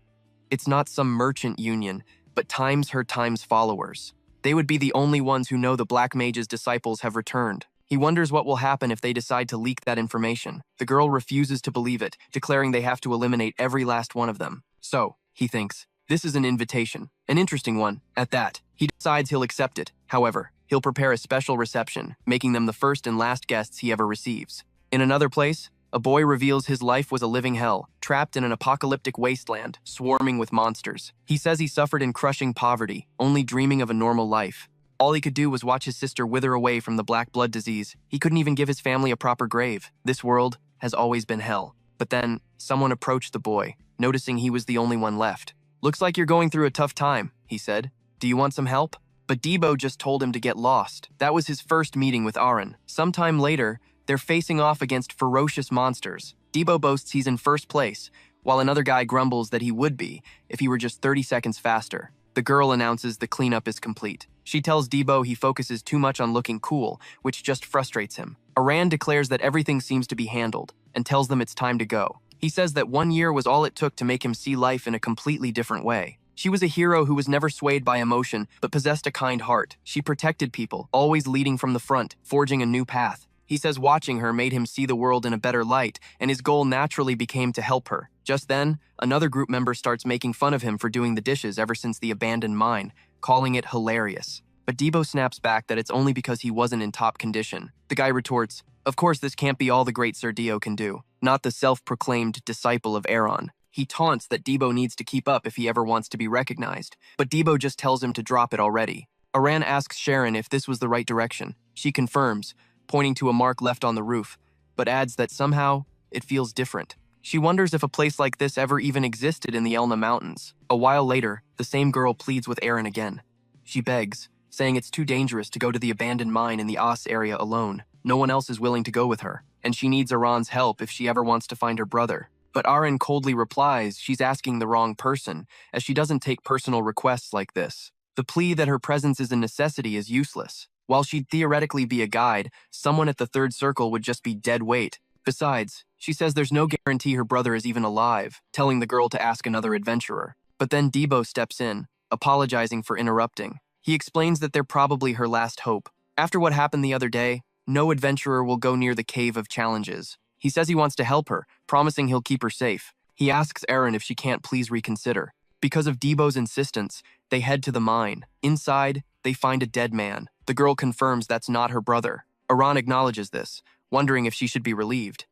it's not some merchant union, but times her times followers. They would be the only ones who know the Black Mage's disciples have returned. He wonders what will happen if they decide to leak that information. The girl refuses to believe it, declaring they have to eliminate every last one of them. So, he thinks, this is an invitation, an interesting one, at that. He decides he'll accept it. However, he'll prepare a special reception, making them the first and last guests he ever receives. In another place, a boy reveals his life was a living hell, trapped in an apocalyptic wasteland, swarming with monsters. He says he suffered in crushing poverty, only dreaming of a normal life. All he could do was watch his sister wither away from the black blood disease. He couldn't even give his family a proper grave. This world has always been hell. But then, someone approached the boy, noticing he was the only one left. "Looks like you're going through a tough time," he said. "Do you want some help?" But Debo just told him to get lost. That was his first meeting with Aaron. Sometime later, they're facing off against ferocious monsters. Debo boasts he's in first place, while another guy grumbles that he would be if he were just 30 seconds faster. The girl announces the cleanup is complete. She tells Debo he focuses too much on looking cool, which just frustrates him. Aran declares that everything seems to be handled, and tells them it's time to go. He says that 1 year was all it took to make him see life in a completely different way. She was a hero who was never swayed by emotion, but possessed a kind heart. She protected people, always leading from the front, forging a new path. He says watching her made him see the world in a better light, and his goal naturally became to help her. Just then, another group member starts making fun of him for doing the dishes ever since the abandoned mine, calling it hilarious. But Debo snaps back that it's only because he wasn't in top condition. The guy retorts, "Of course this can't be all the great Sir Dio can do, not the self-proclaimed disciple of Aaron." He taunts that Debo needs to keep up if he ever wants to be recognized, but Debo just tells him to drop it already. Aran asks Sharon if this was the right direction. She confirms, pointing to a mark left on the roof, but adds that somehow it feels different. She wonders if a place like this ever even existed in the Elna Mountains. A while later, the same girl pleads with Aaron again. She begs, saying it's too dangerous to go to the abandoned mine in the Os area alone. No one else is willing to go with her, and she needs Aran's help if she ever wants to find her brother. But Aaron coldly replies she's asking the wrong person, as she doesn't take personal requests like this. The plea that her presence is a necessity is useless. While she'd theoretically be a guide, someone at the third circle would just be dead weight. Besides, she says there's no guarantee her brother is even alive, telling the girl to ask another adventurer. But then Debo steps in, apologizing for interrupting. He explains that they're probably her last hope. After what happened the other day, no adventurer will go near the Cave of Challenges. He says he wants to help her, promising he'll keep her safe. He asks Aaron if she can't please reconsider. Because of Debo's insistence, they head to the mine. Inside, they find a dead man. The girl confirms that's not her brother. Aaron acknowledges this, wondering if she should be relieved.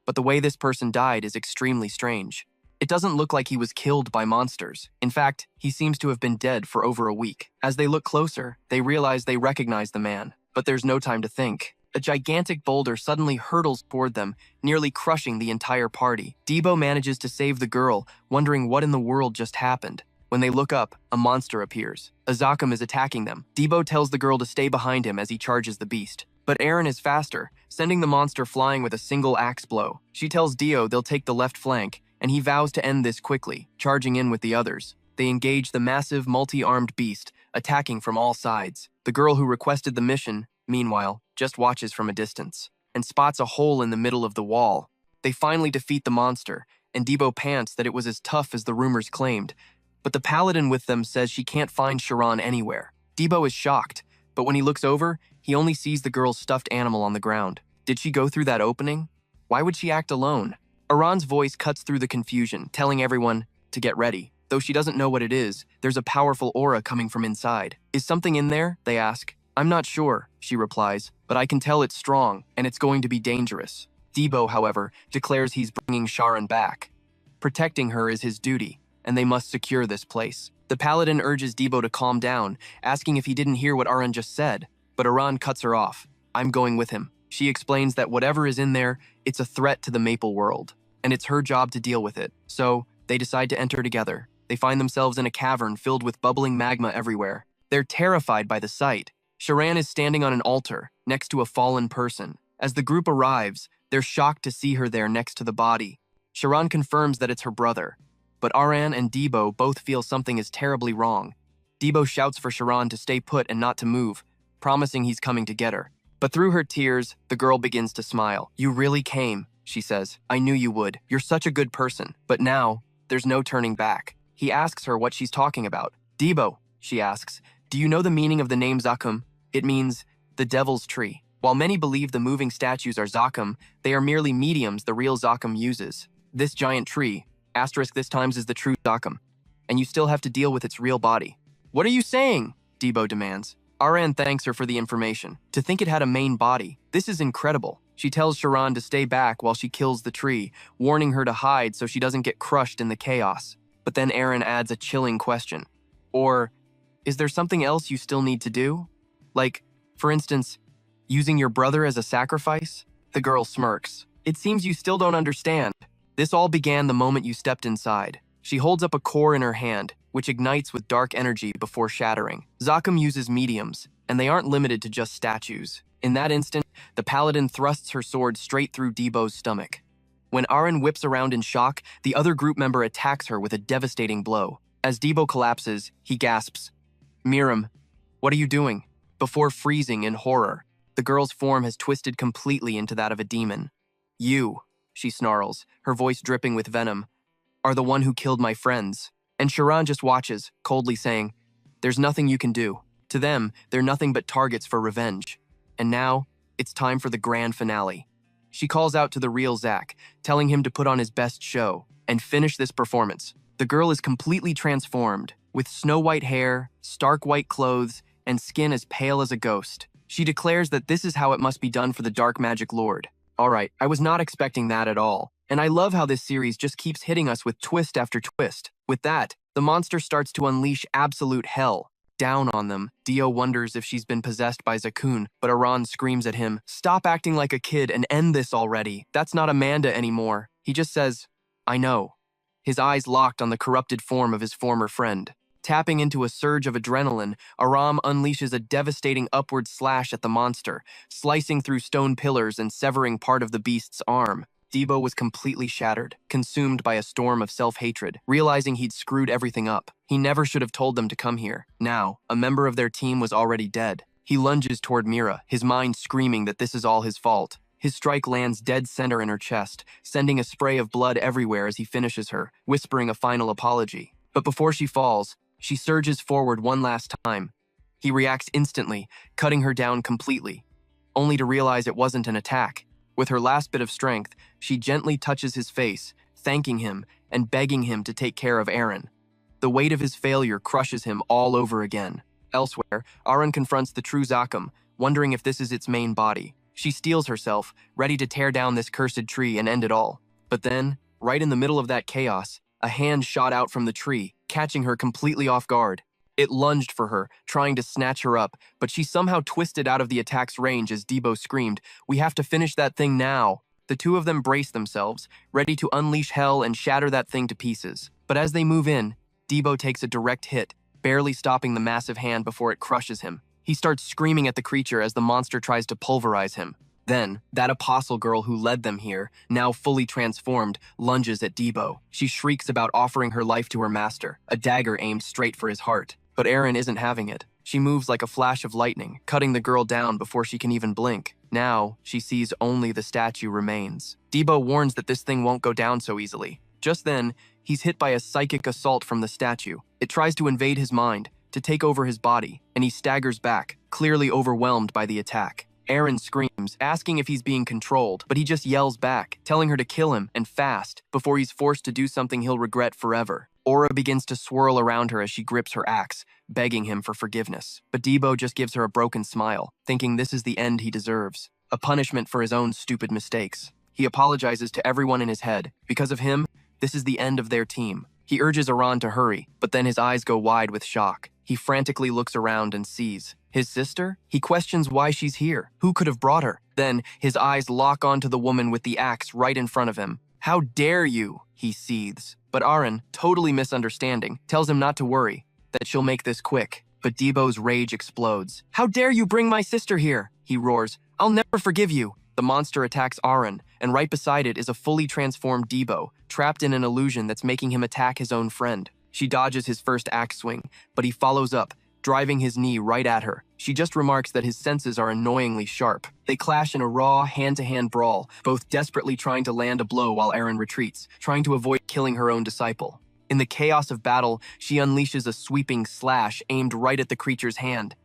But the way this person died is extremely strange. It doesn't look like he was killed by monsters. In fact, he seems to have been dead for over a week. As they look closer, they realize they recognize the man. But there's no time to think. A gigantic boulder suddenly hurtles toward them, nearly crushing the entire party. Debo manages to save the girl, wondering what in the world just happened. When they look up, a monster appears. Azakum is attacking them. Debo tells the girl to stay behind him as he charges the beast. But Aaron is faster, sending the monster flying with a single axe blow. She tells Dio they'll take the left flank, and he vows to end this quickly, charging in with the others. They engage the massive, multi-armed beast, attacking from all sides. The girl who requested the mission, meanwhile, just watches from a distance and spots a hole in the middle of the wall. They finally defeat the monster, and Debo pants that it was as tough as the rumors claimed. But the paladin with them says she can't find Sharon anywhere. Debo is shocked, but when he looks over, he only sees the girl's stuffed animal on the ground. Did she go through that opening? Why would she act alone? Aran's voice cuts through the confusion, telling everyone to get ready. Though she doesn't know what it is, there's a powerful aura coming from inside. Is something in there? They ask. I'm not sure, she replies, but I can tell it's strong, and it's going to be dangerous. Debo, however, declares he's bringing Sharon back. Protecting her is his duty, and they must secure this place. The paladin urges Debo to calm down, asking if he didn't hear what Aran just said, but Aran cuts her off. I'm going with him. She explains that whatever is in there, it's a threat to the Maple world, and it's her job to deal with it. So, they decide to enter together. They find themselves in a cavern filled with bubbling magma everywhere. They're terrified by the sight. Sharan is standing on an altar, next to a fallen person. As the group arrives, they're shocked to see her there next to the body. Sharan confirms that it's her brother, but Aran and Debo both feel something is terribly wrong. Debo shouts for Sharan to stay put and not to move, promising he's coming to get her. But through her tears, the girl begins to smile. You really came, she says. I knew you would. You're such a good person. But now, there's no turning back. He asks her what she's talking about. Debo, she asks, do you know the meaning of the name Zakum? It means the devil's tree. While many believe the moving statues are Zakum, they are merely mediums the real Zakum uses. This giant tree, asterisk this times is the true Zakum, and you still have to deal with its real body. What are you saying? Debo demands. Aran thanks her for the information. To think it had a main body. This is incredible. She tells Sharan to stay back while she kills the tree, warning her to hide so she doesn't get crushed in the chaos. But then Aran adds a chilling question. Or, is there something else you still need to do? Like, for instance, using your brother as a sacrifice? The girl smirks. It seems you still don't understand. This all began the moment you stepped inside. She holds up a core in her hand, which ignites with dark energy before shattering. Zakum uses mediums, and they aren't limited to just statues. In that instant, the paladin thrusts her sword straight through Debo's stomach. When Aran whips around in shock, the other group member attacks her with a devastating blow. As Debo collapses, he gasps, Miriam, what are you doing? Before freezing in horror. The girl's form has twisted completely into that of a demon. You, she snarls, her voice dripping with venom, are the one who killed my friends. And Sharan just watches, coldly saying, there's nothing you can do. To them, they're nothing but targets for revenge. And now, it's time for the grand finale. She calls out to the real Zack, telling him to put on his best show and finish this performance. The girl is completely transformed, with snow-white hair, stark white clothes, and skin as pale as a ghost. She declares that this is how it must be done for the Dark Magic Lord. Alright, I was not expecting that at all. And I love how this series just keeps hitting us with twist after twist. With that, the monster starts to unleash absolute hell. Down on them, Dio wonders if she's been possessed by Zakun, but Aran screams at him, stop acting like a kid and end this already. That's not Amanda anymore. He just says, I know. His eyes locked on the corrupted form of his former friend. Tapping into a surge of adrenaline, Aram unleashes a devastating upward slash at the monster, slicing through stone pillars and severing part of the beast's arm. Debo was completely shattered, consumed by a storm of self-hatred, realizing he'd screwed everything up. He never should have told them to come here. Now, a member of their team was already dead. He lunges toward Mira, his mind screaming that this is all his fault. His strike lands dead center in her chest, sending a spray of blood everywhere as he finishes her, whispering a final apology. But before she falls, she surges forward one last time. He reacts instantly, cutting her down completely, only to realize it wasn't an attack. With her last bit of strength, she gently touches his face, thanking him and begging him to take care of Aaron. The weight of his failure crushes him all over again. Elsewhere, Aaron confronts the true Zakum, wondering if this is its main body. She steels herself, ready to tear down this cursed tree and end it all. But then, right in the middle of that chaos, a hand shot out from the tree, catching her completely off guard. It lunged for her, trying to snatch her up, but she somehow twisted out of the attack's range as Debo screamed, "We have to finish that thing now." The two of them brace themselves, ready to unleash hell and shatter that thing to pieces. But as they move in, Debo takes a direct hit, barely stopping the massive hand before it crushes him. He starts screaming at the creature as the monster tries to pulverize him. Then, that apostle girl who led them here, now fully transformed, lunges at Debo. She shrieks about offering her life to her master, a dagger aimed straight for his heart. But Aaron isn't having it. She moves like a flash of lightning, cutting the girl down before she can even blink. Now, she sees only the statue remains. Debo warns that this thing won't go down so easily. Just then, he's hit by a psychic assault from the statue. It tries to invade his mind, to take over his body, and he staggers back, clearly overwhelmed by the attack. Aaron screams, asking if he's being controlled, but he just yells back, telling her to kill him, and fast, before he's forced to do something he'll regret forever. Aura begins to swirl around her as she grips her axe, begging him for forgiveness. But Debo just gives her a broken smile, thinking this is the end he deserves, a punishment for his own stupid mistakes. He apologizes to everyone in his head. Because of him, this is the end of their team. He urges Aran to hurry, but then his eyes go wide with shock. He frantically looks around and sees his sister? He questions why she's here. Who could have brought her? Then his eyes lock onto the woman with the axe right in front of him. How dare you? He seethes. But Aaron, totally misunderstanding, tells him not to worry, that she'll make this quick. But Debo's rage explodes. How dare you bring my sister here? He roars. I'll never forgive you. The monster attacks Aaron, and right beside it is a fully transformed Debo, trapped in an illusion that's making him attack his own friend. She dodges his first axe swing, but he follows up, driving his knee right at her. She just remarks that his senses are annoyingly sharp. They clash in a raw, hand-to-hand brawl, both desperately trying to land a blow while Aaron retreats, trying to avoid killing her own disciple. In the chaos of battle, she unleashes a sweeping slash aimed right at the creature's hand.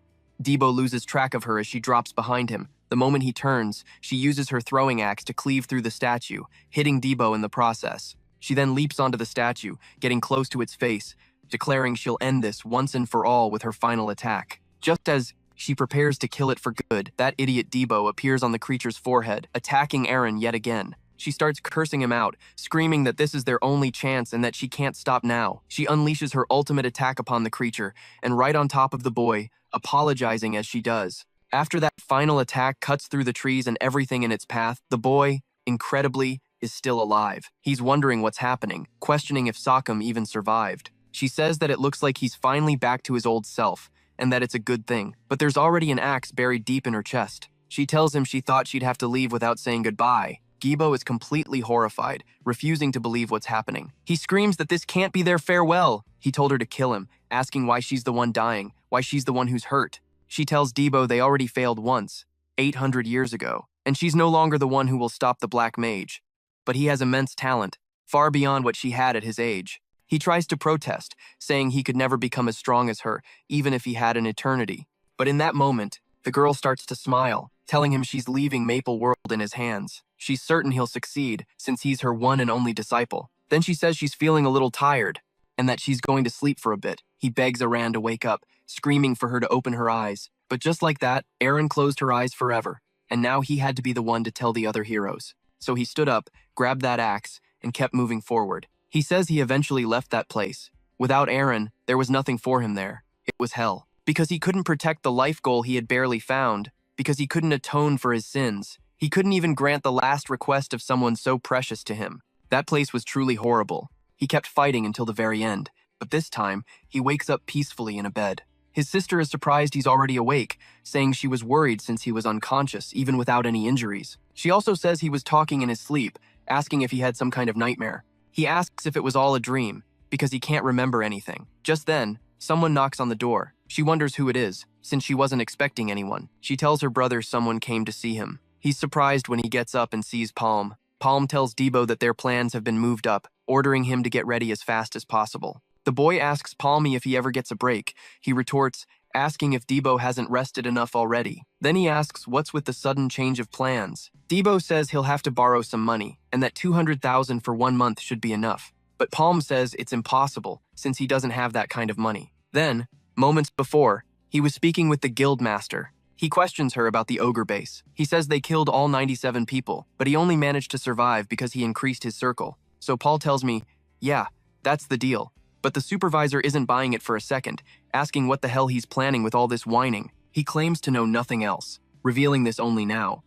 Debo loses track of her as she drops behind him. The moment he turns, she uses her throwing axe to cleave through the statue, hitting Debo in the process. She then leaps onto the statue, getting close to its face, declaring she'll end this once and for all with her final attack. Just as she prepares to kill it for good, that idiot Debo appears on the creature's forehead, attacking Aaron yet again. She starts cursing him out, screaming that this is their only chance and that she can't stop now. She unleashes her ultimate attack upon the creature, and right on top of the boy, apologizing as she does. After that final attack cuts through the trees and everything in its path, the boy, incredibly, is still alive. He's wondering what's happening, questioning if Sakam even survived. She says that it looks like he's finally back to his old self, and that it's a good thing. But there's already an axe buried deep in her chest. She tells him she thought she'd have to leave without saying goodbye. Debo is completely horrified, refusing to believe what's happening. He screams that this can't be their farewell. He told her to kill him, asking why she's the one dying, why she's the one who's hurt. She tells Debo they already failed once, 800 years ago, and she's no longer the one who will stop the Black Mage. But he has immense talent, far beyond what she had at his age. He tries to protest, saying he could never become as strong as her, even if he had an eternity. But in that moment, the girl starts to smile, telling him she's leaving Maple World in his hands. She's certain he'll succeed, since he's her one and only disciple. Then she says she's feeling a little tired, and that she's going to sleep for a bit. He begs Aran to wake up, screaming for her to open her eyes. But just like that, Aaron closed her eyes forever, and now he had to be the one to tell the other heroes. So he stood up, grabbed that axe, and kept moving forward. He says he eventually left that place. Without Aaron, there was nothing for him there. It was hell. Because he couldn't protect the life goal he had barely found. Because he couldn't atone for his sins. He couldn't even grant the last request of someone so precious to him. That place was truly horrible. He kept fighting until the very end. But this time, he wakes up peacefully in a bed. His sister is surprised he's already awake, saying she was worried since he was unconscious, even without any injuries. She also says he was talking in his sleep, asking if he had some kind of nightmare. He asks if it was all a dream, because he can't remember anything. Just then, someone knocks on the door. She wonders who it is, since she wasn't expecting anyone. She tells her brother someone came to see him. He's surprised when he gets up and sees Palm. Palm tells Debo that their plans have been moved up, ordering him to get ready as fast as possible. The boy asks Palmy if he ever gets a break. He retorts, asking if Debo hasn't rested enough already. Then he asks what's with the sudden change of plans. Debo says he'll have to borrow some money, and that 200,000 for 1 month should be enough. But Palm says it's impossible, since he doesn't have that kind of money. Then, moments before, he was speaking with the guild master. He questions her about the ogre base. He says they killed all 97 people, but he only managed to survive because he increased his circle. So Paul tells me, yeah, that's the deal. But the supervisor isn't buying it for a second, asking what the hell he's planning with all this whining. He claims to know nothing else, revealing this only now.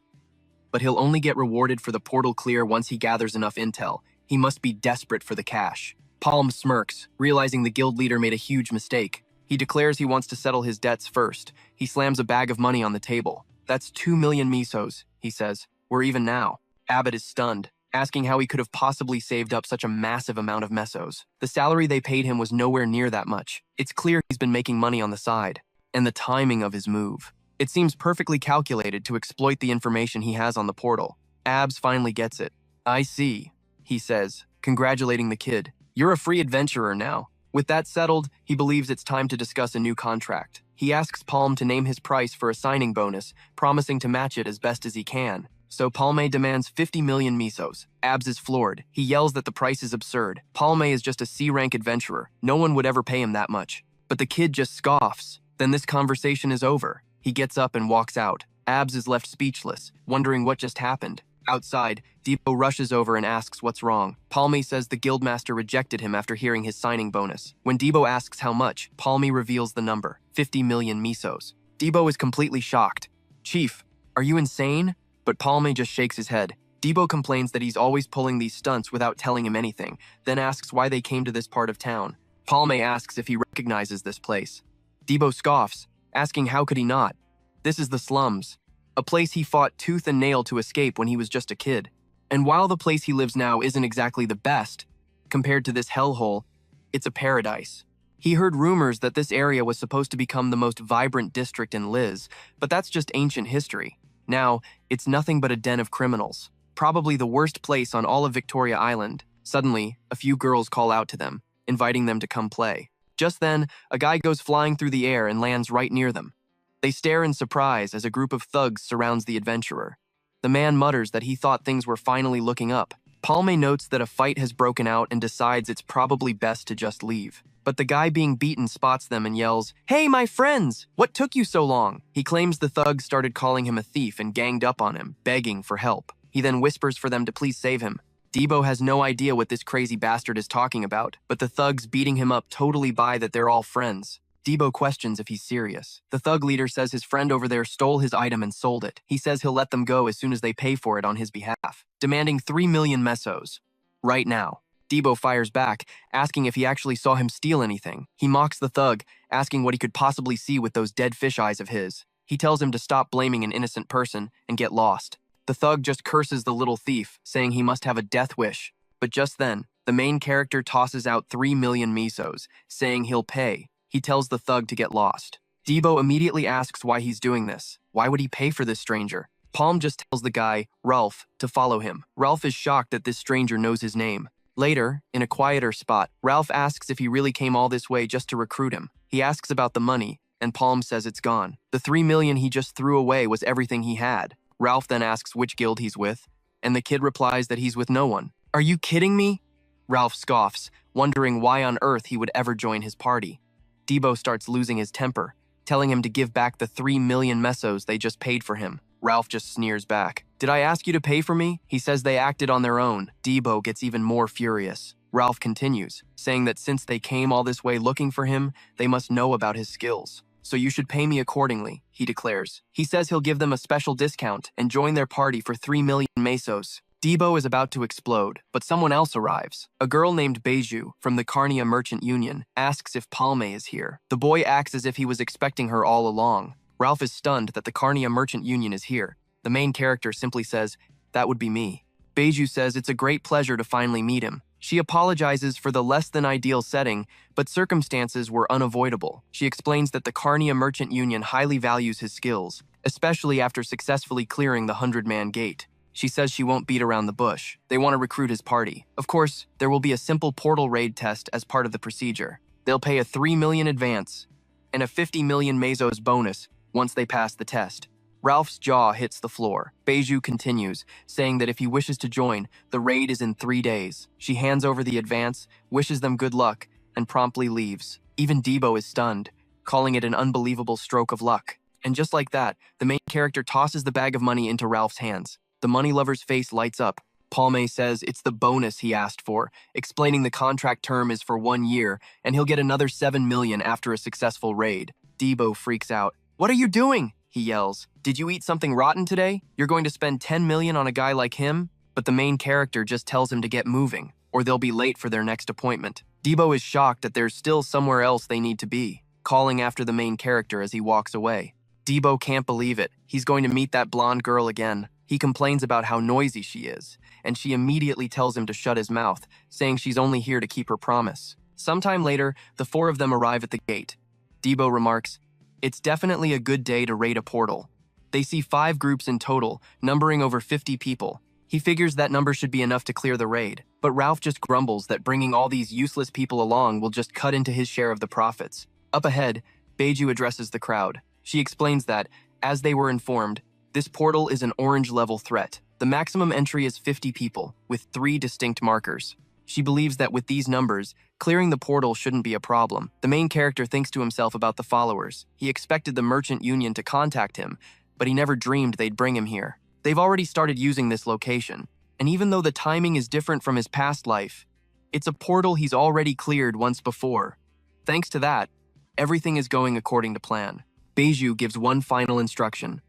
But he'll only get rewarded for the portal clear once he gathers enough intel. He must be desperate for the cash. Palm smirks, realizing the guild leader made a huge mistake. He declares he wants to settle his debts first. He slams a bag of money on the table. That's 2 million misos, he says. We're even now. Abbott is stunned. asking how he could have possibly saved up such a massive amount of mesos. The salary they paid him was nowhere near that much. It's clear he's been making money on the side. And the timing of his move. It seems perfectly calculated to exploit the information he has on the portal. Abs finally gets it. I see, he says, congratulating the kid. You're a free adventurer now. With that settled, he believes it's time to discuss a new contract. He asks Palm to name his price for a signing bonus, promising to match it as best as he can. So Palme demands 50 million mesos. Abs is floored. He yells that the price is absurd. Palme is just a C-rank adventurer. No one would ever pay him that much. But the kid just scoffs. Then this conversation is over. He gets up and walks out. Abs is left speechless, wondering what just happened. Outside, Debo rushes over and asks what's wrong. Palme says the guildmaster rejected him after hearing his signing bonus. When Debo asks how much, Palme reveals the number, 50 million mesos. Debo is completely shocked. Chief, are you insane? But Palme just shakes his head. Debo complains that he's always pulling these stunts without telling him anything, then asks why they came to this part of town. Palme asks if he recognizes this place. Debo scoffs, asking how could he not? This is the slums. A place he fought tooth and nail to escape when he was just a kid. And while the place he lives now isn't exactly the best, compared to this hellhole, it's a paradise. He heard rumors that this area was supposed to become the most vibrant district in Liz, but that's just ancient history. Now, it's nothing but a den of criminals. Probably the worst place on all of Victoria Island. Suddenly, a few girls call out to them, inviting them to come play. Just then, a guy goes flying through the air and lands right near them. They stare in surprise as a group of thugs surrounds the adventurer. The man mutters that he thought things were finally looking up. Palme notes that a fight has broken out and decides it's probably best to just leave. But the guy being beaten spots them and yells, "Hey, my friends! What took you so long?" He claims the thugs started calling him a thief and ganged up on him, begging for help. He then whispers for them to please save him. Debo has no idea what this crazy bastard is talking about, but the thugs beating him up totally buy that they're all friends. Debo questions if he's serious. The thug leader says his friend over there stole his item and sold it. He says he'll let them go as soon as they pay for it on his behalf, demanding 3 million mesos. Right now. Debo fires back, asking if he actually saw him steal anything. He mocks the thug, asking what he could possibly see with those dead fish eyes of his. He tells him to stop blaming an innocent person and get lost. The thug just curses the little thief, saying he must have a death wish. But just then, the main character tosses out 3 million mesos, saying he'll pay. He tells the thug to get lost. Debo immediately asks why he's doing this. Why would he pay for this stranger? Palm just tells the guy, Ralph, to follow him. Ralph is shocked that this stranger knows his name. Later, in a quieter spot, Ralph asks if he really came all this way just to recruit him. He asks about the money, and Palm says it's gone. The 3 million he just threw away was everything he had. Ralph then asks which guild he's with, and the kid replies that he's with no one. Are you kidding me? Ralph scoffs, wondering why on earth he would ever join his party. Debo starts losing his temper, telling him to give back the 3 million mesos they just paid for him. Ralph just sneers back. Did I ask you to pay for me? He says they acted on their own. Debo gets even more furious. Ralph continues, saying that since they came all this way looking for him, they must know about his skills. So you should pay me accordingly, he declares. He says he'll give them a special discount and join their party for 3 million mesos. Debo is about to explode, but someone else arrives. A girl named Beju from the Carnia Merchant Union asks if Palme is here. The boy acts as if he was expecting her all along. Ralph is stunned that the Carnia Merchant Union is here. The main character simply says, "That would be me." Beju says it's a great pleasure to finally meet him. She apologizes for the less than ideal setting, but circumstances were unavoidable. She explains that the Carnia Merchant Union highly values his skills, especially after successfully clearing the 100-man gate. She says she won't beat around the bush. They want to recruit his party. Of course, there will be a simple portal raid test as part of the procedure. They'll pay a 3 million advance and a 50 million mesos bonus once they pass the test. Ralph's jaw hits the floor. Beju continues, saying that if he wishes to join, the raid is in 3 days. She hands over the advance, wishes them good luck, and promptly leaves. Even Debo is stunned, calling it an unbelievable stroke of luck. And just like that, the main character tosses the bag of money into Ralph's hands. The money lover's face lights up. Palme says it's the bonus he asked for, explaining the contract term is for 1 year, and he'll get another 7 million after a successful raid. Debo freaks out. "What are you doing?" he yells. "Did you eat something rotten today? You're going to spend 10 million on a guy like him?" But the main character just tells him to get moving, or they'll be late for their next appointment. Debo is shocked that there's still somewhere else they need to be, calling after the main character as he walks away. Debo can't believe it. He's going to meet that blonde girl again. He complains about how noisy she is, and she immediately tells him to shut his mouth, saying she's only here to keep her promise. Sometime later, the four of them arrive at the gate. Debo remarks, "It's definitely a good day to raid a portal." They see 5 groups in total, numbering over 50 people. He figures that number should be enough to clear the raid, but Ralph just grumbles that bringing all these useless people along will just cut into his share of the profits. Up ahead, Beiju addresses the crowd. She explains that, as they were informed, this portal is an orange-level threat. The maximum entry is 50 people, with 3 distinct markers. She believes that with these numbers, clearing the portal shouldn't be a problem. The main character thinks to himself about the followers. He expected the Merchant Union to contact him, but he never dreamed they'd bring him here. They've already started using this location, and even though the timing is different from his past life, it's a portal he's already cleared once before. Thanks to that, everything is going according to plan. Beiju gives one final instruction.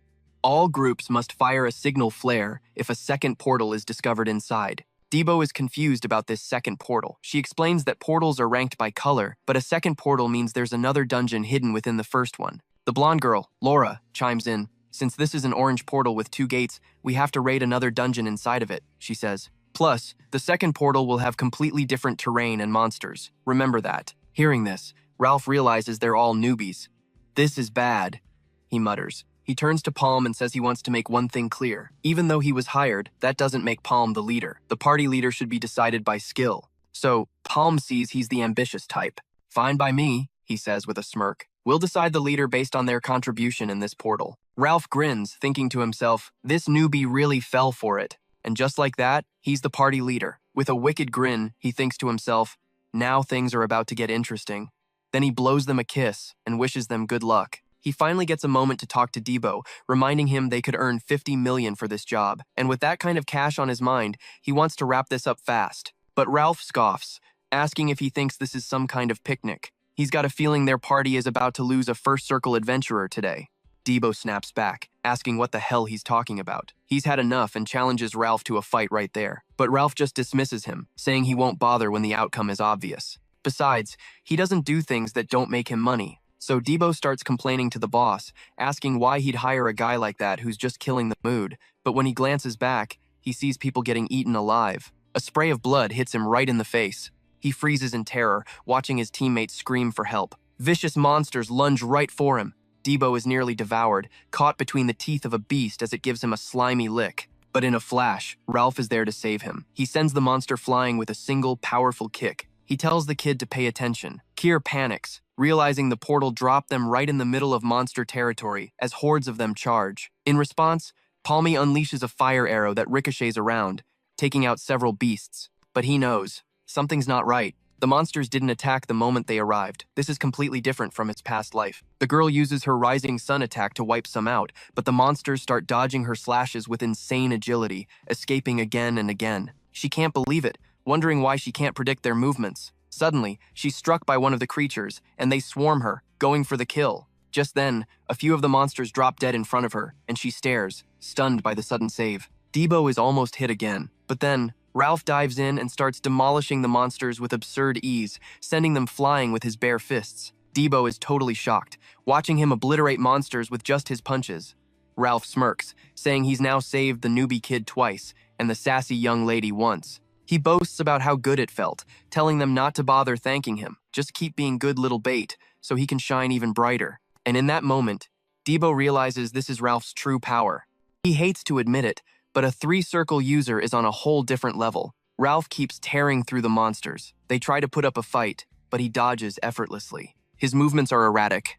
All groups must fire a signal flare if a second portal is discovered inside. Debo is confused about this second portal. She explains that portals are ranked by color, but a second portal means there's another dungeon hidden within the first one. The blonde girl, Laura, chimes in. "Since this is an orange portal with 2 gates, we have to raid another dungeon inside of it," she says. "Plus, the second portal will have completely different terrain and monsters. Remember that." Hearing this, Ralph realizes they're all newbies. "This is bad," he mutters. He turns to Palm and says he wants to make one thing clear. Even though he was hired, that doesn't make Palm the leader. The party leader should be decided by skill. So, Palm sees he's the ambitious type. "Fine by me," he says with a smirk. "We'll decide the leader based on their contribution in this portal." Ralph grins, thinking to himself, this newbie really fell for it. And just like that, he's the party leader. With a wicked grin, he thinks to himself, now things are about to get interesting. Then he blows them a kiss and wishes them good luck. He finally gets a moment to talk to Debo, reminding him they could earn $50 million for this job. And with that kind of cash on his mind, he wants to wrap this up fast. But Ralph scoffs, asking if he thinks this is some kind of picnic. He's got a feeling their party is about to lose a first circle adventurer today. Debo snaps back, asking what the hell he's talking about. He's had enough and challenges Ralph to a fight right there. But Ralph just dismisses him, saying he won't bother when the outcome is obvious. Besides, he doesn't do things that don't make him money. So Debo starts complaining to the boss, asking why he'd hire a guy like that who's just killing the mood. But when he glances back, he sees people getting eaten alive. A spray of blood hits him right in the face. He freezes in terror, watching his teammates scream for help. Vicious monsters lunge right for him. Debo is nearly devoured, caught between the teeth of a beast as it gives him a slimy lick. But in a flash, Ralph is there to save him. He sends the monster flying with a single, powerful kick. He tells the kid to pay attention. Kier panics, realizing the portal dropped them right in the middle of monster territory as hordes of them charge. In response, Palmy unleashes a fire arrow that ricochets around, taking out several beasts. But he knows, something's not right. The monsters didn't attack the moment they arrived. This is completely different from its past life. The girl uses her rising sun attack to wipe some out, but the monsters start dodging her slashes with insane agility, escaping again and again. She can't believe it, wondering why she can't predict their movements. Suddenly, she's struck by one of the creatures, and they swarm her, going for the kill. Just then, a few of the monsters drop dead in front of her, and she stares, stunned by the sudden save. Debo is almost hit again, but then, Ralph dives in and starts demolishing the monsters with absurd ease, sending them flying with his bare fists. Debo is totally shocked, watching him obliterate monsters with just his punches. Ralph smirks, saying he's now saved the newbie kid twice, and the sassy young lady once. He boasts about how good it felt, telling them not to bother thanking him, just keep being good little bait, so he can shine even brighter. And in that moment, Debo realizes this is Ralph's true power. He hates to admit it, but a 3-circle user is on a whole different level. Ralph keeps tearing through the monsters. They try to put up a fight, but he dodges effortlessly. His movements are erratic.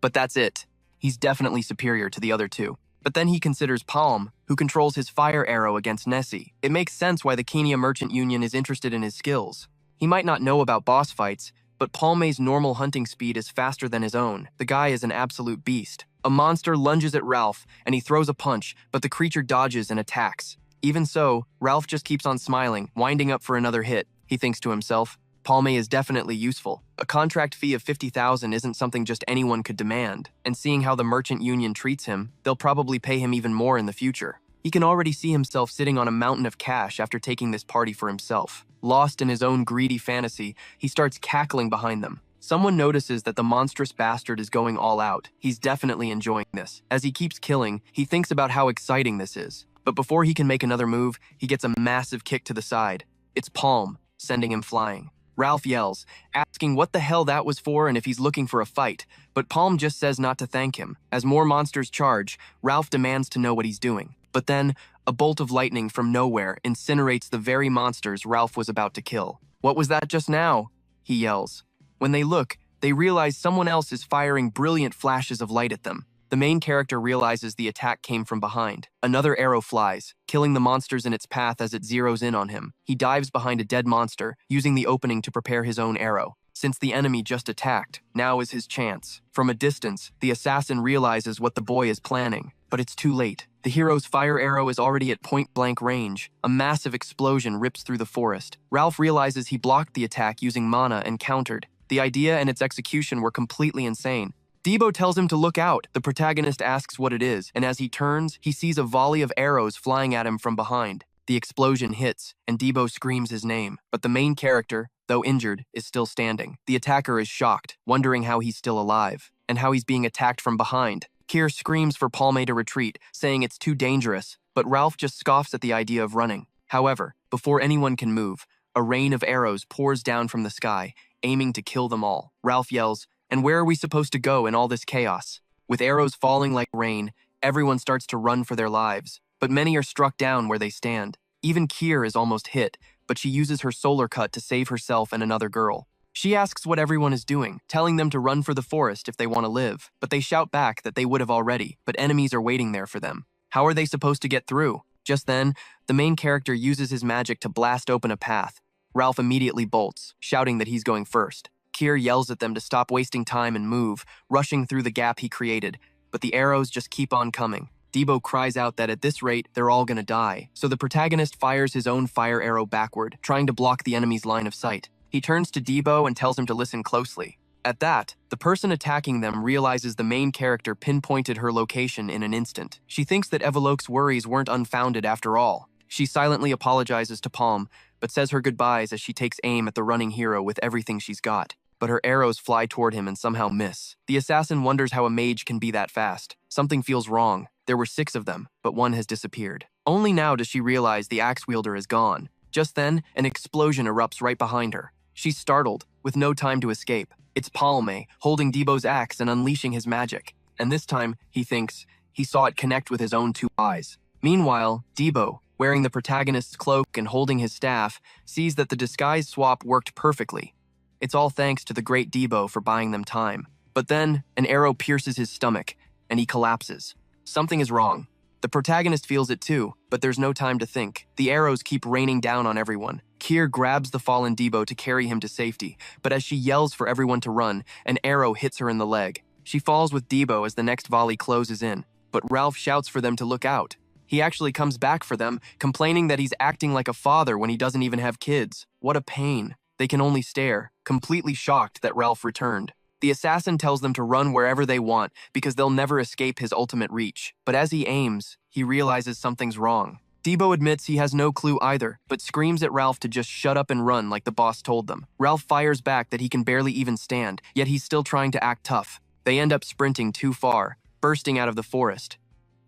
But that's it. He's definitely superior to the other two. But then he considers Palm, who controls his fire arrow against Nessie. It makes sense why the Kenya Merchant Union is interested in his skills. He might not know about boss fights, but Palme's normal hunting speed is faster than his own. The guy is an absolute beast. A monster lunges at Ralph, and he throws a punch, but the creature dodges and attacks. Even so, Ralph just keeps on smiling, winding up for another hit. He thinks to himself, Palme is definitely useful. A contract fee of $50,000 isn't something just anyone could demand, and seeing how the Merchant Union treats him, they'll probably pay him even more in the future. He can already see himself sitting on a mountain of cash after taking this party for himself. Lost in his own greedy fantasy, he starts cackling behind them. Someone notices that the monstrous bastard is going all out. He's definitely enjoying this. As he keeps killing, he thinks about how exciting this is. But before he can make another move, he gets a massive kick to the side. It's Palm, sending him flying. Ralph yells, asking what the hell that was for and if he's looking for a fight, but Palm just says not to thank him. As more monsters charge, Ralph demands to know what he's doing. But then, a bolt of lightning from nowhere incinerates the very monsters Ralph was about to kill. "What was that just now?" he yells. When they look, they realize someone else is firing brilliant flashes of light at them. The main character realizes the attack came from behind. Another arrow flies, killing the monsters in its path as it zeroes in on him. He dives behind a dead monster, using the opening to prepare his own arrow. Since the enemy just attacked, now is his chance. From a distance, the assassin realizes what the boy is planning, but it's too late. The hero's fire arrow is already at point-blank range. A massive explosion rips through the forest. Ralph realizes he blocked the attack using mana and countered. The idea and its execution were completely insane. Debo tells him to look out. The protagonist asks what it is, and as he turns, he sees a volley of arrows flying at him from behind. The explosion hits, and Debo screams his name, but the main character, though injured, is still standing. The attacker is shocked, wondering how he's still alive, and how he's being attacked from behind. Kier screams for Palme to retreat, saying it's too dangerous, but Ralph just scoffs at the idea of running. However, before anyone can move, a rain of arrows pours down from the sky, aiming to kill them all. Ralph yells, "And where are we supposed to go in all this chaos?" With arrows falling like rain, everyone starts to run for their lives, but many are struck down where they stand. Even Kier is almost hit, but she uses her solar cut to save herself and another girl. She asks what everyone is doing, telling them to run for the forest if they want to live, but they shout back that they would have already, but enemies are waiting there for them. How are they supposed to get through? Just then, the main character uses his magic to blast open a path. Ralph immediately bolts, shouting that he's going first. Kier yells at them to stop wasting time and move, rushing through the gap he created, but the arrows just keep on coming. Debo cries out that at this rate, they're all gonna die, so the protagonist fires his own fire arrow backward, trying to block the enemy's line of sight. He turns to Debo and tells him to listen closely. At that, the person attacking them realizes the main character pinpointed her location in an instant. She thinks that Evolok's worries weren't unfounded after all. She silently apologizes to Palm, but says her goodbyes as she takes aim at the running hero with everything she's got. But her arrows fly toward him and somehow miss. The assassin wonders how a mage can be that fast. Something feels wrong. There were 6 of them, but one has disappeared. Only now does she realize the axe wielder is gone. Just then, an explosion erupts right behind her. She's startled, with no time to escape. It's Palme, holding Debo's axe and unleashing his magic. And this time, he thinks, he saw it connect with his own 2 eyes. Meanwhile, Debo, wearing the protagonist's cloak and holding his staff, sees that the disguise swap worked perfectly. It's all thanks to the great Debo for buying them time. But then, an arrow pierces his stomach, and he collapses. Something is wrong. The protagonist feels it too, but there's no time to think. The arrows keep raining down on everyone. Kier grabs the fallen Debo to carry him to safety, but as she yells for everyone to run, an arrow hits her in the leg. She falls with Debo as the next volley closes in, but Ralph shouts for them to look out. He actually comes back for them, complaining that he's acting like a father when he doesn't even have kids. What a pain. They can only stare, completely shocked that Ralph returned. The assassin tells them to run wherever they want because they'll never escape his ultimate reach. But as he aims, he realizes something's wrong. Debo admits he has no clue either, but screams at Ralph to just shut up and run like the boss told them. Ralph fires back that he can barely even stand, yet he's still trying to act tough. They end up sprinting too far, bursting out of the forest.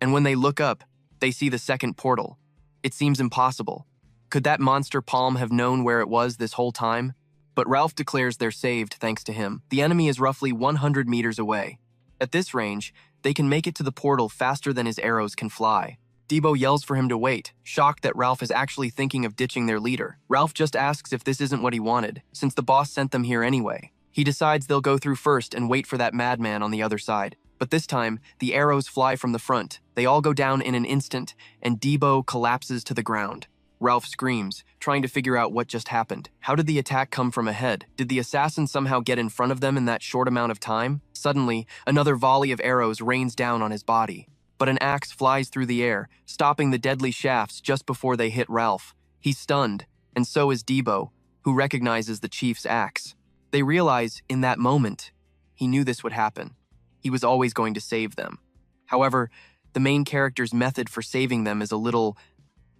And when they look up, they see the second portal. It seems impossible. Could that monster Palm have known where it was this whole time? But Ralph declares they're saved thanks to him. The enemy is roughly 100 meters away. At this range, they can make it to the portal faster than his arrows can fly. Debo yells for him to wait, shocked that Ralph is actually thinking of ditching their leader. Ralph just asks if this isn't what he wanted, since the boss sent them here anyway. He decides they'll go through first and wait for that madman on the other side. But this time, the arrows fly from the front. They all go down in an instant, and Debo collapses to the ground. Ralph screams, trying to figure out what just happened. How did the attack come from ahead? Did the assassin somehow get in front of them in that short amount of time? Suddenly, another volley of arrows rains down on his body. But an axe flies through the air, stopping the deadly shafts just before they hit Ralph. He's stunned, and so is Debo, who recognizes the chief's axe. They realize, in that moment, he knew this would happen. He was always going to save them. However, the main character's method for saving them is a little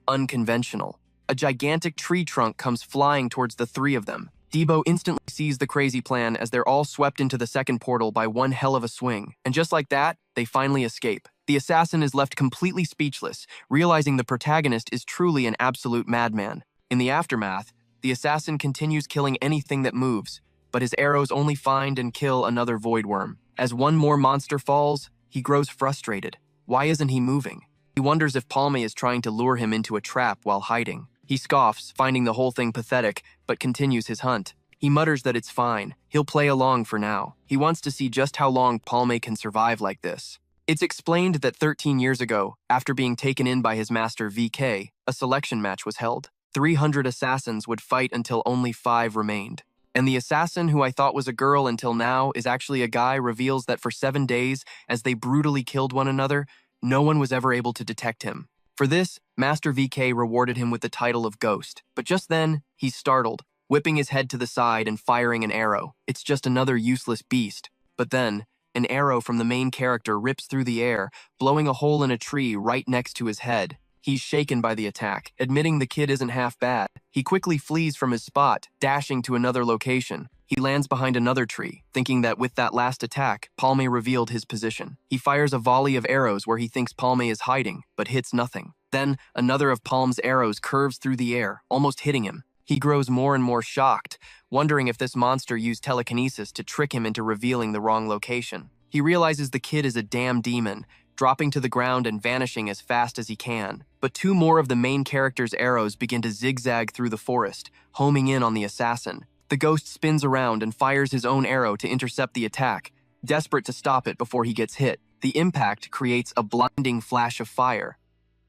unconventional. A gigantic tree trunk comes flying towards the 3 of them. Debo instantly sees the crazy plan as they're all swept into the second portal by one hell of a swing. And just like that, they finally escape. The assassin is left completely speechless, realizing the protagonist is truly an absolute madman. In the aftermath, the assassin continues killing anything that moves, but his arrows only find and kill another void worm. As one more monster falls, he grows frustrated. Why isn't he moving? He wonders if Palme is trying to lure him into a trap while hiding. He scoffs, finding the whole thing pathetic, but continues his hunt. He mutters that it's fine. He'll play along for now. He wants to see just how long Palme can survive like this. It's explained that 13 years ago, after being taken in by his master VK, a selection match was held. 300 assassins would fight until only 5 remained. And the assassin who I thought was a girl until now is actually a guy reveals that for 7 days, as they brutally killed one another, no one was ever able to detect him. For this, Master VK rewarded him with the title of Ghost. But just then, he's startled, whipping his head to the side and firing an arrow. It's just another useless beast. But then, an arrow from the main character rips through the air, blowing a hole in a tree right next to his head. He's shaken by the attack, admitting the kid isn't half bad. He quickly flees from his spot, dashing to another location. He lands behind another tree, thinking that with that last attack, Palme revealed his position. He fires a volley of arrows where he thinks Palme is hiding, but hits nothing. Then, another of Palme's arrows curves through the air, almost hitting him. He grows more and more shocked, wondering if this monster used telekinesis to trick him into revealing the wrong location. He realizes the kid is a damn demon, dropping to the ground and vanishing as fast as he can. But 2 more of the main character's arrows begin to zigzag through the forest, homing in on the assassin. The ghost spins around and fires his own arrow to intercept the attack, desperate to stop it before he gets hit. The impact creates a blinding flash of fire.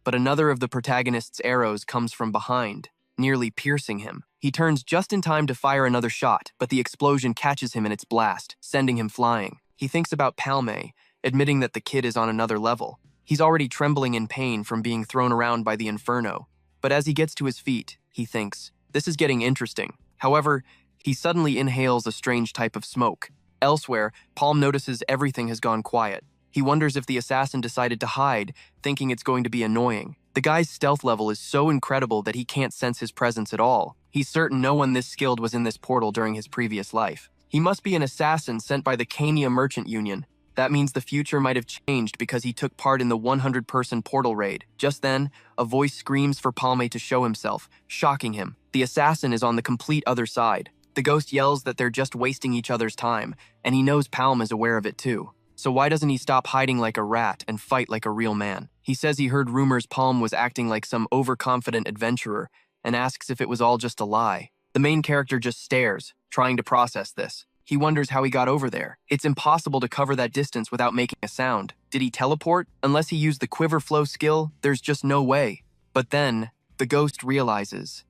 But another of the protagonist's arrows comes from behind, nearly piercing him. He turns just in time to fire another shot, but the explosion catches him in its blast, sending him flying. He thinks about Palme, admitting that the kid is on another level. He's already trembling in pain from being thrown around by the inferno. But as he gets to his feet, he thinks, this is getting interesting. However, he suddenly inhales a strange type of smoke. Elsewhere, Palm notices everything has gone quiet. He wonders if the assassin decided to hide, thinking it's going to be annoying. The guy's stealth level is so incredible that he can't sense his presence at all. He's certain no one this skilled was in this portal during his previous life. He must be an assassin sent by the Kania Merchant Union. That means the future might have changed because he took part in the 100-person portal raid. Just then, a voice screams for Palme to show himself, shocking him. The assassin is on the complete other side. The ghost yells that they're just wasting each other's time, and he knows Palme is aware of it too. So why doesn't he stop hiding like a rat and fight like a real man? He says he heard rumors Palme was acting like some overconfident adventurer and asks if it was all just a lie. The main character just stares, trying to process this. He wonders how he got over there. It's impossible to cover that distance without making a sound. Did he teleport? Unless he used the quiver flow skill, there's just no way. But then, the ghost realizes.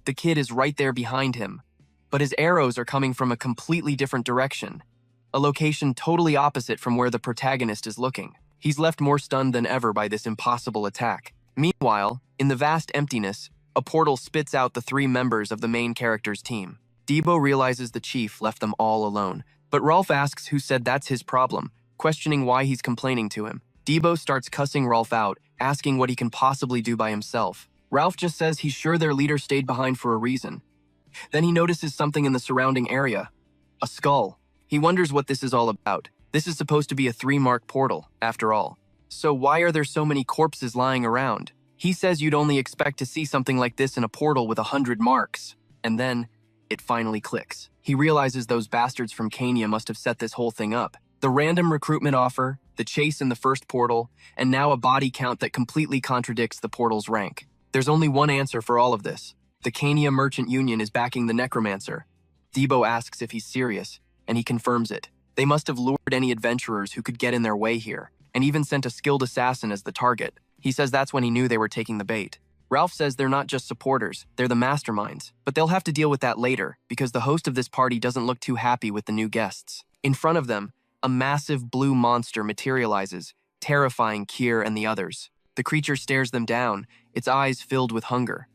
The kid is right there behind him, but his arrows are coming from a completely different direction. A location totally opposite from where the protagonist is looking. He's left more stunned than ever by this impossible attack. Meanwhile, in the vast emptiness, a portal spits out the 3 members of the main character's team. Debo realizes the chief left them all alone, but Rolf asks who said that's his problem, questioning why he's complaining to him. Debo starts cussing Rolf out, asking what he can possibly do by himself. Ralph just says he's sure their leader stayed behind for a reason. Then he notices something in the surrounding area. A skull. He wonders what this is all about. This is supposed to be a 3-mark portal, after all. So why are there so many corpses lying around? He says you'd only expect to see something like this in a portal with 100 marks. And then, it finally clicks. He realizes those bastards from Kania must have set this whole thing up. The random recruitment offer, the chase in the first portal, and now a body count that completely contradicts the portal's rank. There's only one answer for all of this. The Kania Merchant Union is backing the necromancer. Debo asks if he's serious, and he confirms it. They must have lured any adventurers who could get in their way here, and even sent a skilled assassin as the target. He says that's when he knew they were taking the bait. Ralph says they're not just supporters, they're the masterminds, but they'll have to deal with that later because the host of this party doesn't look too happy with the new guests. In front of them, a massive blue monster materializes, terrifying Kier and the others. The creature stares them down, its eyes filled with hunger.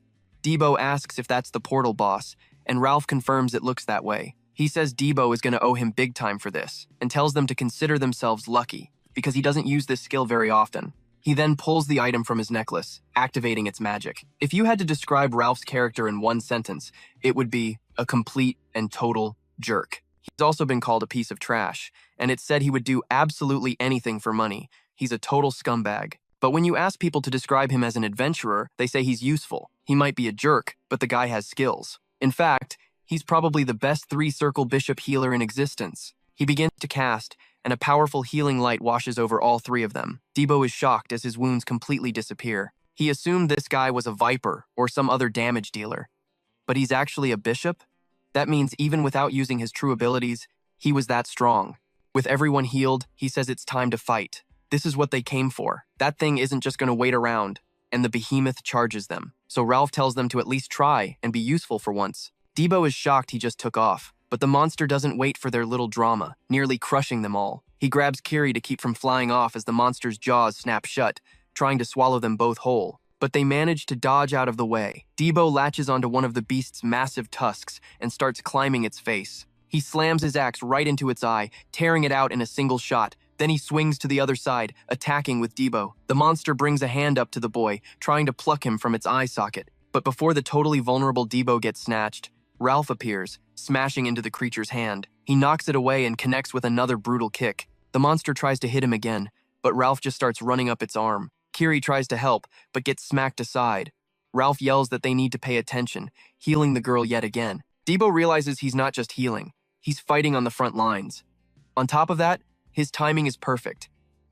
Debo asks if that's the portal boss, and Ralph confirms it looks that way. He says Debo is going to owe him big time for this, and tells them to consider themselves lucky, because he doesn't use this skill very often. He then pulls the item from his necklace, activating its magic. If you had to describe Ralph's character in one sentence, it would be a complete and total jerk. He's also been called a piece of trash, and it's said he would do absolutely anything for money. he's a total scumbag. But when you ask people to describe him as an adventurer, they say he's useful. He might be a jerk, but the guy has skills. In fact, he's probably the best three-circle bishop healer in existence. He begins to cast, and a powerful healing light washes over all three of them. Debo is shocked as his wounds completely disappear. He assumed this guy was a viper or some other damage dealer. But he's actually a bishop? That means even without using his true abilities, he was that strong. With everyone healed, he says it's time to fight. This is what they came for. That thing isn't just going to wait around, and the behemoth charges them. So Ralph tells them to at least try and be useful for once. Debo is shocked he just took off, but the monster doesn't wait for their little drama, nearly crushing them all. He grabs Kiri to keep from flying off as the monster's jaws snap shut, trying to swallow them both whole. But they manage to dodge out of the way. Debo latches onto one of the beast's massive tusks and starts climbing its face. He slams his axe right into its eye, tearing it out in a single shot. Then he swings to the other side, attacking with Debo. The monster brings a hand up to the boy, trying to pluck him from its eye socket. But before the totally vulnerable Debo gets snatched, Ralph appears, smashing into the creature's hand. He knocks it away and connects with another brutal kick. The monster tries to hit him again, but Ralph just starts running up its arm. Kiri tries to help, but gets smacked aside. Ralph yells that they need to pay attention, healing the girl yet again. Debo realizes he's not just healing, he's fighting on the front lines. On top of that, his timing is perfect.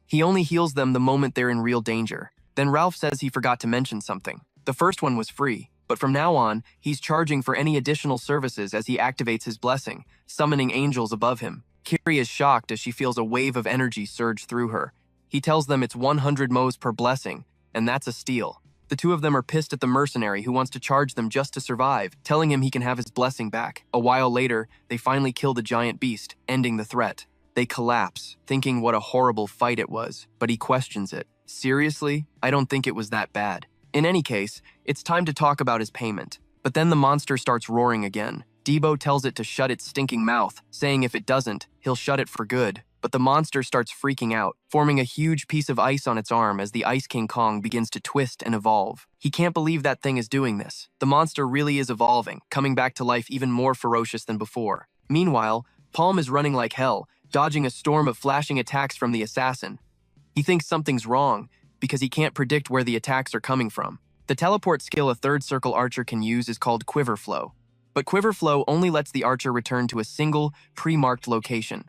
He only heals them the moment they're in real danger. Then Ralph says he forgot to mention something. The first one was free, but from now on, he's charging for any additional services as he activates his blessing, summoning angels above him. Kiri is shocked as she feels a wave of energy surge through her. He tells them it's 100 mo's per blessing, and that's a steal. The two of them are pissed at the mercenary who wants to charge them just to survive, telling him he can have his blessing back. A while later, they finally kill the giant beast, ending the threat. They collapse, thinking what a horrible fight it was, but he questions it. Seriously? I don't think it was that bad. In any case, it's time to talk about his payment. But then the monster starts roaring again. Debo tells it to shut its stinking mouth, saying if it doesn't, he'll shut it for good. But the monster starts freaking out, forming a huge piece of ice on its arm as the Ice King Kong begins to twist and evolve. He can't believe that thing is doing this. The monster really is evolving, coming back to life even more ferocious than before. Meanwhile, Palm is running like hell, dodging a storm of flashing attacks from the assassin. He thinks something's wrong, because he can't predict where the attacks are coming from. The teleport skill a third circle archer can use is called Quiver Flow. But Quiver Flow only lets the archer return to a single, pre-marked location.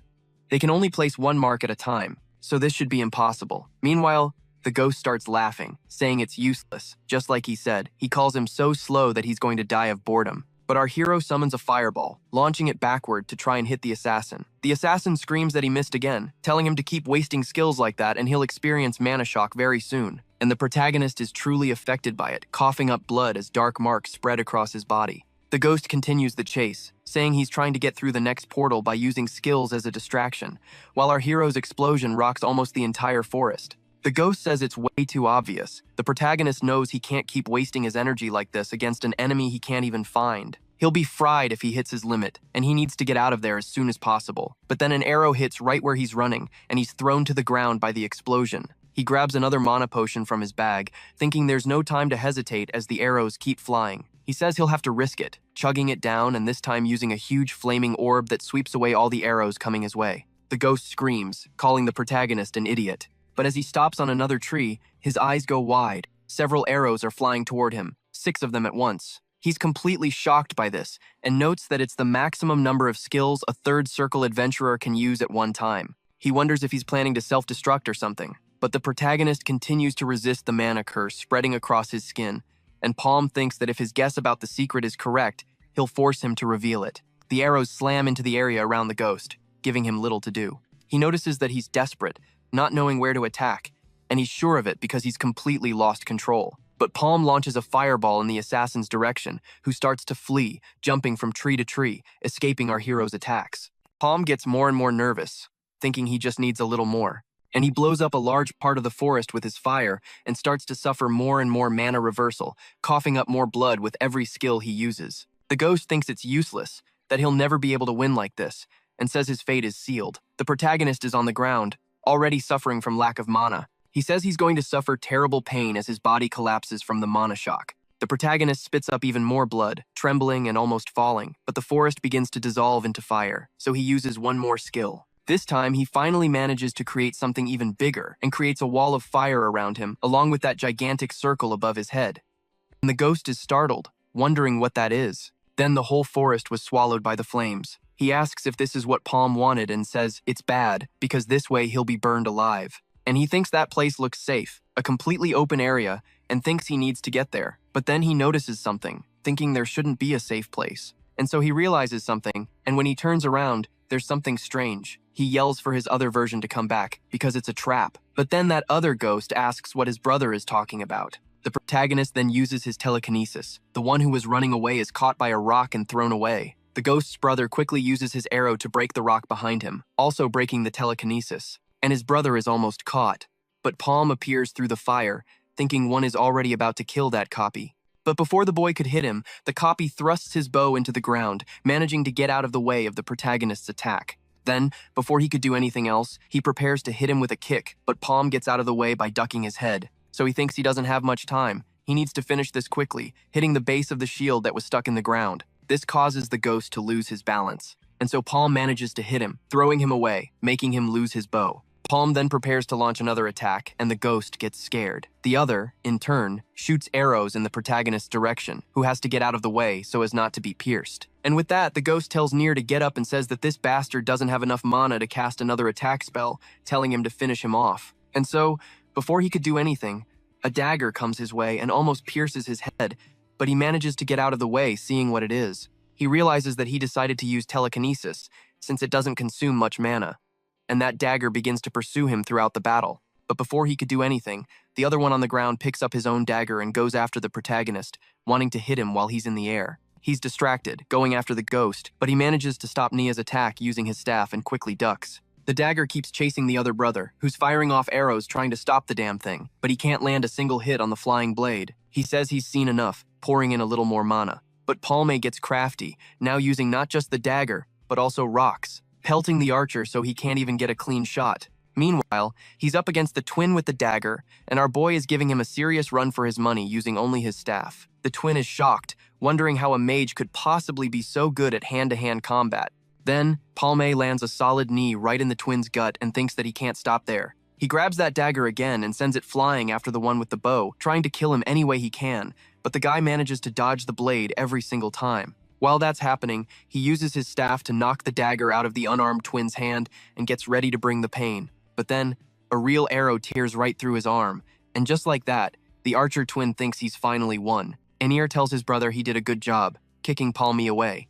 They can only place one mark at a time, so this should be impossible. Meanwhile, the ghost starts laughing, saying it's useless. Just like he said, he calls him so slow that he's going to die of boredom. But our hero summons a fireball, launching it backward to try and hit the assassin. The assassin screams that he missed again, telling him to keep wasting skills like that and he'll experience mana shock very soon. And the protagonist is truly affected by it, coughing up blood as dark marks spread across his body. The ghost continues the chase, saying he's trying to get through the next portal by using skills as a distraction, while our hero's explosion rocks almost the entire forest. The ghost says it's way too obvious. The protagonist knows he can't keep wasting his energy like this against an enemy he can't even find. He'll be fried if he hits his limit, and he needs to get out of there as soon as possible. But then an arrow hits right where he's running, and he's thrown to the ground by the explosion. He grabs another mana potion from his bag, thinking there's no time to hesitate as the arrows keep flying. He says he'll have to risk it, chugging it down and this time using a huge flaming orb that sweeps away all the arrows coming his way. The ghost screams, calling the protagonist an idiot. But as he stops on another tree, his eyes go wide. Several arrows are flying toward him, 6 of them at once. He's completely shocked by this, and notes that it's the maximum number of skills a third circle adventurer can use at one time. He wonders if he's planning to self-destruct or something, but the protagonist continues to resist the mana curse spreading across his skin, and Palm thinks that if his guess about the secret is correct, he'll force him to reveal it. The arrows slam into the area around the ghost, giving him little to do. He notices that he's desperate, not knowing where to attack, and he's sure of it because he's completely lost control. But Palm launches a fireball in the assassin's direction, who starts to flee, jumping from tree to tree, escaping our hero's attacks. Palm gets more and more nervous, thinking he just needs a little more. And he blows up a large part of the forest with his fire and starts to suffer more and more mana reversal, coughing up more blood with every skill he uses. The ghost thinks it's useless, that he'll never be able to win like this, and says his fate is sealed. The protagonist is on the ground, already suffering from lack of mana. He says he's going to suffer terrible pain as his body collapses from the mana shock. The protagonist spits up even more blood, trembling and almost falling, but the forest begins to dissolve into fire, so he uses one more skill. This time, he finally manages to create something even bigger and creates a wall of fire around him, along with that gigantic circle above his head. And the ghost is startled, wondering what that is. Then the whole forest was swallowed by the flames. He asks if this is what Palm wanted and says it's bad because this way he'll be burned alive. And he thinks that place looks safe, a completely open area, and thinks he needs to get there. But then he notices something, thinking there shouldn't be a safe place. And so he realizes something, and when he turns around, there's something strange. He yells for his other version to come back because it's a trap. But then that other ghost asks what his brother is talking about. The protagonist then uses his telekinesis. The one who was running away is caught by a rock and thrown away. The ghost's brother quickly uses his arrow to break the rock behind him, also breaking the telekinesis. And his brother is almost caught. But Palm appears through the fire, thinking one is already about to kill that copy. But before the boy could hit him, the copy thrusts his bow into the ground, managing to get out of the way of the protagonist's attack. Then, before he could do anything else, he prepares to hit him with a kick, but Palm gets out of the way by ducking his head. So he thinks he doesn't have much time. He needs to finish this quickly, hitting the base of the shield that was stuck in the ground. This causes the ghost to lose his balance. And so Palm manages to hit him, throwing him away, making him lose his bow. Palm then prepares to launch another attack, and the ghost gets scared. The other, in turn, shoots arrows in the protagonist's direction, who has to get out of the way so as not to be pierced. And with that, the ghost tells Nier to get up and says that this bastard doesn't have enough mana to cast another attack spell, telling him to finish him off. And so, before he could do anything, a dagger comes his way and almost pierces his head, but he manages to get out of the way, seeing what it is. He realizes that he decided to use telekinesis, since it doesn't consume much mana. And that dagger begins to pursue him throughout the battle. But before he could do anything, the other one on the ground picks up his own dagger and goes after the protagonist, wanting to hit him while he's in the air. He's distracted, going after the ghost, but he manages to stop Nia's attack using his staff and quickly ducks. The dagger keeps chasing the other brother, who's firing off arrows trying to stop the damn thing, but he can't land a single hit on the flying blade. He says he's seen enough, pouring in a little more mana. But Palme gets crafty, now using not just the dagger, but also rocks, pelting the archer so he can't even get a clean shot. Meanwhile, he's up against the twin with the dagger, and our boy is giving him a serious run for his money using only his staff. The twin is shocked, wondering how a mage could possibly be so good at hand-to-hand combat. Then, Palme lands a solid knee right in the twin's gut and thinks that he can't stop there. He grabs that dagger again and sends it flying after the one with the bow, trying to kill him any way he can, but the guy manages to dodge the blade every single time. While that's happening, he uses his staff to knock the dagger out of the unarmed twin's hand and gets ready to bring the pain. But then, a real arrow tears right through his arm, and just like that, the archer twin thinks he's finally won. Anir tells his brother he did a good job, kicking Palmy away.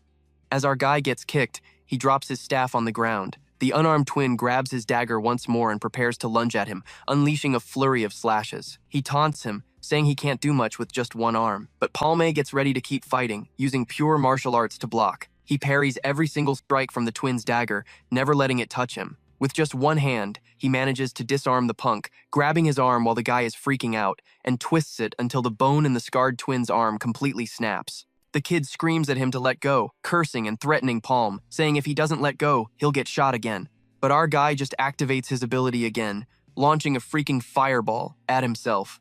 As our guy gets kicked, he drops his staff on the ground. The unarmed twin grabs his dagger once more and prepares to lunge at him, unleashing a flurry of slashes. He taunts him, saying he can't do much with just one arm. But Palme gets ready to keep fighting, using pure martial arts to block. He parries every single strike from the twin's dagger, never letting it touch him. With just one hand, he manages to disarm the punk, grabbing his arm while the guy is freaking out, and twists it until the bone in the scarred twin's arm completely snaps. The kid screams at him to let go, cursing and threatening Palm, saying if he doesn't let go, he'll get shot again. But our guy just activates his ability again, launching a freaking fireball at himself.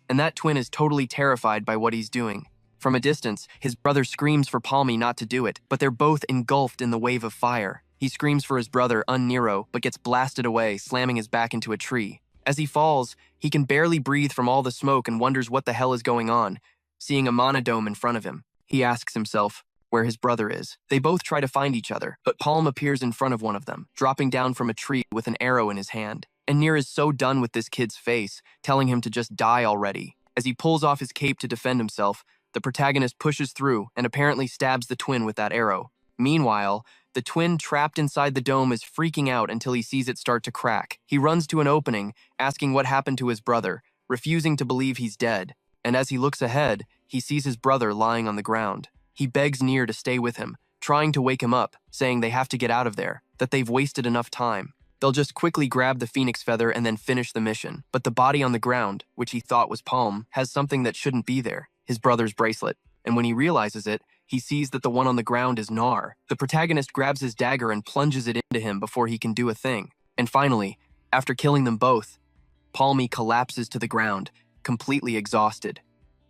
And that twin is totally terrified by what he's doing. From a distance, his brother screams for Palmy not to do it, but they're both engulfed in the wave of fire. He screams for his brother, Nero, but gets blasted away, slamming his back into a tree. As he falls, he can barely breathe from all the smoke and wonders what the hell is going on, seeing a monodome in front of him. He asks himself where his brother is. They both try to find each other, but Palm appears in front of one of them, dropping down from a tree with an arrow in his hand. And Nier is so done with this kid's face, telling him to just die already. As he pulls off his cape to defend himself, the protagonist pushes through and apparently stabs the twin with that arrow. Meanwhile, the twin trapped inside the dome is freaking out until he sees it start to crack. He runs to an opening, asking what happened to his brother, refusing to believe he's dead. And as he looks ahead, he sees his brother lying on the ground. He begs Nier to stay with him, trying to wake him up, saying they have to get out of there, that they've wasted enough time. They'll just quickly grab the phoenix feather and then finish the mission. But the body on the ground, which he thought was Palm, has something that shouldn't be there, his brother's bracelet. And when he realizes it, he sees that the one on the ground is Nar. The protagonist grabs his dagger and plunges it into him before he can do a thing. And finally, after killing them both, Palmy collapses to the ground, completely exhausted.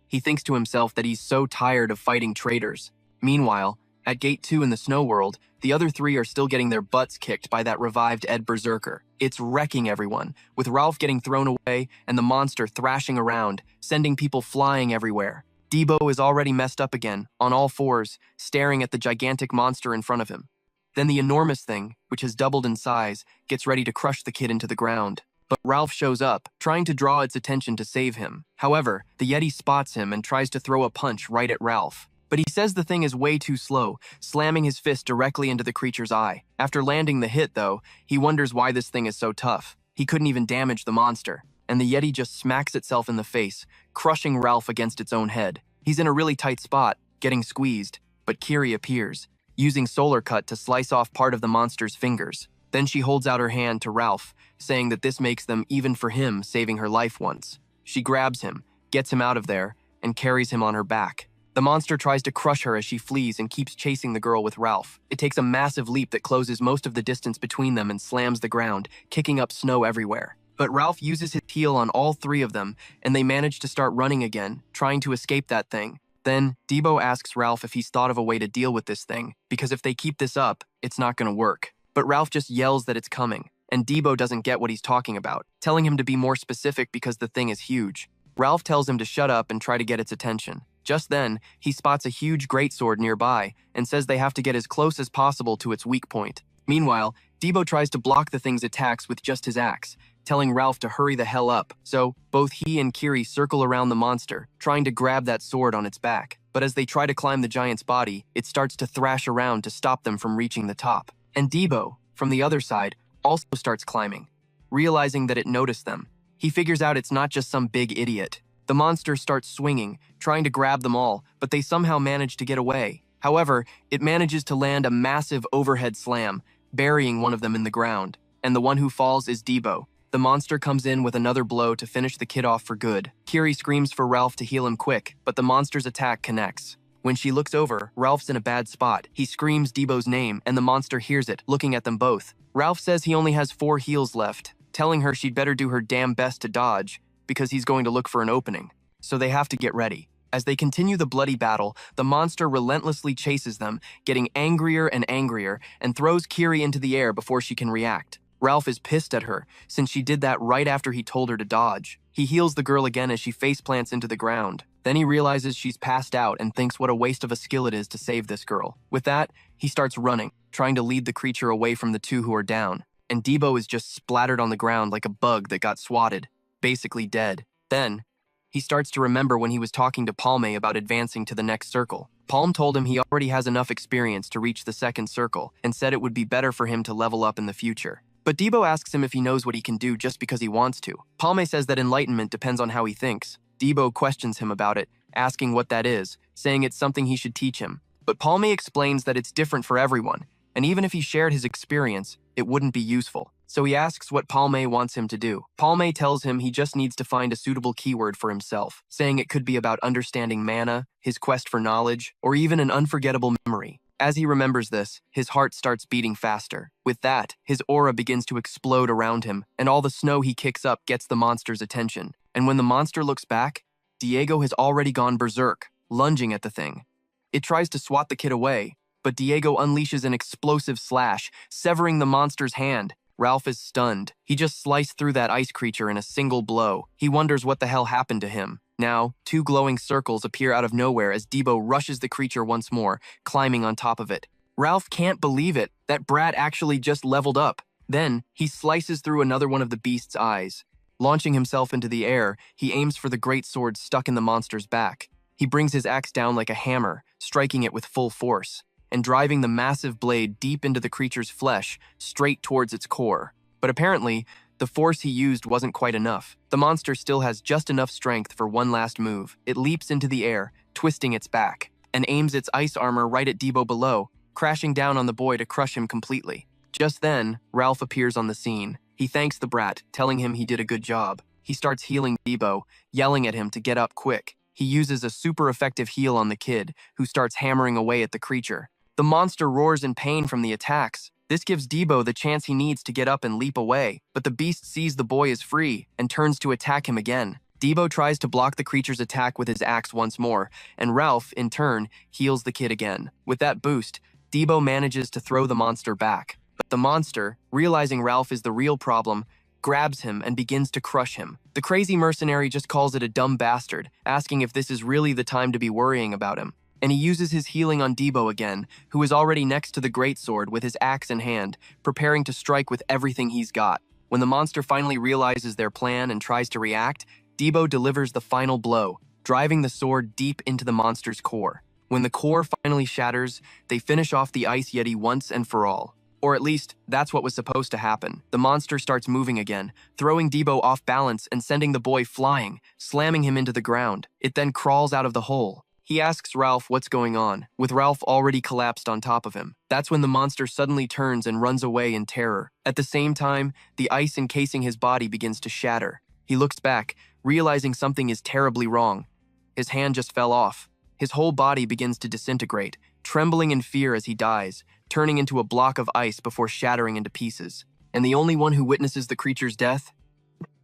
He thinks to himself that he's so tired of fighting traitors. Meanwhile, At Gate 2 in the snow world, the other three are still getting their butts kicked by that revived Ed Berserker. It's wrecking everyone, with Ralph getting thrown away and the monster thrashing around, sending people flying everywhere. Debo is already messed up again, on all fours, staring at the gigantic monster in front of him. Then the enormous thing, which has doubled in size, gets ready to crush the kid into the ground. But Ralph shows up, trying to draw its attention to save him. However, the Yeti spots him and tries to throw a punch right at Ralph. But he says the thing is way too slow, slamming his fist directly into the creature's eye. After landing the hit, though, he wonders why this thing is so tough. He couldn't even damage the monster, and the Yeti just smacks itself in the face, crushing Ralph against its own head. He's in a really tight spot, getting squeezed, but Kiri appears, using Solar Cut to slice off part of the monster's fingers. Then she holds out her hand to Ralph, saying that this makes them even for him saving her life once. She grabs him, gets him out of there, and carries him on her back. The monster tries to crush her as she flees and keeps chasing the girl with Ralph. It takes a massive leap that closes most of the distance between them and slams the ground, kicking up snow everywhere. But Ralph uses his heel on all three of them, and they manage to start running again, trying to escape that thing. Then, Debo asks Ralph if he's thought of a way to deal with this thing, because if they keep this up, it's not going to work. But Ralph just yells that it's coming, and Debo doesn't get what he's talking about, telling him to be more specific because the thing is huge. Ralph tells him to shut up and try to get its attention. Just then, he spots a huge greatsword nearby and says they have to get as close as possible to its weak point. Meanwhile, Debo tries to block the thing's attacks with just his axe, telling Ralph to hurry the hell up. So, both he and Kiri circle around the monster, trying to grab that sword on its back. But as they try to climb the giant's body, it starts to thrash around to stop them from reaching the top. And Debo, from the other side, also starts climbing. Realizing that it noticed them, he figures out it's not just some big idiot. The monster starts swinging, trying to grab them all, but they somehow manage to get away. However, it manages to land a massive overhead slam, burying one of them in the ground. And the one who falls is Debo. The monster comes in with another blow to finish the kid off for good. Kiri screams for Ralph to heal him quick, but the monster's attack connects. When she looks over, Ralph's in a bad spot. He screams Debo's name, and the monster hears it, looking at them both. Ralph says he only has 4 heals left, telling her she'd better do her damn best to dodge, because he's going to look for an opening. So they have to get ready. As they continue the bloody battle, the monster relentlessly chases them, getting angrier and angrier, and throws Kiri into the air before she can react. Ralph is pissed at her, since she did that right after he told her to dodge. He heals the girl again as she faceplants into the ground. Then he realizes she's passed out and thinks what a waste of a skill it is to save this girl. With that, he starts running, trying to lead the creature away from the 2 who are down. And Debo is just splattered on the ground like a bug that got swatted, basically dead. Then, he starts to remember when he was talking to Palme about advancing to the next circle. Palm told him he already has enough experience to reach the second circle and said it would be better for him to level up in the future. But Debo asks him if he knows what he can do just because he wants to. Palme says that enlightenment depends on how he thinks. Debo questions him about it, asking what that is, saying it's something he should teach him. But Palme explains that it's different for everyone, and even if he shared his experience, it wouldn't be useful. So he asks what Palme wants him to do. Palme tells him he just needs to find a suitable keyword for himself, saying it could be about understanding mana, his quest for knowledge, or even an unforgettable memory. As he remembers this, his heart starts beating faster. With that, his aura begins to explode around him, and all the snow he kicks up gets the monster's attention. And when the monster looks back, Diego has already gone berserk, lunging at the thing. It tries to swat the kid away, but Diego unleashes an explosive slash, severing the monster's hand. Ralph is stunned. He just sliced through that ice creature in a single blow. He wonders what the hell happened to him. Now, 2 glowing circles appear out of nowhere as Debo rushes the creature once more, climbing on top of it. Ralph can't believe it. That brat actually just leveled up. Then, he slices through another one of the beast's eyes. Launching himself into the air, he aims for the great sword stuck in the monster's back. He brings his axe down like a hammer, striking it with full force, and driving the massive blade deep into the creature's flesh, straight towards its core. But apparently, the force he used wasn't quite enough. The monster still has just enough strength for one last move. It leaps into the air, twisting its back, and aims its ice armor right at Debo below, crashing down on the boy to crush him completely. Just then, Ralph appears on the scene. He thanks the brat, telling him he did a good job. He starts healing Debo, yelling at him to get up quick. He uses a super effective heal on the kid, who starts hammering away at the creature. The monster roars in pain from the attacks. This gives Debo the chance he needs to get up and leap away, but the beast sees the boy is free and turns to attack him again. Debo tries to block the creature's attack with his axe once more, and Ralph, in turn, heals the kid again. With that boost, Debo manages to throw the monster back. But the monster, realizing Ralph is the real problem, grabs him and begins to crush him. The crazy mercenary just calls it a dumb bastard, asking if this is really the time to be worrying about him. And he uses his healing on Debo again, who is already next to the greatsword with his axe in hand, preparing to strike with everything he's got. When the monster finally realizes their plan and tries to react, Debo delivers the final blow, driving the sword deep into the monster's core. When the core finally shatters, they finish off the Ice Yeti once and for all. Or at least, that's what was supposed to happen. The monster starts moving again, throwing Debo off balance and sending the boy flying, slamming him into the ground. It then crawls out of the hole. He asks Ralph what's going on, with Ralph already collapsed on top of him. That's when the monster suddenly turns and runs away in terror. At the same time, the ice encasing his body begins to shatter. He looks back, realizing something is terribly wrong. His hand just fell off. His whole body begins to disintegrate, trembling in fear as he dies, turning into a block of ice before shattering into pieces. And the only one who witnesses the creature's death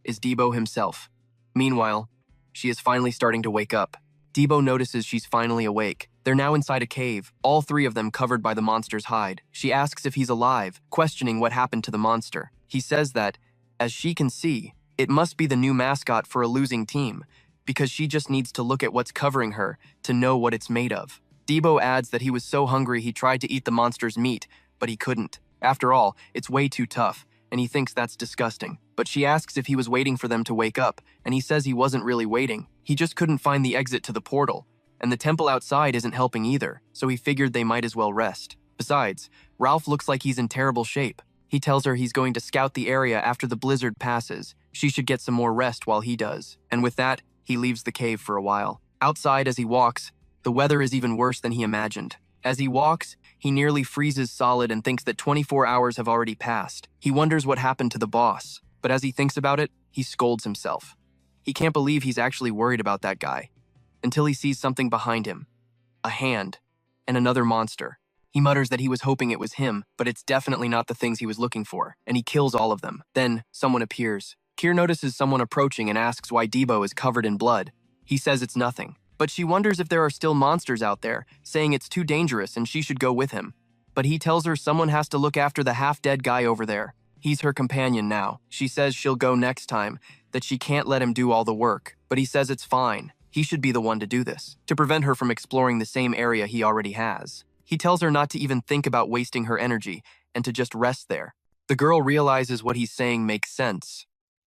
is Debo himself. Meanwhile, she is finally starting to wake up. Debo notices she's finally awake. They're now inside a cave, all three of them covered by the monster's hide. She asks if he's alive, questioning what happened to the monster. He says that, as she can see, it must be the new mascot for a losing team, because she just needs to look at what's covering her to know what it's made of. Debo adds that he was so hungry he tried to eat the monster's meat, but he couldn't. After all, it's way too tough, and he thinks that's disgusting. But she asks if he was waiting for them to wake up, and he says he wasn't really waiting. He just couldn't find the exit to the portal, and the temple outside isn't helping either, so he figured they might as well rest. Besides, Ralph looks like he's in terrible shape. He tells her he's going to scout the area after the blizzard passes. She should get some more rest while he does. And with that, he leaves the cave for a while. Outside, as he walks, the weather is even worse than he imagined. As he walks, he nearly freezes solid and thinks that 24 hours have already passed. He wonders what happened to the boss, but as he thinks about it, he scolds himself. He can't believe he's actually worried about that guy, until he sees something behind him. A hand, and another monster. He mutters that he was hoping it was him, but it's definitely not the things he was looking for, and he kills all of them. Then, someone appears. Kier notices someone approaching and asks why Debo is covered in blood. He says it's nothing, but she wonders if there are still monsters out there, saying it's too dangerous and she should go with him. But he tells her someone has to look after the half-dead guy over there. He's her companion now. She says she'll go next time, that she can't let him do all the work, but he says it's fine. He should be the one to do this, to prevent her from exploring the same area he already has. He tells her not to even think about wasting her energy and to just rest there. The girl realizes what he's saying makes sense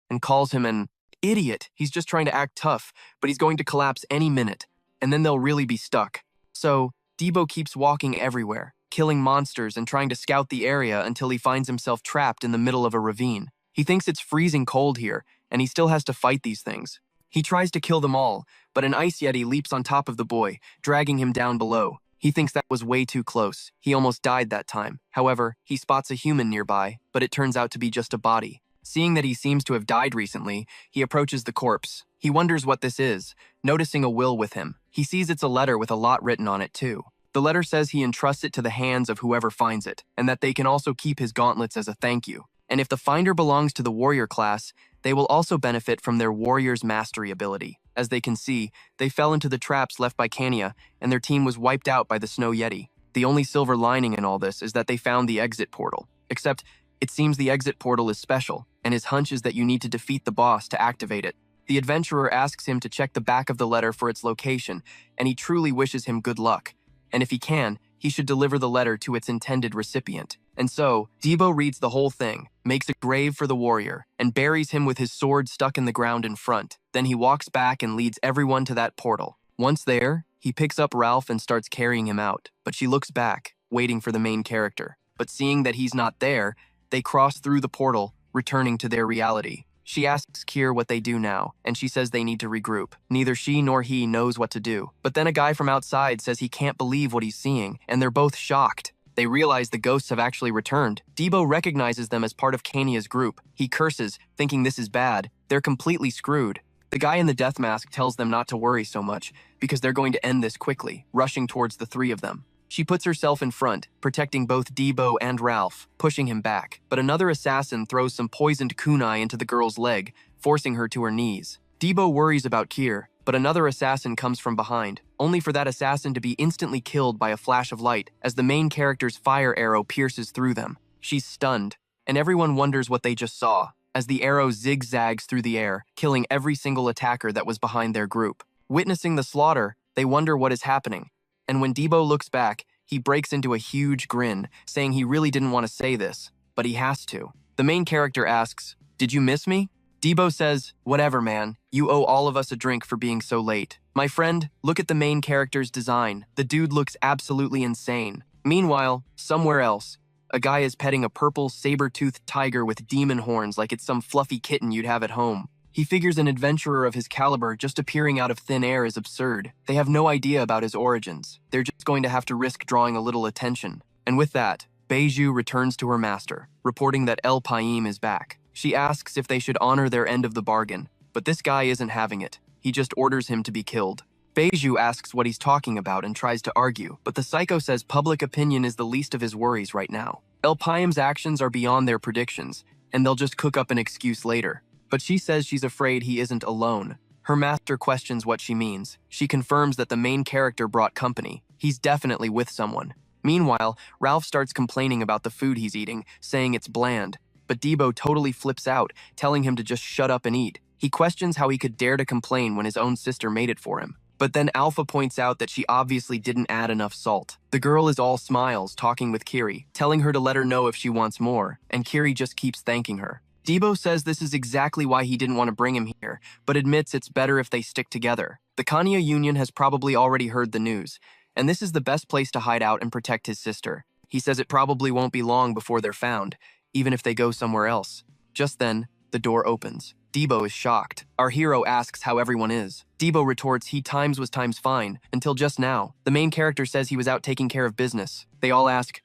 and calls him an idiot. He's just trying to act tough, but he's going to collapse any minute, and then they'll really be stuck. So, Debo keeps walking everywhere, killing monsters and trying to scout the area until he finds himself trapped in the middle of a ravine. He thinks it's freezing cold here, and he still has to fight these things. He tries to kill them all, but an ice yeti leaps on top of the boy, dragging him down below. He thinks that was way too close. He almost died that time. However, he spots a human nearby, but it turns out to be just a body. Seeing that he seems to have died recently, he approaches the corpse. He wonders what this is, noticing a will with him. He sees it's a letter with a lot written on it too. The letter says he entrusts it to the hands of whoever finds it, and that they can also keep his gauntlets as a thank you. And if the finder belongs to the warrior class, they will also benefit from their warrior's mastery ability. As they can see, they fell into the traps left by Kania, and their team was wiped out by the Snow Yeti. The only silver lining in all this is that they found the exit portal. Except, it seems the exit portal is special, and his hunch is that you need to defeat the boss to activate it. The adventurer asks him to check the back of the letter for its location, and he truly wishes him good luck. And if he can, he should deliver the letter to its intended recipient. And so, Debo reads the whole thing, makes a grave for the warrior, and buries him with his sword stuck in the ground in front. Then he walks back and leads everyone to that portal. Once there, he picks up Ralph and starts carrying him out. But she looks back, waiting for the main character. But seeing that he's not there, they cross through the portal, returning to their reality. She asks Kier what they do now, and she says they need to regroup. Neither she nor he knows what to do. But then a guy from outside says he can't believe what he's seeing, and they're both shocked. They realize the ghosts have actually returned. Debo recognizes them as part of Kania's group. He curses, thinking this is bad. They're completely screwed. The guy in the death mask tells them not to worry so much, because they're going to end this quickly, rushing towards the three of them. She puts herself in front, protecting both Debo and Ralph, pushing him back. But another assassin throws some poisoned kunai into the girl's leg, forcing her to her knees. Debo worries about Kier, but another assassin comes from behind, only for that assassin to be instantly killed by a flash of light as the main character's fire arrow pierces through them. She's stunned, and everyone wonders what they just saw, as the arrow zigzags through the air, killing every single attacker that was behind their group. Witnessing the slaughter, they wonder what is happening, and when Debo looks back, he breaks into a huge grin, saying he really didn't want to say this, but he has to. The main character asks, "Did you miss me?" Debo says, "Whatever, man. You owe all of us a drink for being so late." My friend, look at the main character's design. The dude looks absolutely insane. Meanwhile, somewhere else, a guy is petting a purple saber-toothed tiger with demon horns like it's some fluffy kitten you'd have at home. He figures an adventurer of his caliber just appearing out of thin air is absurd. They have no idea about his origins. They're just going to have to risk drawing a little attention. And with that, Beiju returns to her master, reporting that El Paim is back. She asks if they should honor their end of the bargain, but this guy isn't having it. He just orders him to be killed. Beiju asks what he's talking about and tries to argue, but the psycho says public opinion is the least of his worries right now. El Paim's actions are beyond their predictions, and they'll just cook up an excuse later. But she says she's afraid he isn't alone. Her master questions what she means. She confirms that the main character brought company. He's definitely with someone. Meanwhile, Ralph starts complaining about the food he's eating, saying it's bland. But Debo totally flips out, telling him to just shut up and eat. He questions how he could dare to complain when his own sister made it for him. But then Alpha points out that she obviously didn't add enough salt. The girl is all smiles, talking with Kiri, telling her to let her know if she wants more, and Kiri just keeps thanking her. Debo says this is exactly why he didn't want to bring him here, but admits it's better if they stick together. The Kanya Union has probably already heard the news, and this is the best place to hide out and protect his sister. He says it probably won't be long before they're found, even if they go somewhere else. Just then, the door opens. Debo is shocked. Our hero asks how everyone is. Debo retorts he times was times fine, until just now. The main character says he was out taking care of business. They all ask,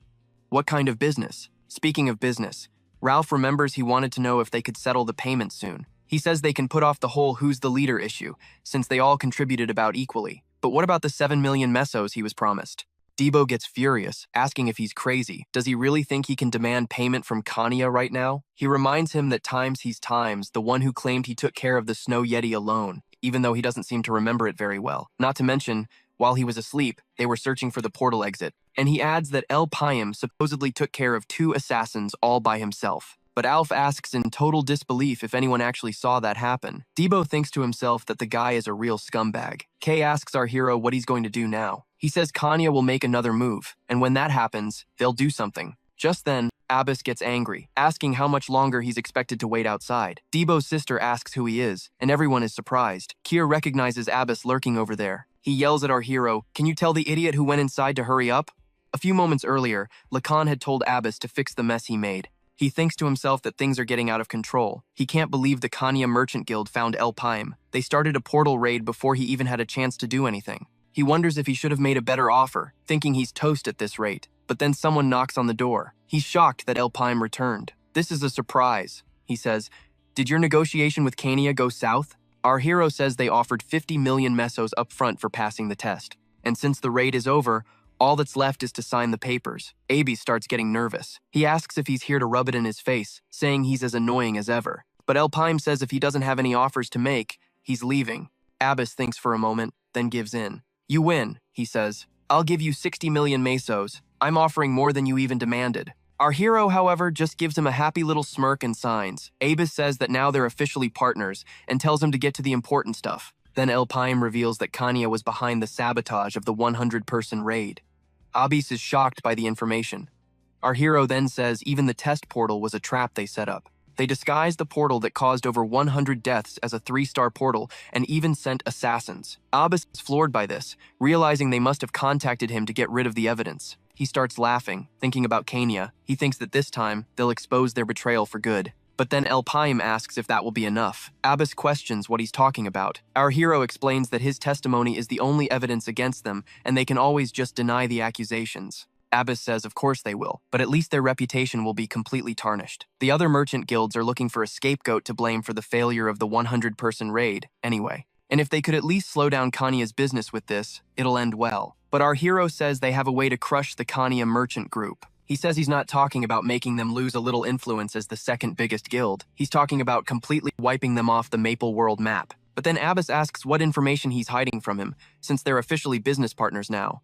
"What kind of business?" Speaking of business, Ralph remembers he wanted to know if they could settle the payment soon. He says they can put off the whole who's the leader issue, since they all contributed about equally. But what about the 7 million mesos he was promised? Debo gets furious, asking if he's crazy. Does he really think he can demand payment from Kanya right now? He reminds him that he's Times, the one who claimed he took care of the Snow Yeti alone, even though he doesn't seem to remember it very well. Not to mention, while he was asleep, they were searching for the portal exit. And he adds that El Paim supposedly took care of 2 assassins all by himself. But Alf asks in total disbelief if anyone actually saw that happen. Debo thinks to himself that the guy is a real scumbag. Kay asks our hero what he's going to do now. He says Kanya will make another move, and when that happens, they'll do something. Just then, Abbas gets angry, asking how much longer he's expected to wait outside. Debo's sister asks who he is, and everyone is surprised. Kier recognizes Abbas lurking over there. He yells at our hero, "Can you tell the idiot who went inside to hurry up?" A few moments earlier, Lacan had told Abbas to fix the mess he made. He thinks to himself that things are getting out of control. He can't believe the Kanya Merchant Guild found El Paim. They started a portal raid before he even had a chance to do anything. He wonders if he should have made a better offer, thinking he's toast at this rate. But then someone knocks on the door. He's shocked that El Paim returned. "This is a surprise," he says. "Did your negotiation with Kania go south?" Our hero says they offered 50 million mesos up front for passing the test. And since the raid is over, all that's left is to sign the papers. Abi starts getting nervous. He asks if he's here to rub it in his face, saying he's as annoying as ever. But El Paim says if he doesn't have any offers to make, he's leaving. Abbas thinks for a moment, then gives in. "You win," he says. "I'll give you 60 million mesos. I'm offering more than you even demanded." Our hero, however, just gives him a happy little smirk and signs. Abbas says that now they're officially partners and tells him to get to the important stuff. Then El Paim reveals that Kanya was behind the sabotage of the 100-person raid. Abis is shocked by the information. Our hero then says even the test portal was a trap they set up. They disguised the portal that caused over 100 deaths as a 3-star portal and even sent assassins. Abis is floored by this, realizing they must have contacted him to get rid of the evidence. He starts laughing, thinking about Kania. He thinks that this time, they'll expose their betrayal for good. But then El Paim asks if that will be enough. Abbas questions what he's talking about. Our hero explains that his testimony is the only evidence against them, and they can always just deny the accusations. Abbas says of course they will, but at least their reputation will be completely tarnished. The other merchant guilds are looking for a scapegoat to blame for the failure of the 100-person raid, anyway. And if they could at least slow down Kanya's business with this, it'll end well. But our hero says they have a way to crush the Kanya merchant group. He says he's not talking about making them lose a little influence as the second biggest guild. He's talking about completely wiping them off the Maple World map. But then Abbas asks what information he's hiding from him, since they're officially business partners now.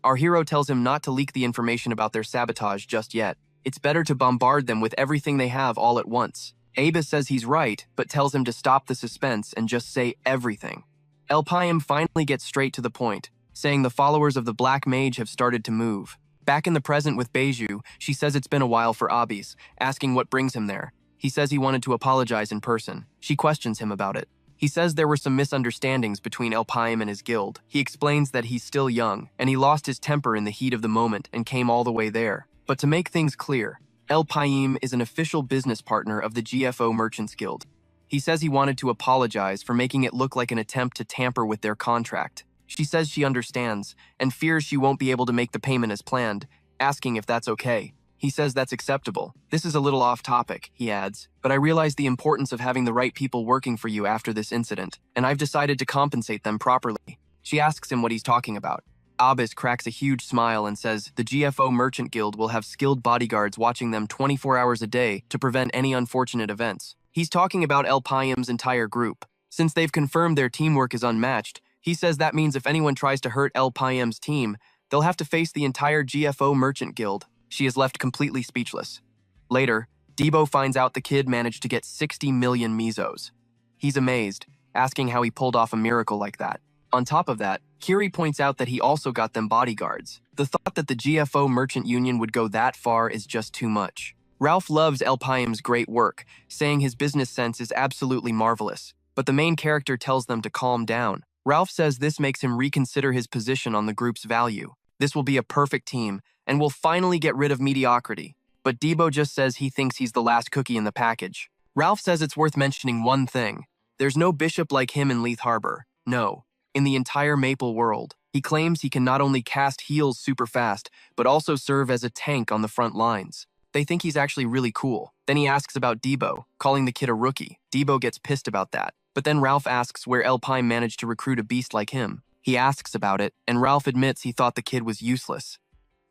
Our hero tells him not to leak the information about their sabotage just yet. It's better to bombard them with everything they have all at once. Abbas says he's right, but tells him to stop the suspense and just say everything. El Payam finally gets straight to the point, saying the followers of the Black Mage have started to move. Back in the present with Beiju, she says it's been a while for Abbas, asking what brings him there. He says he wanted to apologize in person. She questions him about it. He says there were some misunderstandings between El Payam and his guild. He explains that he's still young, and he lost his temper in the heat of the moment and came all the way there. But to make things clear, El Payam is an official business partner of the GFO Merchants Guild. He says he wanted to apologize for making it look like an attempt to tamper with their contract. She says she understands, and fears she won't be able to make the payment as planned, asking if that's okay. He says that's acceptable. This is a little off topic, he adds, but I realize the importance of having the right people working for you after this incident, and I've decided to compensate them properly. She asks him what he's talking about. Abbas cracks a huge smile and says the GFO Merchant Guild will have skilled bodyguards watching them 24 hours a day to prevent any unfortunate events. He's talking about El Payam's entire group. Since they've confirmed their teamwork is unmatched, he says that means if anyone tries to hurt El Payam's team, they'll have to face the entire GFO Merchant Guild. She is left completely speechless. Later, Debo finds out the kid managed to get 60 million mesos. He's amazed, asking how he pulled off a miracle like that. On top of that, Kiri points out that he also got them bodyguards. The thought that the GFO Merchant Union would go that far is just too much. Ralph loves El Payam's great work, saying his business sense is absolutely marvelous. But the main character tells them to calm down. Ralph says this makes him reconsider his position on the group's value. This will be a perfect team, and will finally get rid of mediocrity. But Debo just says he thinks he's the last cookie in the package. Ralph says it's worth mentioning one thing. There's no bishop like him in Leith Harbor. No. In the entire Maple world. He claims he can not only cast heals super fast, but also serve as a tank on the front lines. They think he's actually really cool. Then he asks about Debo, calling the kid a rookie. Debo gets pissed about that. But then Ralph asks where El Payam managed to recruit a beast like him. He asks about it, and Ralph admits he thought the kid was useless.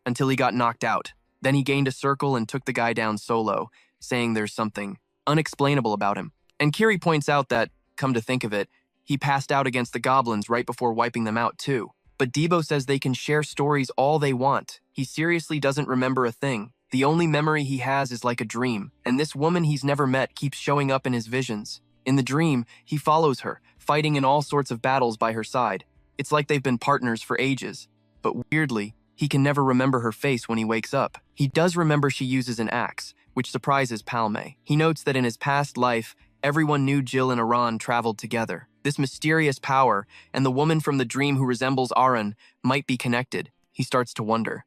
Until he got knocked out. Then he gained a circle and took the guy down solo, saying there's something unexplainable about him. And Kiri points out that, come to think of it, he passed out against the goblins right before wiping them out too. But Debo says they can share stories all they want. He seriously doesn't remember a thing. The only memory he has is like a dream, and this woman he's never met keeps showing up in his visions. In the dream, he follows her, fighting in all sorts of battles by her side. It's like they've been partners for ages. But weirdly, he can never remember her face when he wakes up. He does remember she uses an axe, which surprises Palme. He notes that in his past life, everyone knew Jill and Aran traveled together. This mysterious power, and the woman from the dream who resembles Aran, might be connected. He starts to wonder.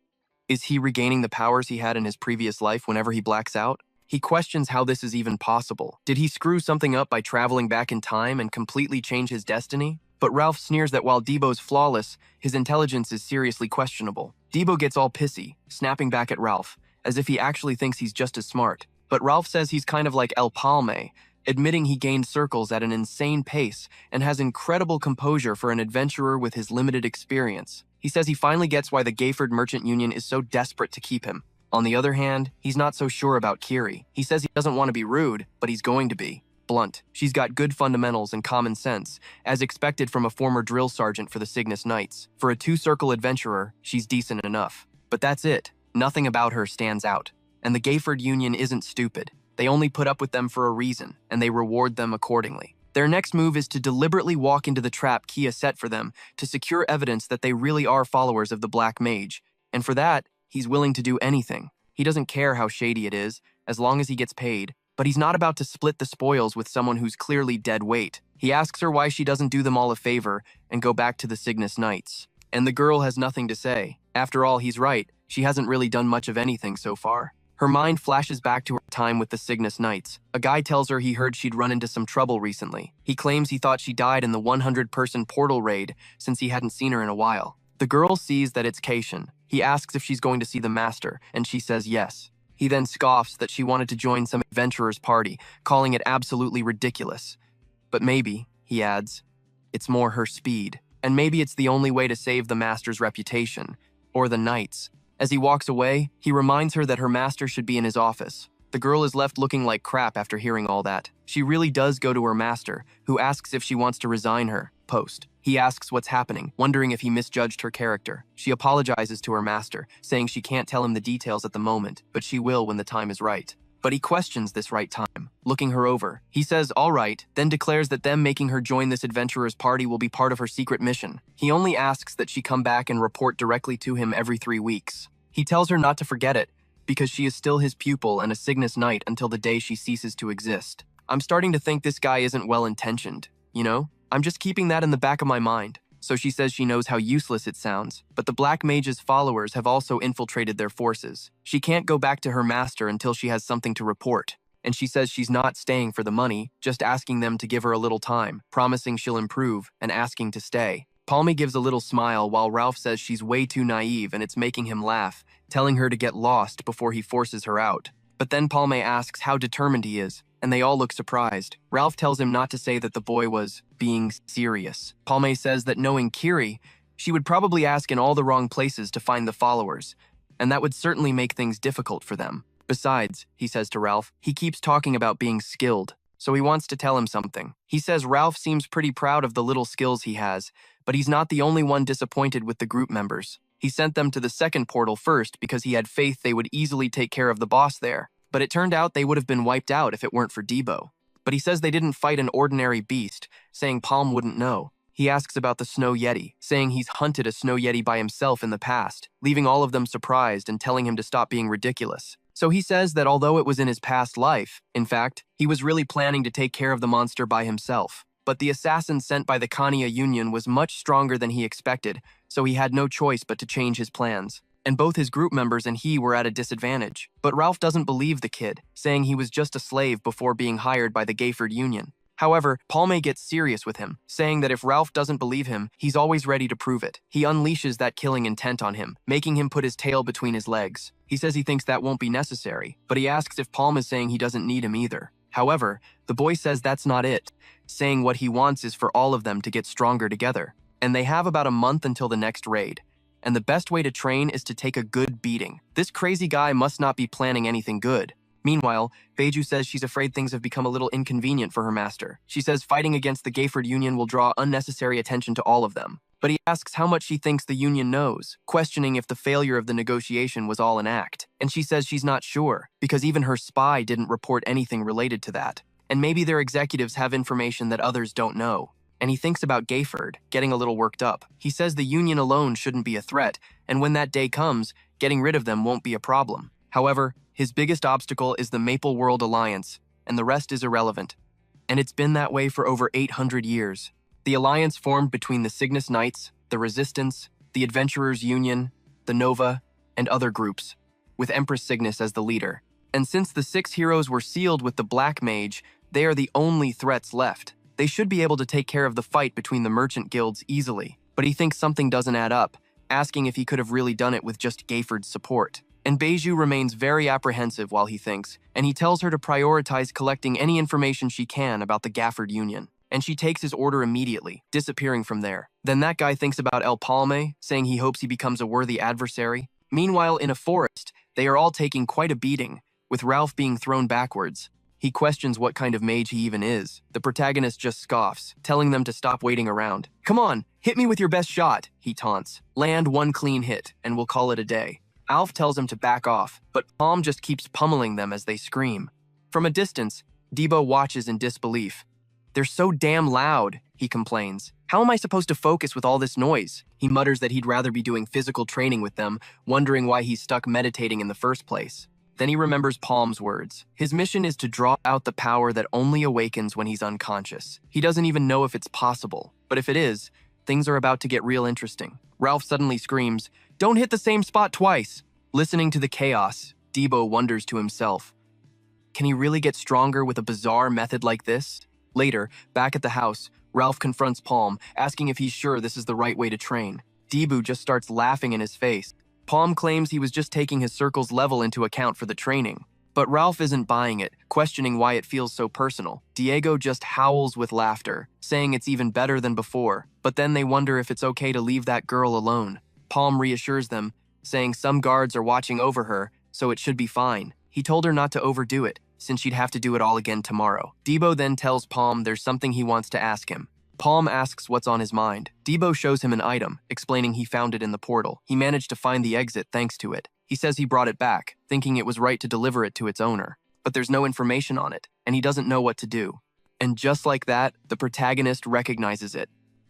Is he regaining the powers he had in his previous life whenever he blacks out? He questions how this is even possible. Did he screw something up by traveling back in time and completely change his destiny? But Ralph sneers that while Debo's flawless, his intelligence is seriously questionable. Debo gets all pissy, snapping back at Ralph, as if he actually thinks he's just as smart. But Ralph says he's kind of like El Palme, admitting he gained circles at an insane pace and has incredible composure for an adventurer with his limited experience. He says he finally gets why the Gayford Merchant Union is so desperate to keep him. On the other hand, he's not so sure about Kiri. He says he doesn't want to be rude, but he's going to be. Blunt. She's got good fundamentals and common sense, as expected from a former drill sergeant for the Cygnus Knights. For a two-circle adventurer, she's decent enough. But that's it. Nothing about her stands out. And the Gayford Union isn't stupid. They only put up with them for a reason, and they reward them accordingly. Their next move is to deliberately walk into the trap Kia set for them to secure evidence that they really are followers of the Black Mage. And for that, he's willing to do anything. He doesn't care how shady it is, as long as he gets paid. But he's not about to split the spoils with someone who's clearly dead weight. He asks her why she doesn't do them all a favor and go back to the Cygnus Knights. And the girl has nothing to say. After all, he's right. She hasn't really done much of anything so far. Her mind flashes back to her time with the Cygnus Knights. A guy tells her he heard she'd run into some trouble recently. He claims he thought she died in the 100-person portal raid since he hadn't seen her in a while. The girl sees that it's Kaishan. He asks if she's going to see the master, and she says yes. He then scoffs that she wanted to join some adventurer's party, calling it absolutely ridiculous. But maybe, he adds, it's more her speed. And maybe it's the only way to save the master's reputation, or the knight's. As he walks away, he reminds her that her master should be in his office. The girl is left looking like crap after hearing all that. She really does go to her master, who asks if she wants to resign her post. He asks what's happening, wondering if he misjudged her character. She apologizes to her master, saying she can't tell him the details at the moment, but she will when the time is right. But he questions this right time, looking her over. He says, all right, then declares that them making her join this adventurer's party will be part of her secret mission. He only asks that she come back and report directly to him every 3 weeks. He tells her not to forget it, because she is still his pupil and a Cygnus Knight until the day she ceases to exist. I'm starting to think this guy isn't well-intentioned, you know? I'm just keeping that in the back of my mind. So she says she knows how useless it sounds, but the Black Mage's followers have also infiltrated their forces. She can't go back to her master until she has something to report, and she says she's not staying for the money, just asking them to give her a little time, promising she'll improve, and asking to stay. Palme gives a little smile while Ralph says she's way too naive and it's making him laugh, telling her to get lost before he forces her out. But then Palme asks how determined he is, and they all look surprised. Ralph tells him not to say that the boy was being serious. Palme says that knowing Kiri, she would probably ask in all the wrong places to find the followers, and that would certainly make things difficult for them. Besides, he says to Ralph, he keeps talking about being skilled, so he wants to tell him something. He says Ralph seems pretty proud of the little skills he has, but he's not the only one disappointed with the group members. He sent them to the second portal first because he had faith they would easily take care of the boss there. But it turned out they would have been wiped out if it weren't for Debo. But he says they didn't fight an ordinary beast, saying Palm wouldn't know. He asks about the Snow Yeti, saying he's hunted a Snow Yeti by himself in the past, leaving all of them surprised and telling him to stop being ridiculous. So he says that although it was in his past life, in fact, he was really planning to take care of the monster by himself. But the assassin sent by the Khania Union was much stronger than he expected, so he had no choice but to change his plans. And both his group members and he were at a disadvantage. But Ralph doesn't believe the kid, saying he was just a slave before being hired by the Gayford Union. However, Palme gets serious with him, saying that if Ralph doesn't believe him, he's always ready to prove it. He unleashes that killing intent on him, making him put his tail between his legs. He says he thinks that won't be necessary, but he asks if Palme is saying he doesn't need him either. However, the boy says that's not it, saying what he wants is for all of them to get stronger together. And they have about a month until the next raid. And the best way to train is to take a good beating. This crazy guy must not be planning anything good. Meanwhile, Beiju says she's afraid things have become a little inconvenient for her master. She says fighting against the Gayford Union will draw unnecessary attention to all of them. But he asks how much she thinks the Union knows, questioning if the failure of the negotiation was all an act. And she says she's not sure, because even her spy didn't report anything related to that. And maybe their executives have information that others don't know. And he thinks about Gayford, getting a little worked up. He says the Union alone shouldn't be a threat, and when that day comes, getting rid of them won't be a problem. However, his biggest obstacle is the Maple World Alliance, and the rest is irrelevant. And it's been that way for over 800 years. The alliance formed between the Cygnus Knights, the Resistance, the Adventurers Union, the Nova, and other groups, with Empress Cygnus as the leader. And since the 6 heroes were sealed with the Black Mage, they are the only threats left. They should be able to take care of the fight between the merchant guilds easily, but he thinks something doesn't add up, asking if he could have really done it with just Gayford's support. And Beiju remains very apprehensive while he thinks, and he tells her to prioritize collecting any information she can about the Gafford Union. And she takes his order immediately, disappearing from there. Then that guy thinks about El Palme, saying he hopes he becomes a worthy adversary. Meanwhile, in a forest, they are all taking quite a beating, with Ralph being thrown backwards. He questions what kind of mage he even is. The protagonist just scoffs, telling them to stop waiting around. Come on, hit me with your best shot, he taunts. Land one clean hit, and we'll call it a day. Alf tells him to back off, but Palm just keeps pummeling them as they scream. From a distance, Debo watches in disbelief. They're so damn loud, he complains. How am I supposed to focus with all this noise? He mutters that he'd rather be doing physical training with them, wondering why he's stuck meditating in the first place. Then he remembers Palm's words. His mission is to draw out the power that only awakens when he's unconscious. He doesn't even know if it's possible, but if it is, things are about to get real interesting. Ralph suddenly screams, "Don't hit the same spot twice!" Listening to the chaos, Debo wonders to himself, can he really get stronger with a bizarre method like this? Later, back at the house, Ralph confronts Palm, asking if he's sure this is the right way to train. Debo just starts laughing in his face. Palm claims he was just taking his circle's level into account for the training. But Ralph isn't buying it, questioning why it feels so personal. Diego just howls with laughter, saying it's even better than before, but then they wonder if it's okay to leave that girl alone. Palm reassures them, saying some guards are watching over her, so it should be fine. He told her not to overdo it, since she'd have to do it all again tomorrow. Debo then tells Palm there's something he wants to ask him. Palm asks what's on his mind. Debo shows him an item, explaining he found it in the portal. He managed to find the exit thanks to it. He says he brought it back, thinking it was right to deliver it to its owner. But there's no information on it, and he doesn't know what to do. And just like that, the protagonist recognizes it.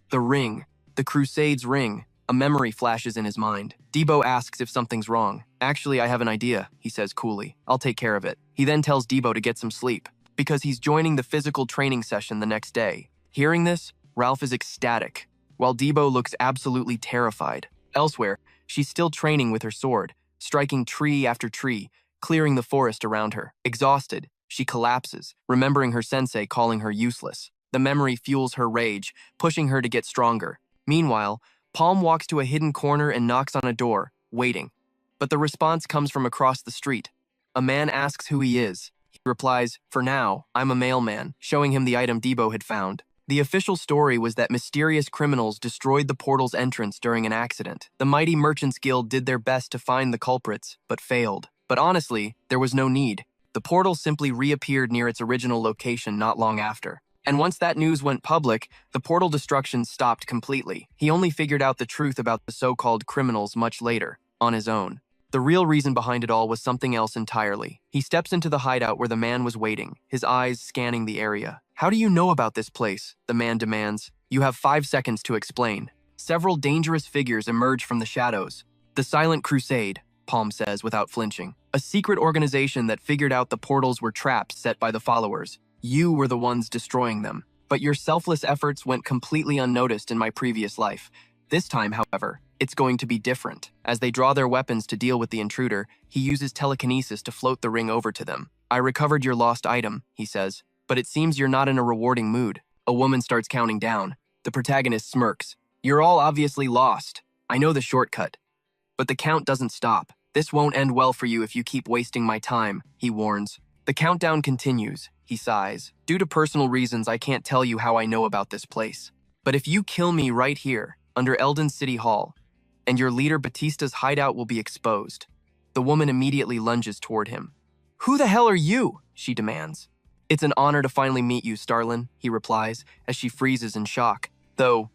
The ring. The Crusade's ring. A memory flashes in his mind. Debo asks if something's wrong. Actually, I have an idea, he says coolly. I'll take care of it. He then tells Debo to get some sleep, because he's joining the physical training session the next day. Hearing this, Ralph is ecstatic, while Debo looks absolutely terrified. Elsewhere, she's still training with her sword, striking tree after tree, clearing the forest around her. Exhausted, she collapses, remembering her sensei calling her useless. The memory fuels her rage, pushing her to get stronger. Meanwhile, Palm walks to a hidden corner and knocks on a door, waiting. But the response comes from across the street. A man asks who he is. He replies, "For now, I'm a mailman," showing him the item Debo had found. The official story was that mysterious criminals destroyed the portal's entrance during an accident. The mighty Merchants Guild did their best to find the culprits, but failed. But honestly, there was no need. The portal simply reappeared near its original location not long after. And once that news went public, the portal destruction stopped completely. He only figured out the truth about the so-called criminals much later, on his own. The real reason behind it all was something else entirely. He steps into the hideout where the man was waiting, his eyes scanning the area. "How do you know about this place?" the man demands. "You have 5 seconds to explain." Several dangerous figures emerge from the shadows. "The Silent Crusade," Palm says without flinching. "A secret organization that figured out the portals were traps set by the followers. You were the ones destroying them. But your selfless efforts went completely unnoticed in my previous life. This time, however, it's going to be different." As they draw their weapons to deal with the intruder, he uses telekinesis to float the ring over to them. "I recovered your lost item," he says, "but it seems you're not in a rewarding mood." A woman starts counting down. The protagonist smirks. "You're all obviously lost. I know the shortcut." But the count doesn't stop. "This won't end well for you if you keep wasting my time," he warns. The countdown continues. He sighs. "Due to personal reasons, I can't tell you how I know about this place. But if you kill me right here, under Eldon City Hall, and your leader Batista's hideout will be exposed." The woman immediately lunges toward him. "Who the hell are you?" she demands. "It's an honor to finally meet you, Starlin," he replies, as she freezes in shock. Though,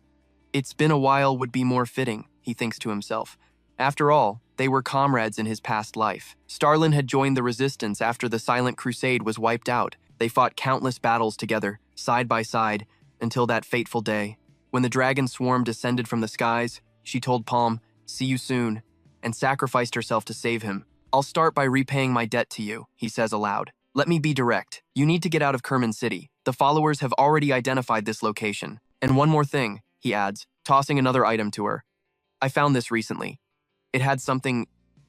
"It's been a while would be more fitting," he thinks to himself. After all, they were comrades in his past life. Starlin had joined the resistance after the Silent Crusade was wiped out. They fought countless battles together, side by side, until that fateful day. When the dragon swarm descended from the skies, she told Palm, "See you soon," and sacrificed herself to save him. "I'll start by repaying my debt to you," he says aloud. "Let me be direct. You need to get out of Kerman City. The followers have already identified this location. And one more thing," he adds, tossing another item to her. "I found this recently. It had something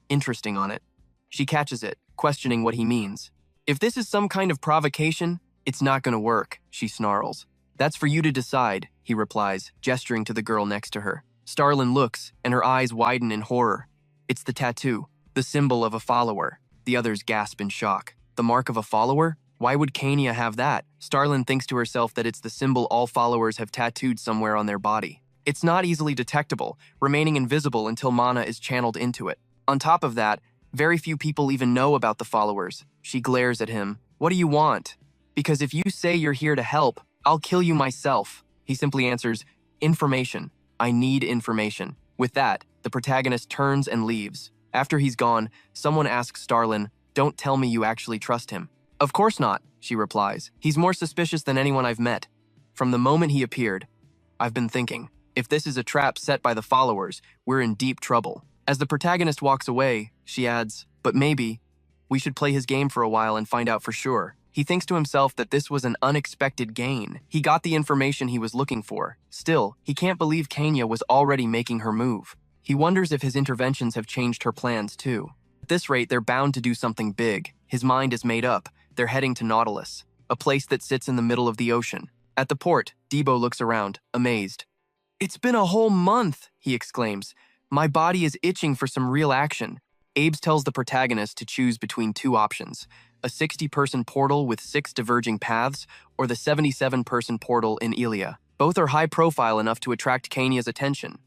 interesting on it." She catches it, questioning what he means. "If this is some kind of provocation, it's not going to work," she snarls. "That's for you to decide," he replies, gesturing to the girl next to her. Starlin looks, and her eyes widen in horror. It's the tattoo, the symbol of a follower. The others gasp in shock. The mark of a follower? Why would Kania have that? Starlin thinks to herself that it's the symbol all followers have tattooed somewhere on their body. It's not easily detectable, remaining invisible until mana is channeled into it. On top of that, very few people even know about the followers. She glares at him. "What do you want?" "Because if you say you're here to help, I'll kill you myself." He simply answers, "Information. I need information." With that, the protagonist turns and leaves. After he's gone, someone asks Starlin, "Don't tell me you actually trust him." "Of course not," she replies. "He's more suspicious than anyone I've met. From the moment he appeared, I've been thinking, if this is a trap set by the followers, we're in deep trouble." As the protagonist walks away, she adds, "But maybe we should play his game for a while and find out for sure." He thinks to himself that this was an unexpected gain. He got the information he was looking for. Still, he can't believe Kania was already making her move. He wonders if his interventions have changed her plans too. At this rate, they're bound to do something big. His mind is made up. They're heading to Nautilus, a place that sits in the middle of the ocean. At the port, Debo looks around, amazed. "It's been a whole month," he exclaims. "My body is itching for some real action." Abe tells the protagonist to choose between two options: a 60-person portal with 6 diverging paths, or the 77-person portal in Ilia. Both are high-profile enough to attract Kania's attention.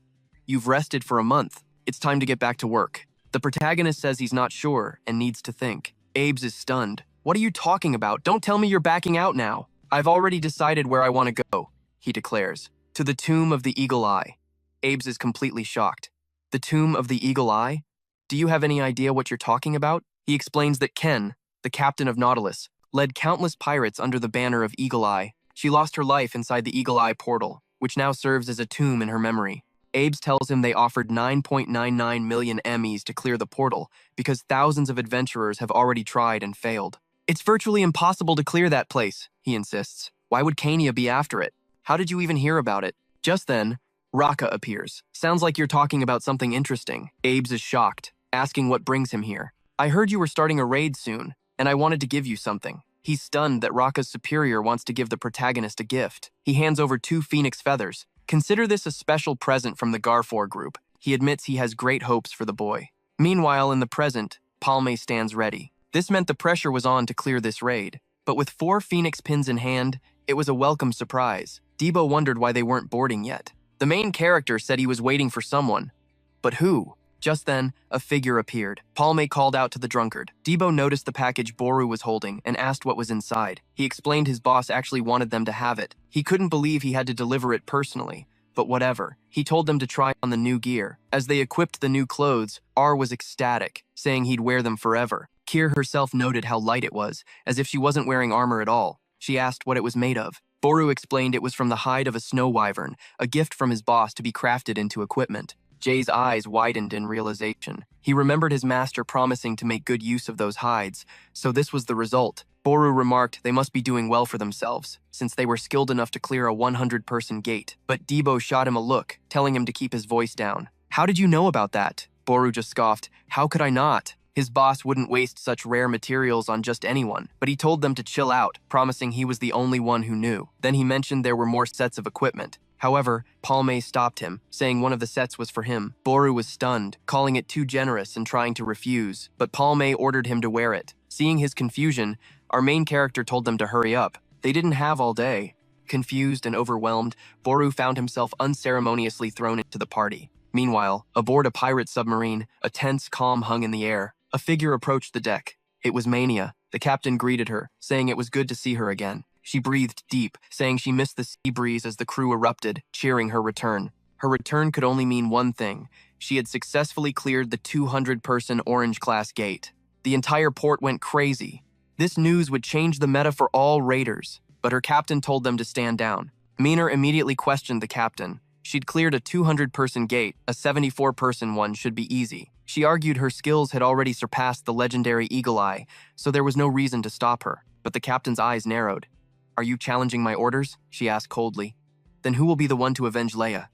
"You've rested for a month. It's time to get back to work." The protagonist says he's not sure and needs to think. Abe's is stunned. What are you talking about? Don't tell me you're backing out now. I've already decided where I want to go, he declares. To the tomb of the Eagle Eye. Abe's is completely shocked. The tomb of the Eagle Eye? Do you have any idea what you're talking about? He explains that Ken, the captain of Nautilus, led countless pirates under the banner of Eagle Eye. She lost her life inside the Eagle Eye portal, which now serves as a tomb in her memory. Abe's tells him they offered 9.99 million Emmys to clear the portal because thousands of adventurers have already tried and failed. It's virtually impossible to clear that place, he insists. Why would Kania be after it? How did you even hear about it? Just then, Raka appears. Sounds like you're talking about something interesting. Abe's is shocked, asking what brings him here. I heard you were starting a raid soon, and I wanted to give you something. He's stunned that Raka's superior wants to give the protagonist a gift. He hands over 2 phoenix feathers. Consider this a special present from the Garfor group. He admits he has great hopes for the boy. Meanwhile, in the present, Palme stands ready. This meant the pressure was on to clear this raid. But with 4 phoenix pins in hand, it was a welcome surprise. Debo wondered why they weren't boarding yet. The main character said he was waiting for someone. But who? Just then, a figure appeared. Palme called out to the drunkard. Debo noticed the package Boru was holding and asked what was inside. He explained his boss actually wanted them to have it. He couldn't believe he had to deliver it personally, but whatever. He told them to try on the new gear. As they equipped the new clothes, R was ecstatic, saying he'd wear them forever. Kier herself noted how light it was, as if she wasn't wearing armor at all. She asked what it was made of. Boru explained it was from the hide of a snow wyvern, a gift from his boss to be crafted into equipment. Jay's eyes widened in realization. He remembered his master promising to make good use of those hides, so this was the result. Boru remarked they must be doing well for themselves, since they were skilled enough to clear a 100-person gate. But Debo shot him a look, telling him to keep his voice down. How did you know about that? Boru just scoffed. How could I not? His boss wouldn't waste such rare materials on just anyone, but he told them to chill out, promising he was the only one who knew. Then he mentioned there were more sets of equipment. However, Palme stopped him, saying one of the sets was for him. Boru was stunned, calling it too generous and trying to refuse, but Palme ordered him to wear it. Seeing his confusion, our main character told them to hurry up. They didn't have all day. Confused and overwhelmed, Boru found himself unceremoniously thrown into the party. Meanwhile, aboard a pirate submarine, a tense calm hung in the air. A figure approached the deck. It was Mania. The captain greeted her, saying it was good to see her again. She breathed deep, saying she missed the sea breeze as the crew erupted, cheering her return. Her return could only mean one thing. She had successfully cleared the 200-person Orange-class gate. The entire port went crazy. This news would change the meta for all raiders, but her captain told them to stand down. Meener immediately questioned the captain. She'd cleared a 200-person gate, a 74-person one should be easy. She argued her skills had already surpassed the legendary Eagle Eye, so there was no reason to stop her. But the captain's eyes narrowed. Are you challenging my orders? She asked coldly. Then who will be the one to avenge Leia?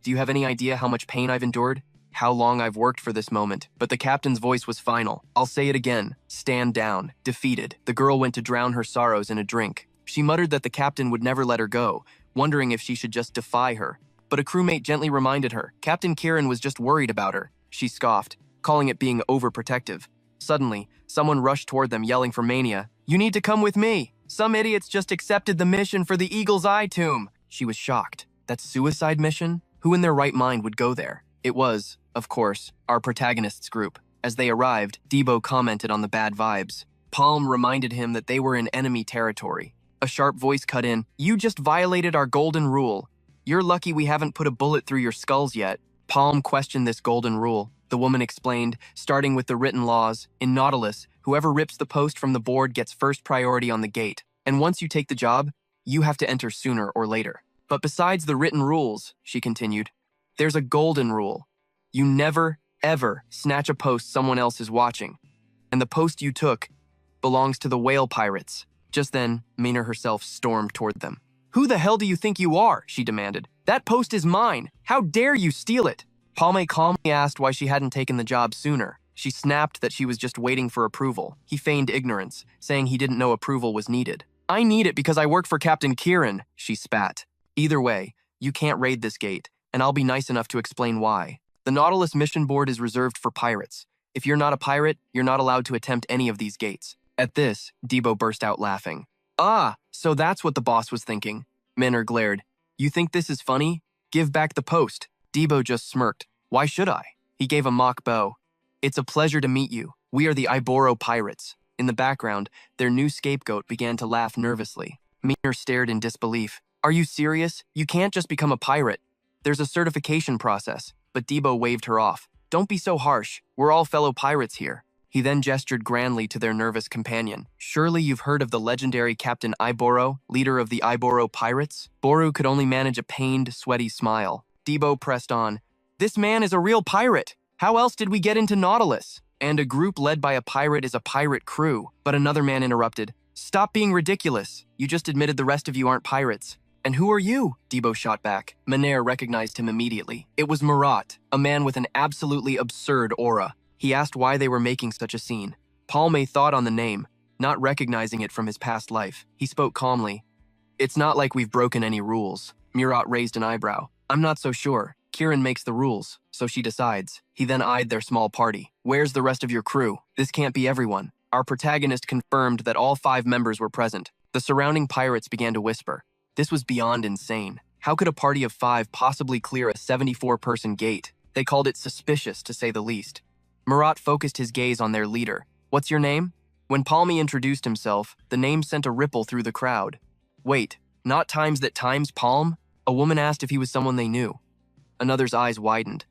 Do you have any idea how much pain I've endured? How long I've worked for this moment? But the captain's voice was final. I'll say it again. Stand down. Defeated. The girl went to drown her sorrows in a drink. She muttered that the captain would never let her go, wondering if she should just defy her. But a crewmate gently reminded her, Captain Kieran was just worried about her. She scoffed, calling it being overprotective. Suddenly, someone rushed toward them yelling for Mania. You need to come with me. Some idiots just accepted the mission for the Eagle's Eye tomb. She was shocked. That suicide mission? Who in their right mind would go there? It was, of course, our protagonist's group. As they arrived, Debo commented on the bad vibes. Palm reminded him that they were in enemy territory. A sharp voice cut in, You just violated our golden rule. You're lucky we haven't put a bullet through your skulls yet. Palm questioned this golden rule. The woman explained, starting with the written laws. In Nautilus, whoever rips the post from the board gets first priority on the gate. And once you take the job, you have to enter sooner or later. But besides the written rules, she continued, there's a golden rule. You never, ever snatch a post someone else is watching. And the post you took belongs to the whale pirates. Just then, Meener herself stormed toward them. Who the hell do you think you are? She demanded. That post is mine. How dare you steal it? Palme calmly asked why she hadn't taken the job sooner. She snapped that she was just waiting for approval. He feigned ignorance, saying he didn't know approval was needed. I need it because I work for Captain Kieran, she spat. Either way, you can't raid this gate, and I'll be nice enough to explain why. The Nautilus mission board is reserved for pirates. If you're not a pirate, you're not allowed to attempt any of these gates. At this, Debo burst out laughing. Ah, so that's what the boss was thinking. Meener glared. You think this is funny? Give back the post. Debo just smirked. Why should I? He gave a mock bow. It's a pleasure to meet you. We are the Iboro pirates. In the background, their new scapegoat began to laugh nervously. Meaner stared in disbelief. Are you serious? You can't just become a pirate. There's a certification process. But Debo waved her off. Don't be so harsh. We're all fellow pirates here. He then gestured grandly to their nervous companion. Surely you've heard of the legendary Captain Iboro, leader of the Iboro pirates? Boru could only manage a pained, sweaty smile. Debo pressed on. This man is a real pirate. How else did we get into Nautilus? And a group led by a pirate is a pirate crew. But another man interrupted. Stop being ridiculous. You just admitted the rest of you aren't pirates. And who are you? Debo shot back. Manhwa recognized him immediately. It was Murat, a man with an absolutely absurd aura. He asked why they were making such a scene. Palme thought on the name, not recognizing it from his past life. He spoke calmly. It's not like we've broken any rules. Murat raised an eyebrow. I'm not so sure. Kieran makes the rules, so she decides. He then eyed their small party. Where's the rest of your crew? This can't be everyone. Our protagonist confirmed that all 5 members were present. The surrounding pirates began to whisper. This was beyond insane. How could a party of 5 possibly clear a 74-person gate? They called it suspicious, to say the least. Murat focused his gaze on their leader. What's your name? When Palme introduced himself, the name sent a ripple through the crowd. Wait, not times that times Palm? A woman asked if he was someone they knew. Another's eyes widened.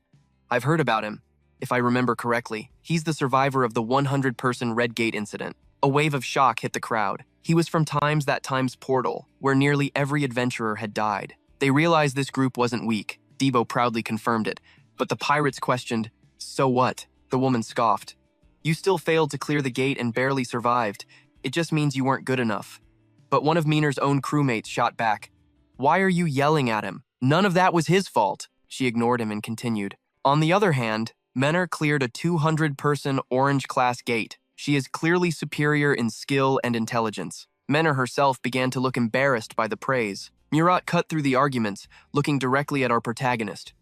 I've heard about him. If I remember correctly, he's the survivor of the 100-person Red Gate incident. A wave of shock hit the crowd. He was from that time's portal, where nearly every adventurer had died. They realized this group wasn't weak. Debo proudly confirmed it. But the pirates questioned, so what? The woman scoffed. You still failed to clear the gate and barely survived. It just means you weren't good enough. But one of Meaner's own crewmates shot back. Why are you yelling at him? None of that was his fault. She ignored him and continued. On the other hand, Mener cleared a 200-person orange-class gate. She is clearly superior in skill and intelligence. Mener herself began to look embarrassed by the praise. Murat cut through the arguments, looking directly at our protagonist.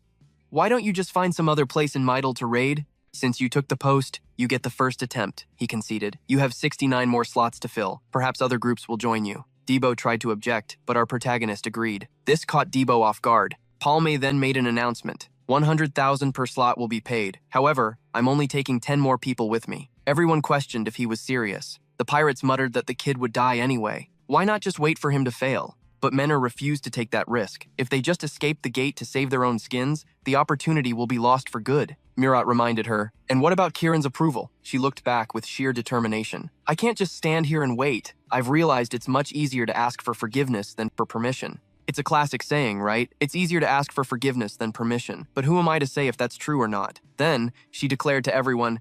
Why don't you just find some other place in Midel to raid? Since you took the post, you get the first attempt, he conceded. You have 69 more slots to fill. Perhaps other groups will join you. Debo tried to object, but our protagonist agreed. This caught Debo off guard. Palme then made an announcement. 100,000 per slot will be paid. However, I'm only taking 10 more people with me. Everyone questioned if he was serious. The pirates muttered that the kid would die anyway. Why not just wait for him to fail? But Mener refused to take that risk. If they just escape the gate to save their own skins, the opportunity will be lost for good. Murat reminded her. And what about Kieran's approval? She looked back with sheer determination. I can't just stand here and wait. I've realized it's much easier to ask for forgiveness than for permission. It's a classic saying, right? It's easier to ask for forgiveness than permission. But who am I to say if that's true or not? Then, she declared to everyone,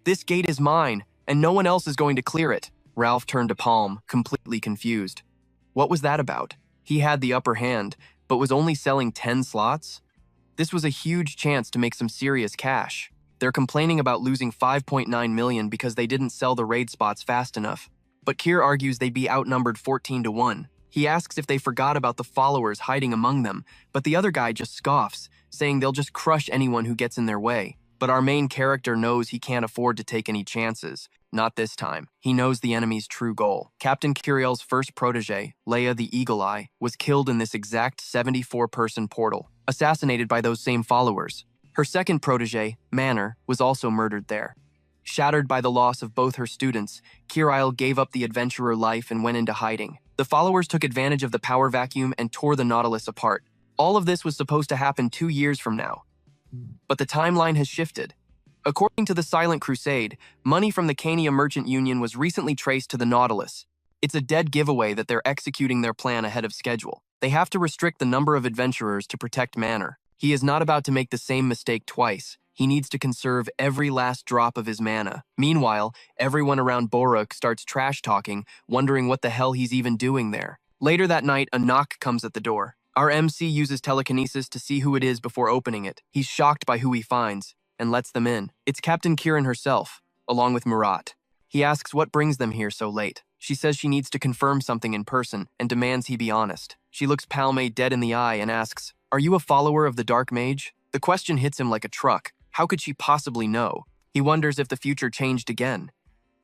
this gate is mine, and no one else is going to clear it. Ralph turned to Palm, completely confused. What was that about? He had the upper hand, but was only selling 10 slots? This was a huge chance to make some serious cash. They're complaining about losing 5.9 million because they didn't sell the raid spots fast enough. But Kier argues they'd be outnumbered 14-1. He asks if they forgot about the followers hiding among them, but the other guy just scoffs, saying they'll just crush anyone who gets in their way. But our main character knows he can't afford to take any chances. Not this time. He knows the enemy's true goal. Captain Curiel's first protege, Leia the Eagle Eye, was killed in this exact 74-person portal, assassinated by those same followers. Her second protege, Manor, was also murdered there. Shattered by the loss of both her students, Curiel gave up the adventurer life and went into hiding. The followers took advantage of the power vacuum and tore the Nautilus apart. All of this was supposed to happen 2 years from now. But the timeline has shifted. According to the Silent Crusade, money from the Cania Merchant Union was recently traced to the Nautilus. It's a dead giveaway that they're executing their plan ahead of schedule. They have to restrict the number of adventurers to protect Manor. He is not about to make the same mistake twice. He needs to conserve every last drop of his mana. Meanwhile, everyone around Boruk starts trash-talking, wondering what the hell he's even doing there. Later that night, a knock comes at the door. Our MC uses telekinesis to see who it is before opening it. He's shocked by who he finds, and lets them in. It's Captain Kieran herself, along with Murat. He asks what brings them here so late. She says she needs to confirm something in person, and demands he be honest. She looks Palme dead in the eye and asks, "Are you a follower of the Dark Mage?" The question hits him like a truck. How could she possibly know? He wonders if the future changed again,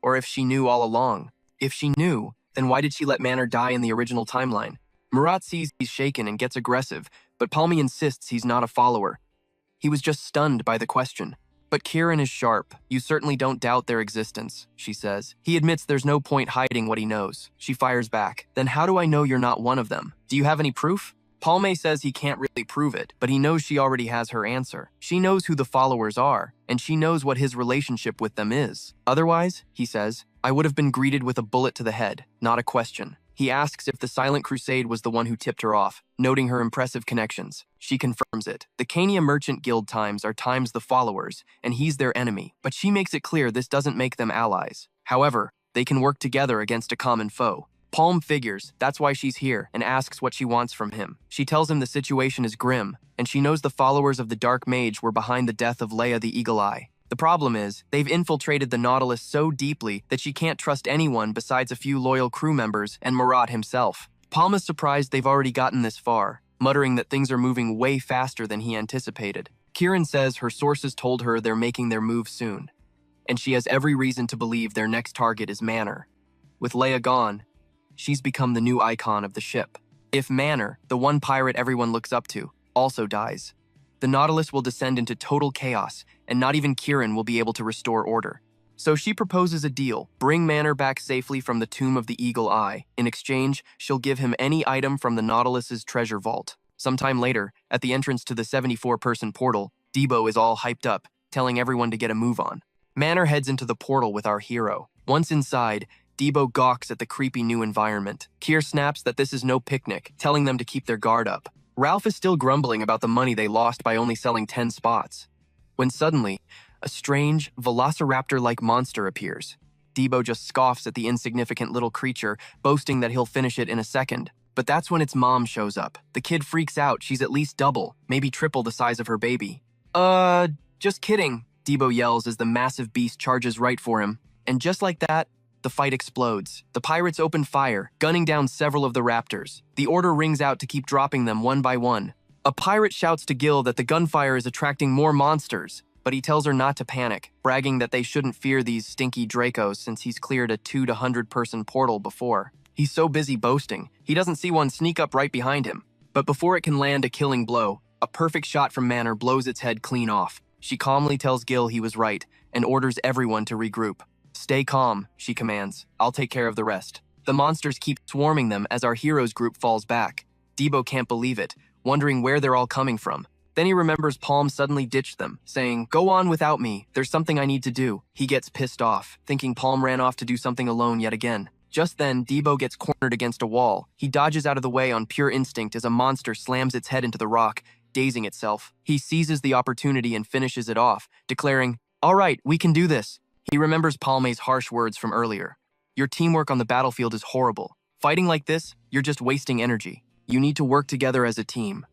or if she knew all along. If she knew, then why did she let Manor die in the original timeline? Murat sees he's shaken and gets aggressive, but Palme insists he's not a follower. He was just stunned by the question. But Kieran is sharp. You certainly don't doubt their existence, she says. He admits there's no point hiding what he knows. She fires back. Then how do I know you're not one of them? Do you have any proof? Palme says he can't really prove it, but he knows she already has her answer. She knows who the followers are, and she knows what his relationship with them is. Otherwise, he says, I would have been greeted with a bullet to the head, not a question. He asks if the Silent Crusade was the one who tipped her off, noting her impressive connections. She confirms it. The Kania Merchant Guild times are times the followers, and he's their enemy, but she makes it clear this doesn't make them allies. However, they can work together against a common foe. Palm figures that's why she's here and asks what she wants from him. She tells him the situation is grim, and she knows the followers of the Dark Mage were behind the death of Leia the Eagle Eye. The problem is, they've infiltrated the Nautilus so deeply that she can't trust anyone besides a few loyal crew members and Marat himself. Palm is surprised they've already gotten this far, muttering that things are moving way faster than he anticipated. Kieran says her sources told her they're making their move soon, and she has every reason to believe their next target is Manor. With Leia gone, she's become the new icon of the ship. If Manor, the one pirate everyone looks up to, also dies, the Nautilus will descend into total chaos, and not even Kieran will be able to restore order. So she proposes a deal: bring Manor back safely from the tomb of the Eagle Eye. In exchange, she'll give him any item from the Nautilus's treasure vault. Sometime later, at the entrance to the 74-person portal, Debo is all hyped up, telling everyone to get a move on. Manor heads into the portal with our hero. Once inside, Debo gawks at the creepy new environment. Kier snaps that this is no picnic, telling them to keep their guard up. Ralph is still grumbling about the money they lost by only selling 10 spots, when suddenly, a strange, velociraptor-like monster appears. Debo just scoffs at the insignificant little creature, boasting that he'll finish it in a second. But that's when its mom shows up. The kid freaks out. She's at least double, maybe triple the size of her baby. Just kidding, Debo yells as the massive beast charges right for him. And just like that, the fight explodes. The pirates open fire, gunning down several of the raptors. The order rings out to keep dropping them one by one. A pirate shouts to Gil that the gunfire is attracting more monsters, but he tells her not to panic, bragging that they shouldn't fear these stinky Dracos since he's cleared a 2 to 100-person portal before. He's so busy boasting, he doesn't see one sneak up right behind him. But before it can land a killing blow, a perfect shot from Manor blows its head clean off. She calmly tells Gil he was right and orders everyone to regroup. Stay calm, she commands. I'll take care of the rest. The monsters keep swarming them as our hero's group falls back. Debo can't believe it, wondering where they're all coming from. Then he remembers Palm suddenly ditched them, saying, "Go on without me, there's something I need to do." He gets pissed off, thinking Palm ran off to do something alone yet again. Just then, Debo gets cornered against a wall. He dodges out of the way on pure instinct as a monster slams its head into the rock, dazing itself. He seizes the opportunity and finishes it off, declaring, "All right, we can do this." He remembers Palme's harsh words from earlier. "Your teamwork on the battlefield is horrible. Fighting like this, you're just wasting energy. You need to work together as a team.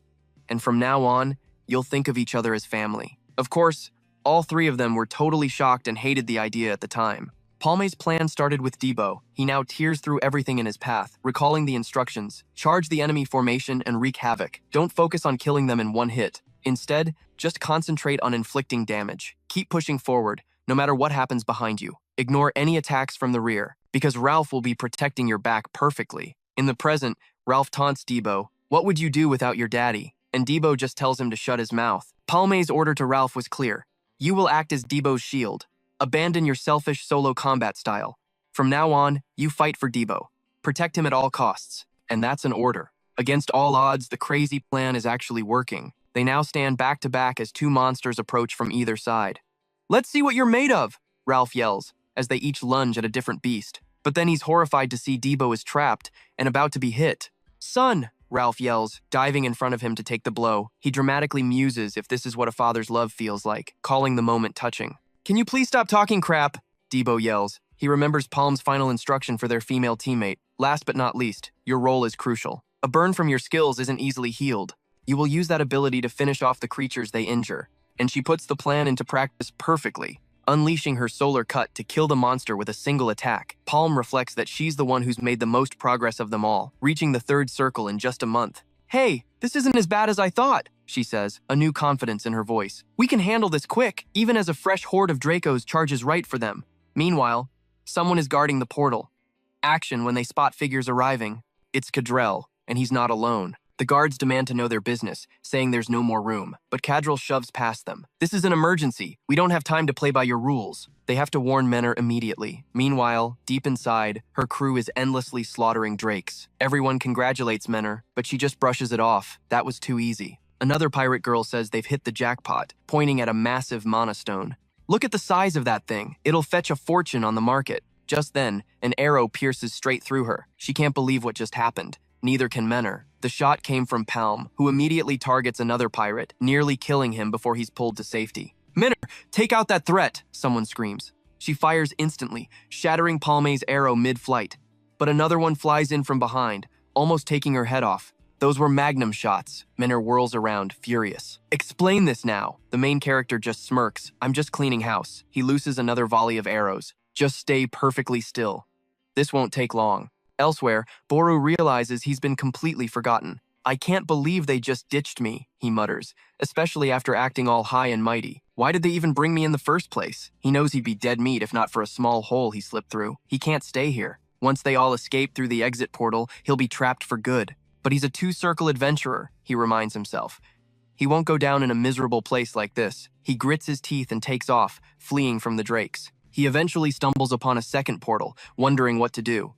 And from now on, you'll think of each other as family." Of course, all three of them were totally shocked and hated the idea at the time. Palme's plan started with Debo. He now tears through everything in his path, recalling the instructions. Charge the enemy formation and wreak havoc. Don't focus on killing them in one hit. Instead, just concentrate on inflicting damage. Keep pushing forward, no matter what happens behind you. Ignore any attacks from the rear, because Ralph will be protecting your back perfectly. In the present, Ralph taunts Debo, "What would you do without your daddy?" And Debo just tells him to shut his mouth. Palme's order to Ralph was clear. You will act as Debo's shield. Abandon your selfish solo combat style. From now on, you fight for Debo. Protect him at all costs. And that's an order. Against all odds, the crazy plan is actually working. They now stand back to back as two monsters approach from either side. "Let's see what you're made of," Ralph yells, as they each lunge at a different beast. But then he's horrified to see Debo is trapped and about to be hit. "Son," Ralph yells, diving in front of him to take the blow. He dramatically muses if this is what a father's love feels like, calling the moment touching. "Can you please stop talking crap?" Debo yells. He remembers Palm's final instruction for their female teammate. Last but not least, your role is crucial. A burn from your skills isn't easily healed. You will use that ability to finish off the creatures they injure. And she puts the plan into practice perfectly, unleashing her solar cut to kill the monster with a single attack. Palm reflects that she's the one who's made the most progress of them all, reaching the third circle in just a month. "Hey, this isn't as bad as I thought," she says, a new confidence in her voice. "We can handle this quick, even as a fresh horde of Dracos charges right for them." Meanwhile, someone is guarding the portal. Action when they spot figures arriving. It's Cadrell, and he's not alone. The guards demand to know their business, saying there's no more room, but Cadril shoves past them. This is an emergency. We don't have time to play by your rules. They have to warn Menor immediately. Meanwhile, deep inside, her crew is endlessly slaughtering drakes. Everyone congratulates Menor, but she just brushes it off. That was too easy. Another pirate girl says they've hit the jackpot, pointing at a massive mana stone. Look at the size of that thing. It'll fetch a fortune on the market. Just then, an arrow pierces straight through her. She can't believe what just happened. Neither can Menor. The shot came from Palm, who immediately targets another pirate, nearly killing him before he's pulled to safety. Menor, take out that threat, someone screams. She fires instantly, shattering Palme's arrow mid-flight. But another one flies in from behind, almost taking her head off. Those were magnum shots. Menor whirls around, furious. Explain this now. The main character just smirks. I'm just cleaning house. He looses another volley of arrows. Just stay perfectly still. This won't take long. Elsewhere, Boru realizes he's been completely forgotten. I can't believe they just ditched me, he mutters, especially after acting all high and mighty. Why did they even bring me in the first place? He knows he'd be dead meat if not for a small hole he slipped through. He can't stay here. Once they all escape through the exit portal, he'll be trapped for good. But he's a two-circle adventurer, he reminds himself. He won't go down in a miserable place like this. He grits his teeth and takes off, fleeing from the drakes. He eventually stumbles upon a second portal, wondering what to do.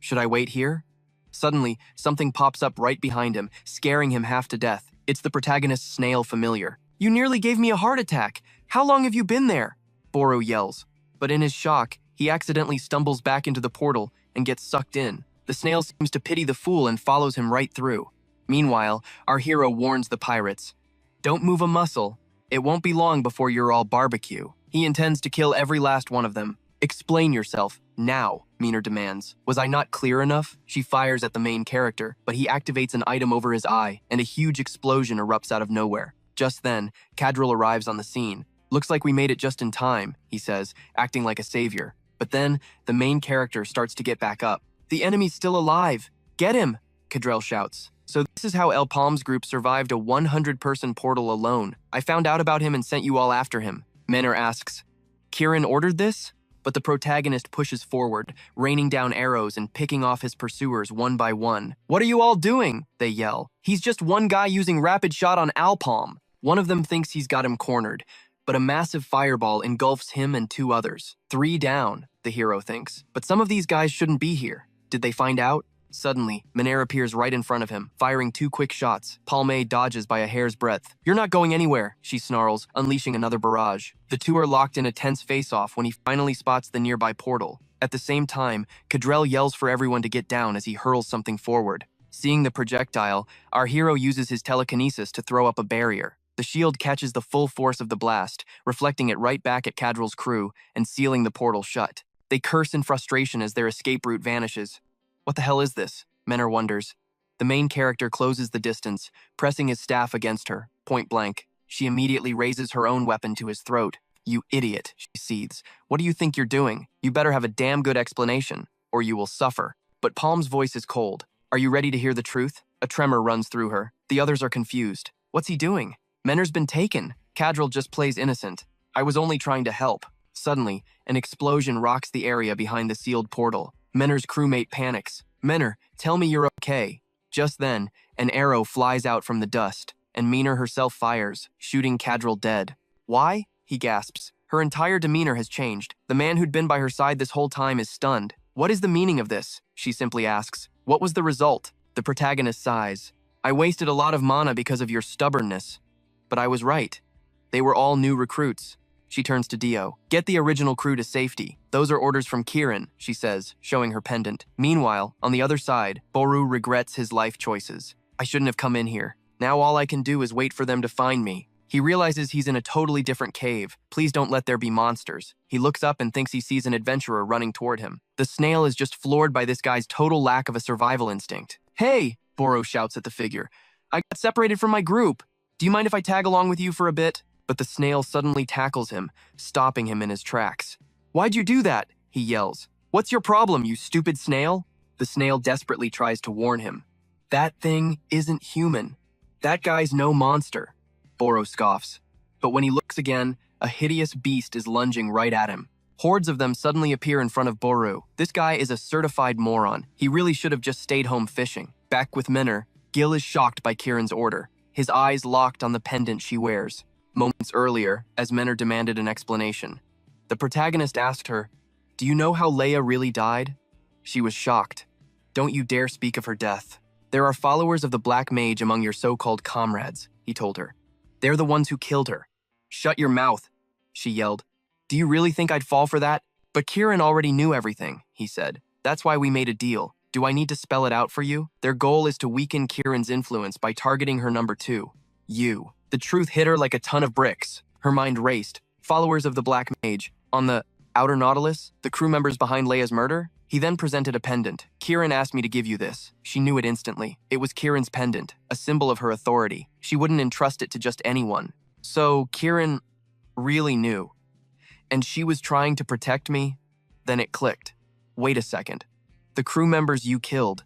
Should I wait here? Suddenly, something pops up right behind him, scaring him half to death. It's the protagonist's snail familiar. You nearly gave me a heart attack. How long have you been there? Boru yells. But in his shock, he accidentally stumbles back into the portal and gets sucked in. The snail seems to pity the fool and follows him right through. Meanwhile, our hero warns the pirates. Don't move a muscle. It won't be long before you're all barbecue. He intends to kill every last one of them. Explain yourself, now, Menor demands. Was I not clear enough? She fires at the main character, but he activates an item over his eye, and a huge explosion erupts out of nowhere. Just then, Cadril arrives on the scene. Looks like we made it just in time, he says, acting like a savior. But then, the main character starts to get back up. The enemy's still alive! Get him! Cadril shouts. So this is how El Palm's group survived a 100-person portal alone. I found out about him and sent you all after him. Menor asks, Kieran ordered this? But the protagonist pushes forward, raining down arrows and picking off his pursuers one by one. What are you all doing? They yell. He's just one guy using rapid shot on Alpalm. One of them thinks he's got him cornered, but a massive fireball engulfs him and two others. 3 down, the hero thinks. But some of these guys shouldn't be here. Did they find out? Suddenly, Menor appears right in front of him, firing 2 quick shots. Palme dodges by a hair's breadth. You're not going anywhere, she snarls, unleashing another barrage. The two are locked in a tense face-off when he finally spots the nearby portal. At the same time, Cadril yells for everyone to get down as he hurls something forward. Seeing the projectile, our hero uses his telekinesis to throw up a barrier. The shield catches the full force of the blast, reflecting it right back at Cadril's crew and sealing the portal shut. They curse in frustration as their escape route vanishes. What the hell is this? Menor wonders. The main character closes the distance, pressing his staff against her, point blank. She immediately raises her own weapon to his throat. You idiot, she seethes. What do you think you're doing? You better have a damn good explanation, or you will suffer. But Palm's voice is cold. Are you ready to hear the truth? A tremor runs through her. The others are confused. What's he doing? Menor's been taken. Cadril just plays innocent. I was only trying to help. Suddenly, an explosion rocks the area behind the sealed portal. Menor's crewmate panics. Menor, tell me you're okay. Just then, an arrow flies out from the dust, and Menor herself fires, shooting Cadril dead. Why? He gasps. Her entire demeanor has changed. The man who'd been by her side this whole time is stunned. What is the meaning of this? She simply asks. What was the result? The protagonist sighs. I wasted a lot of mana because of your stubbornness. But I was right. They were all new recruits. She turns to Dio. Get the original crew to safety. Those are orders from Kieran, she says, showing her pendant. Meanwhile, on the other side, Boru regrets his life choices. I shouldn't have come in here. Now all I can do is wait for them to find me. He realizes he's in a totally different cave. Please don't let there be monsters. He looks up and thinks he sees an adventurer running toward him. The snail is just floored by this guy's total lack of a survival instinct. Hey, Boru shouts at the figure. I got separated from my group. Do you mind if I tag along with you for a bit? But the snail suddenly tackles him, stopping him in his tracks. Why'd you do that? He yells. What's your problem, you stupid snail? The snail desperately tries to warn him. That thing isn't human. That guy's no monster. Boru scoffs. But when he looks again, a hideous beast is lunging right at him. Hordes of them suddenly appear in front of Boru. This guy is a certified moron. He really should have just stayed home fishing. Back with Menor, Gil is shocked by Kieran's order, his eyes locked on the pendant she wears. Moments earlier, as Menor demanded an explanation, the protagonist asked her, "Do you know how Leia really died?" She was shocked. "Don't you dare speak of her death. There are followers of the Black Mage among your so-called comrades," he told her. "They're the ones who killed her." "Shut your mouth," she yelled. "Do you really think I'd fall for that?" "But Kieran already knew everything," he said. "That's why we made a deal. Do I need to spell it out for you? Their goal is to weaken Kieran's influence by targeting her number two, you." The truth hit her like a ton of bricks. Her mind raced. Followers of the Black Mage, on the Outer Nautilus, the crew members behind Leia's murder? He then presented a pendant. "Kieran asked me to give you this." She knew it instantly. It was Kieran's pendant, a symbol of her authority. She wouldn't entrust it to just anyone. So Kieran really knew. And she was trying to protect me? Then it clicked. Wait a second. The crew members you killed,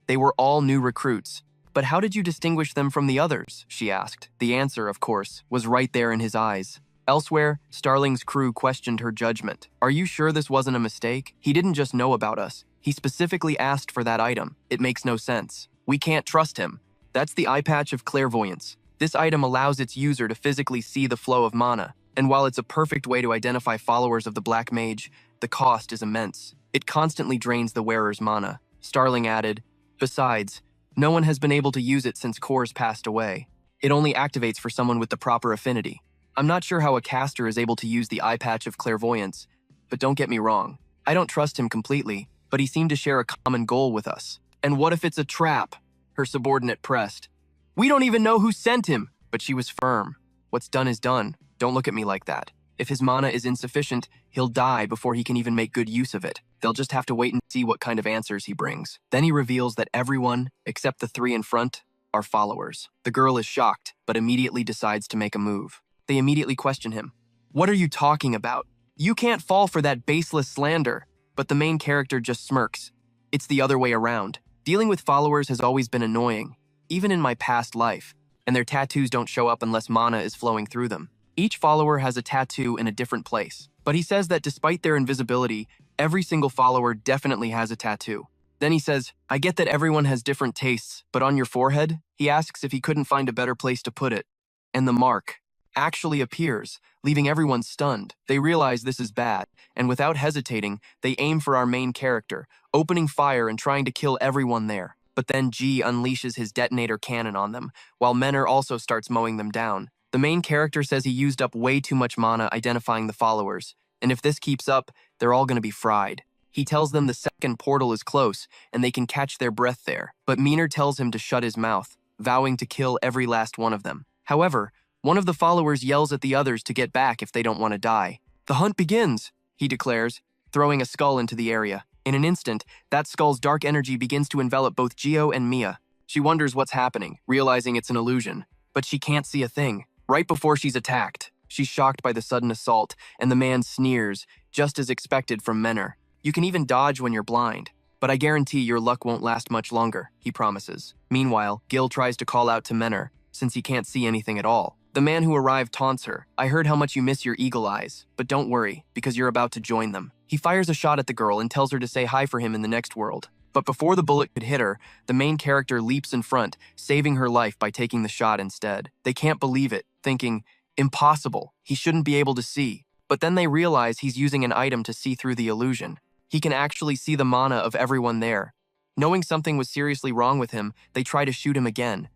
they were all new recruits. But how did you distinguish them from the others? She asked. The answer, of course, was right there in his eyes. Elsewhere, Starling's crew questioned her judgment. "Are you sure this wasn't a mistake? He didn't just know about us. He specifically asked for that item. It makes no sense. We can't trust him." That's the eye patch of clairvoyance. This item allows its user to physically see the flow of mana. And while it's a perfect way to identify followers of the Black Mage, the cost is immense. It constantly drains the wearer's mana. Starling added, "Besides, no one has been able to use it since Kors passed away. It only activates for someone with the proper affinity. I'm not sure how a caster is able to use the eye patch of clairvoyance, but don't get me wrong. I don't trust him completely, but he seemed to share a common goal with us." "And what if it's a trap?" her subordinate pressed. "We don't even know who sent him." But she was firm. "What's done is done. Don't look at me like that. If his mana is insufficient, he'll die before he can even make good use of it. They'll just have to wait and see what kind of answers he brings." Then he reveals that everyone, except the three in front, are followers. The girl is shocked, but immediately decides to make a move. They immediately question him. "What are you talking about? You can't fall for that baseless slander." But the main character just smirks. "It's the other way around. Dealing with followers has always been annoying, even in my past life, and their tattoos don't show up unless mana is flowing through them. Each follower has a tattoo in a different place." But he says that despite their invisibility, every single follower definitely has a tattoo. Then he says, "I get that everyone has different tastes, but on your forehead?" He asks if he couldn't find a better place to put it. And the mark actually appears, leaving everyone stunned. They realize this is bad, and without hesitating, they aim for our main character, opening fire and trying to kill everyone there. But then G unleashes his detonator cannon on them, while Menor also starts mowing them down. The main character says he used up way too much mana identifying the followers, and if this keeps up, they're all going to be fried. He tells them the second portal is close, and they can catch their breath there. But Menor tells him to shut his mouth, vowing to kill every last one of them. However, one of the followers yells at the others to get back if they don't want to die. "The hunt begins," he declares, throwing a skull into the area. In an instant, that skull's dark energy begins to envelop both Gio and Mia. She wonders what's happening, realizing it's an illusion. But she can't see a thing. Right before she's attacked, she's shocked by the sudden assault, and the man sneers, just as expected from Menor. "You can even dodge when you're blind, but I guarantee your luck won't last much longer," he promises. Meanwhile, Gil tries to call out to Menor, since he can't see anything at all. The man who arrived taunts her. "I heard how much you miss your eagle eyes, but don't worry, because you're about to join them." He fires a shot at the girl and tells her to say hi for him in the next world. But before the bullet could hit her, the main character leaps in front, saving her life by taking the shot instead. They can't believe it, thinking, "Impossible, he shouldn't be able to see." But then they realize he's using an item to see through the illusion. He can actually see the mana of everyone there. Knowing something was seriously wrong with him, they try to shoot him again.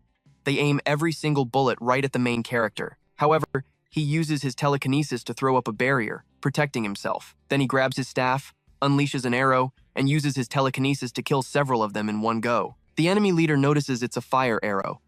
They aim every single bullet right at the main character. However, he uses his telekinesis to throw up a barrier, protecting himself. Then he grabs his staff, unleashes an arrow, and uses his telekinesis to kill several of them in one go. The enemy leader notices it's a fire arrow.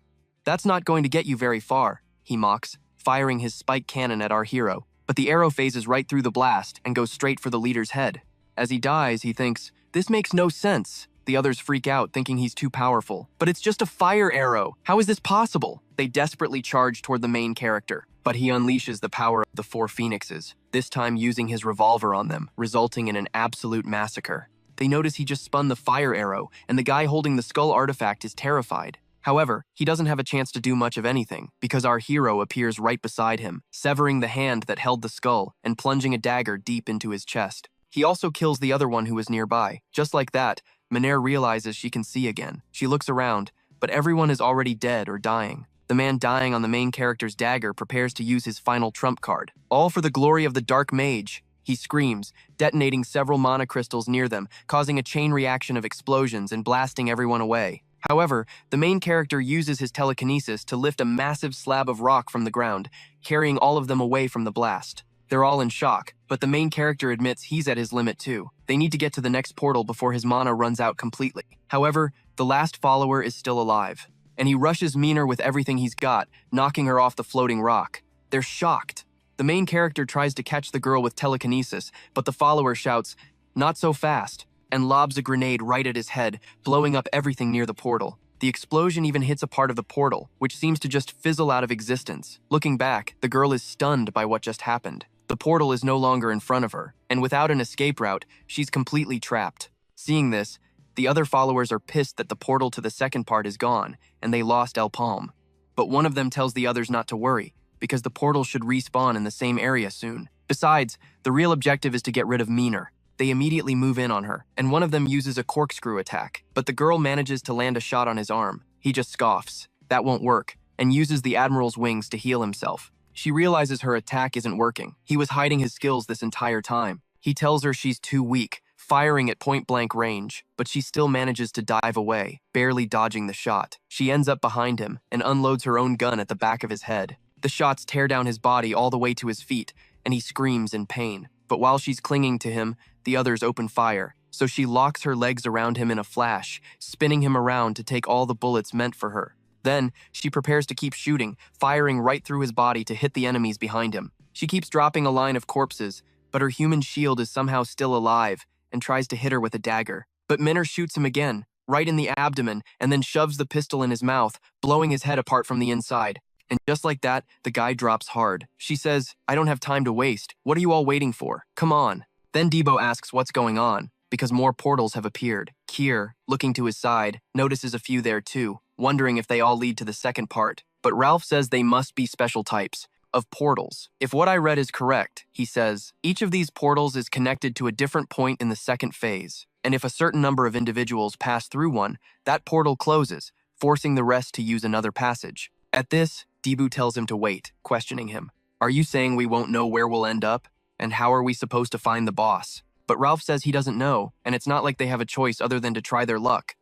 "That's not going to get you very far," he mocks, firing his spike cannon at our hero. But the arrow phases right through the blast and goes straight for the leader's head. As he dies, he thinks, "This makes no sense." The others freak out, thinking he's too powerful. "But it's just a fire arrow. How is this possible?" They desperately charge toward the main character, but he unleashes the power of the four phoenixes, this time using his revolver on them, resulting in an absolute massacre. They notice he just spun the fire arrow, and the guy holding the skull artifact is terrified. However, he doesn't have a chance to do much of anything, because our hero appears right beside him, severing the hand that held the skull and plunging a dagger deep into his chest. He also kills the other one who was nearby. Just like that, Menor realizes she can see again. She looks around, but everyone is already dead or dying. The man dying on the main character's dagger prepares to use his final trump card. All for the glory of the Dark Mage, he screams, detonating several mana crystals near them, causing a chain reaction of explosions and blasting everyone away. However, the main character uses his telekinesis to lift a massive slab of rock from the ground, carrying all of them away from the blast. They're all in shock, but the main character admits he's at his limit too. They need to get to the next portal before his mana runs out completely. However, the last follower is still alive, and he rushes Miner with everything he's got, knocking her off the floating rock. They're shocked. The main character tries to catch the girl with telekinesis, but the follower shouts, "Not so fast," and lobs a grenade right at his head, blowing up everything near the portal. The explosion even hits a part of the portal, which seems to just fizzle out of existence. Looking back, the girl is stunned by what just happened. The portal is no longer in front of her, and without an escape route, she's completely trapped. Seeing this, the other followers are pissed that the portal to the second part is gone, and they lost El Palm. But one of them tells the others not to worry, because the portal should respawn in the same area soon. Besides, the real objective is to get rid of Miner. They immediately move in on her, and one of them uses a corkscrew attack, but the girl manages to land a shot on his arm. He just scoffs. That won't work, and uses the Admiral's wings to heal himself. She realizes her attack isn't working. He was hiding his skills this entire time. He tells her she's too weak, firing at point-blank range, but she still manages to dive away, barely dodging the shot. She ends up behind him and unloads her own gun at the back of his head. The shots tear down his body all the way to his feet, and he screams in pain. But while she's clinging to him, the others open fire, so she locks her legs around him in a flash, spinning him around to take all the bullets meant for her. Then, she prepares to keep shooting, firing right through his body to hit the enemies behind him. She keeps dropping a line of corpses, but her human shield is somehow still alive and tries to hit her with a dagger. But Miner shoots him again, right in the abdomen, and then shoves the pistol in his mouth, blowing his head apart from the inside. And just like that, the guy drops hard. She says, "I don't have time to waste. What are you all waiting for? Come on." Then Debo asks what's going on, because more portals have appeared. Kier, looking to his side, notices a few there too, wondering if they all lead to the second part. But Ralph says they must be special types of portals. If what I read is correct, he says, each of these portals is connected to a different point in the second phase, and if a certain number of individuals pass through one, that portal closes, forcing the rest to use another passage. At this, Debu tells him to wait, questioning him. "Are you saying we won't know where we'll end up? And how are we supposed to find the boss?" But Ralph says he doesn't know, and it's not like they have a choice other than to try their luck.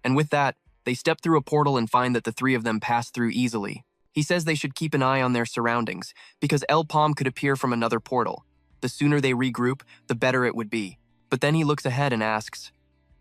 And with that, they step through a portal and find that the three of them pass through easily. He says they should keep an eye on their surroundings, because El Palm could appear from another portal. The sooner they regroup, the better it would be. But then he looks ahead and asks,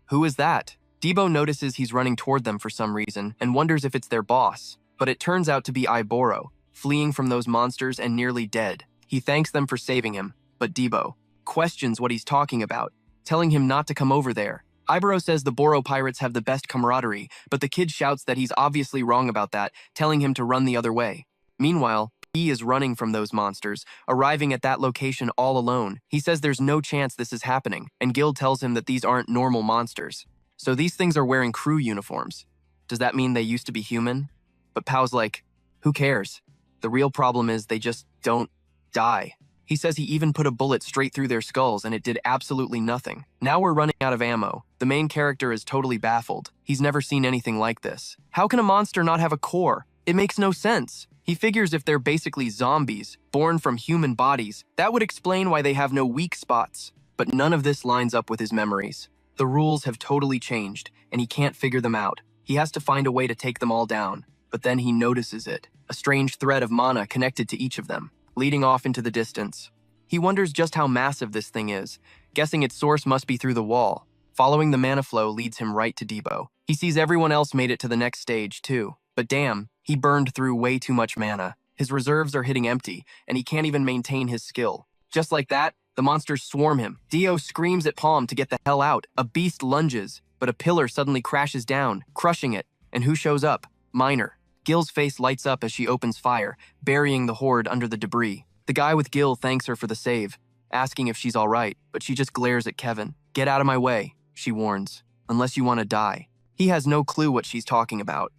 "Who is that?" Debo notices he's running toward them for some reason and wonders if it's their boss. But it turns out to be Iboro, fleeing from those monsters and nearly dead. He thanks them for saving him, but Debo questions what he's talking about, telling him not to come over there. Iboro says the Boro pirates have the best camaraderie, but the kid shouts that he's obviously wrong about that, telling him to run the other way. Meanwhile, he is running from those monsters, arriving at that location all alone. He says there's no chance this is happening, and Gil tells him that these aren't normal monsters. So these things are wearing crew uniforms. Does that mean they used to be human? But Pau's like, who cares? The real problem is they just don't die. He says he even put a bullet straight through their skulls and it did absolutely nothing. Now we're running out of ammo. The main character is totally baffled. He's never seen anything like this. How can a monster not have a core? It makes no sense. He figures if they're basically zombies, born from human bodies, that would explain why they have no weak spots. But none of this lines up with his memories. The rules have totally changed, and he can't figure them out. He has to find a way to take them all down. But then he notices it. A strange thread of mana connected to each of them, leading off into the distance. He wonders just how massive this thing is, guessing its source must be through the wall. Following the mana flow leads him right to Debo. He sees everyone else made it to the next stage too, but damn, he burned through way too much mana. His reserves are hitting empty, and he can't even maintain his skill. Just like that, the monsters swarm him. Dio screams at Palm to get the hell out. A beast lunges, but a pillar suddenly crashes down, crushing it. And who shows up? Miner. Gil's face lights up as she opens fire, burying the horde under the debris. The guy with Gil thanks her for the save, asking if she's all right, but she just glares at Kevin. "Get out of my way," she warns, "unless you want to die." He has no clue what she's talking about,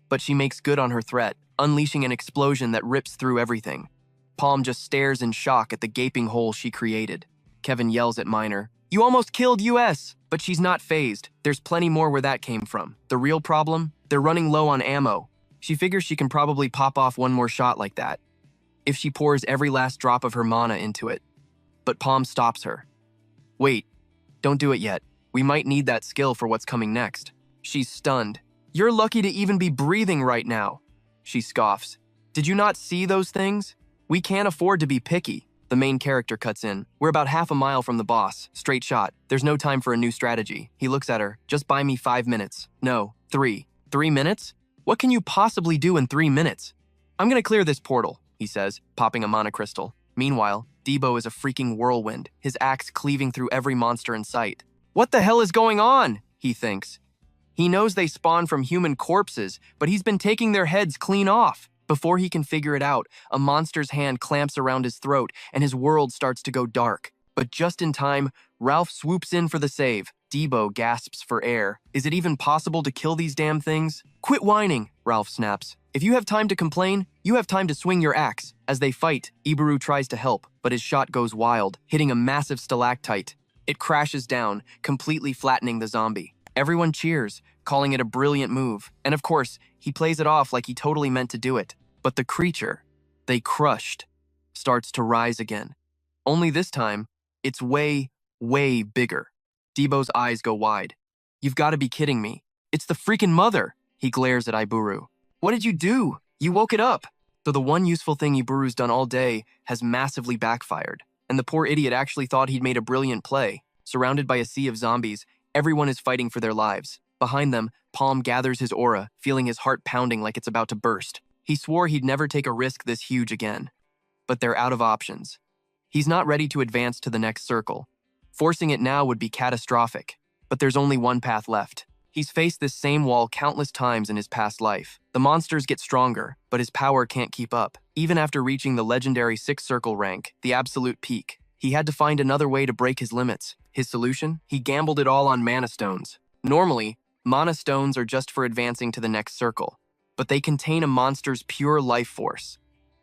but she makes good on her threat, unleashing an explosion that rips through everything. Palm just stares in shock at the gaping hole she created. Kevin yells at Miner, "You almost killed US!" But she's not fazed. There's plenty more where that came from. The real problem? They're running low on ammo. She figures she can probably pop off one more shot like that, if she pours every last drop of her mana into it. But Palm stops her. Wait, don't do it yet. We might need that skill for what's coming next. She's stunned. You're lucky to even be breathing right now. She scoffs. Did you not see those things? We can't afford to be picky. The main character cuts in. We're about half a mile from the boss. Straight shot. There's no time for a new strategy. He looks at her. Just buy me 5 minutes. No, 3. 3 minutes? What can you possibly do in 3 minutes? I'm gonna clear this portal, he says, popping a mana crystal. Meanwhile, Debo is a freaking whirlwind, his axe cleaving through every monster in sight. What the hell is going on? He thinks. He knows they spawn from human corpses, but he's been taking their heads clean off. Before he can figure it out, a monster's hand clamps around his throat and his world starts to go dark. But just in time, Ralph swoops in for the save. Debo gasps for air. Is it even possible to kill these damn things? Quit whining, Ralph snaps. If you have time to complain, you have time to swing your axe. As they fight, Iburu tries to help, but his shot goes wild, hitting a massive stalactite. It crashes down, completely flattening the zombie. Everyone cheers, calling it a brilliant move. And of course, he plays it off like he totally meant to do it. But the creature they crushed starts to rise again. Only this time, it's way, way bigger. Debo's eyes go wide. You've got to be kidding me. It's the freaking mother. He glares at Iburu. What did you do? You woke it up. So the one useful thing Iburu's done all day has massively backfired. And the poor idiot actually thought he'd made a brilliant play. Surrounded by a sea of zombies, everyone is fighting for their lives. Behind them, Palm gathers his aura, feeling his heart pounding like it's about to burst. He swore he'd never take a risk this huge again. But they're out of options. He's not ready to advance to the next circle. Forcing it now would be catastrophic. But there's only one path left. He's faced this same wall countless times in his past life. The monsters get stronger, but his power can't keep up. Even after reaching the legendary 6th circle rank, the absolute peak, he had to find another way to break his limits. His solution? He gambled it all on mana stones. Normally, mana stones are just for advancing to the next circle, but they contain a monster's pure life force.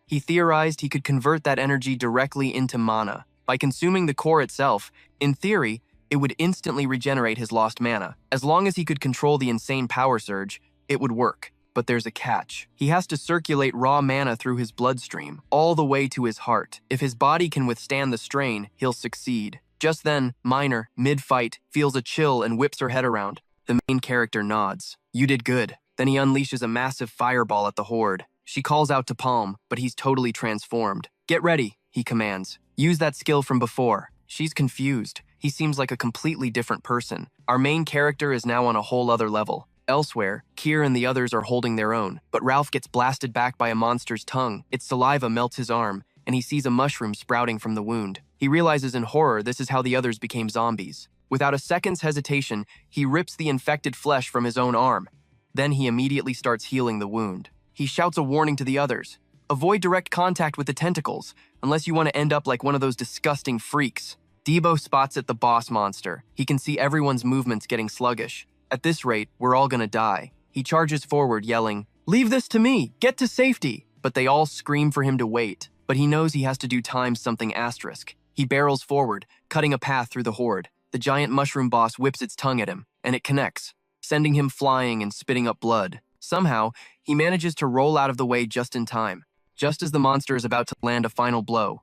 He theorized he could convert that energy directly into mana. By consuming the core itself, in theory, it would instantly regenerate his lost mana. As long as he could control the insane power surge, it would work. But there's a catch. He has to circulate raw mana through his bloodstream, all the way to his heart. If his body can withstand the strain, he'll succeed. Just then, Minor, mid-fight, feels a chill and whips her head around. The main character nods. You did good. Then he unleashes a massive fireball at the horde. She calls out to Palm, but he's totally transformed. Get ready, he commands. Use that skill from before. She's confused. He seems like a completely different person. Our main character is now on a whole other level. Elsewhere, Kier and the others are holding their own, but Ralph gets blasted back by a monster's tongue. Its saliva melts his arm, and he sees a mushroom sprouting from the wound. He realizes in horror this is how the others became zombies. Without a second's hesitation, he rips the infected flesh from his own arm. Then he immediately starts healing the wound. He shouts a warning to the others. Avoid direct contact with the tentacles, unless you want to end up like one of those disgusting freaks. Debo spots at the boss monster. He can see everyone's movements getting sluggish. At this rate, we're all gonna die. He charges forward, yelling, "Leave this to me! Get to safety!" But they all scream for him to wait. But he knows he has to do times something asterisk. He barrels forward, cutting a path through the horde. The giant mushroom boss whips its tongue at him, and it connects, sending him flying and spitting up blood. Somehow, he manages to roll out of the way just in time. Just as the monster is about to land a final blow,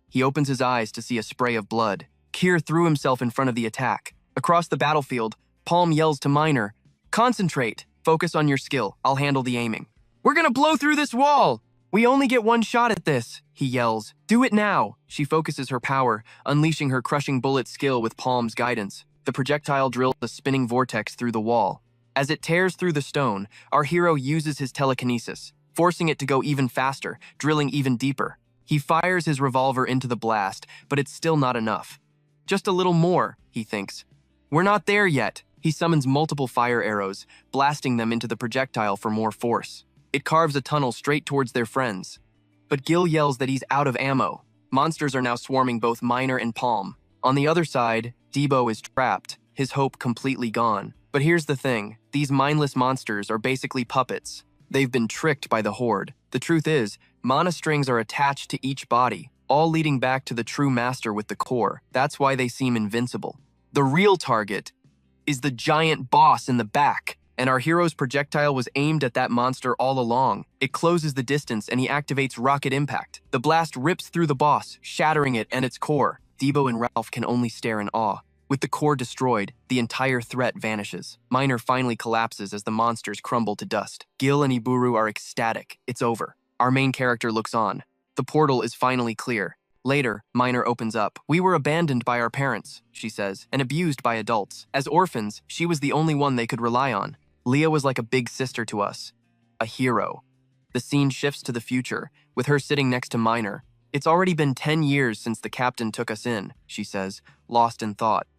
he opens his eyes to see a spray of blood. Kier threw himself in front of the attack. Across the battlefield, Palm yells to Minor, "Concentrate. Focus on your skill. I'll handle the aiming." "We're gonna blow through this wall! We only get one shot at this," he yells. "Do it now." She focuses her power, unleashing her crushing bullet skill with Palm's guidance. The projectile drills a spinning vortex through the wall. As it tears through the stone, our hero uses his telekinesis, forcing it to go even faster, drilling even deeper. He fires his revolver into the blast, but it's still not enough. Just a little more, he thinks. We're not there yet. He summons multiple fire arrows, blasting them into the projectile for more force. It carves a tunnel straight towards their friends. But Gil yells that he's out of ammo. Monsters are now swarming both Minor and Palm. On the other side, Debo is trapped, his hope completely gone. But here's the thing, these mindless monsters are basically puppets. They've been tricked by the horde. The truth is, mana strings are attached to each body, all leading back to the true master with the core. That's why they seem invincible. The real target is the giant boss in the back, and And our hero's projectile was aimed at that monster all along. It closes the distance and he activates rocket impact. The blast rips through the boss, shattering it and its core. Debo and Ralph can only stare in awe. With the core destroyed, the entire threat vanishes. Minor finally collapses as the monsters crumble to dust. Gil and Iburu are ecstatic. It's over. Our main character looks on. The portal is finally clear. Later, Minor opens up. "We were abandoned by our parents," she says, "and abused by adults. As orphans, she was the only one they could rely on. Leah was like a big sister to us. A hero." The scene shifts to the future, with her sitting next to Minor. "It's already been 10 years since the captain took us in," she says, lost in thought.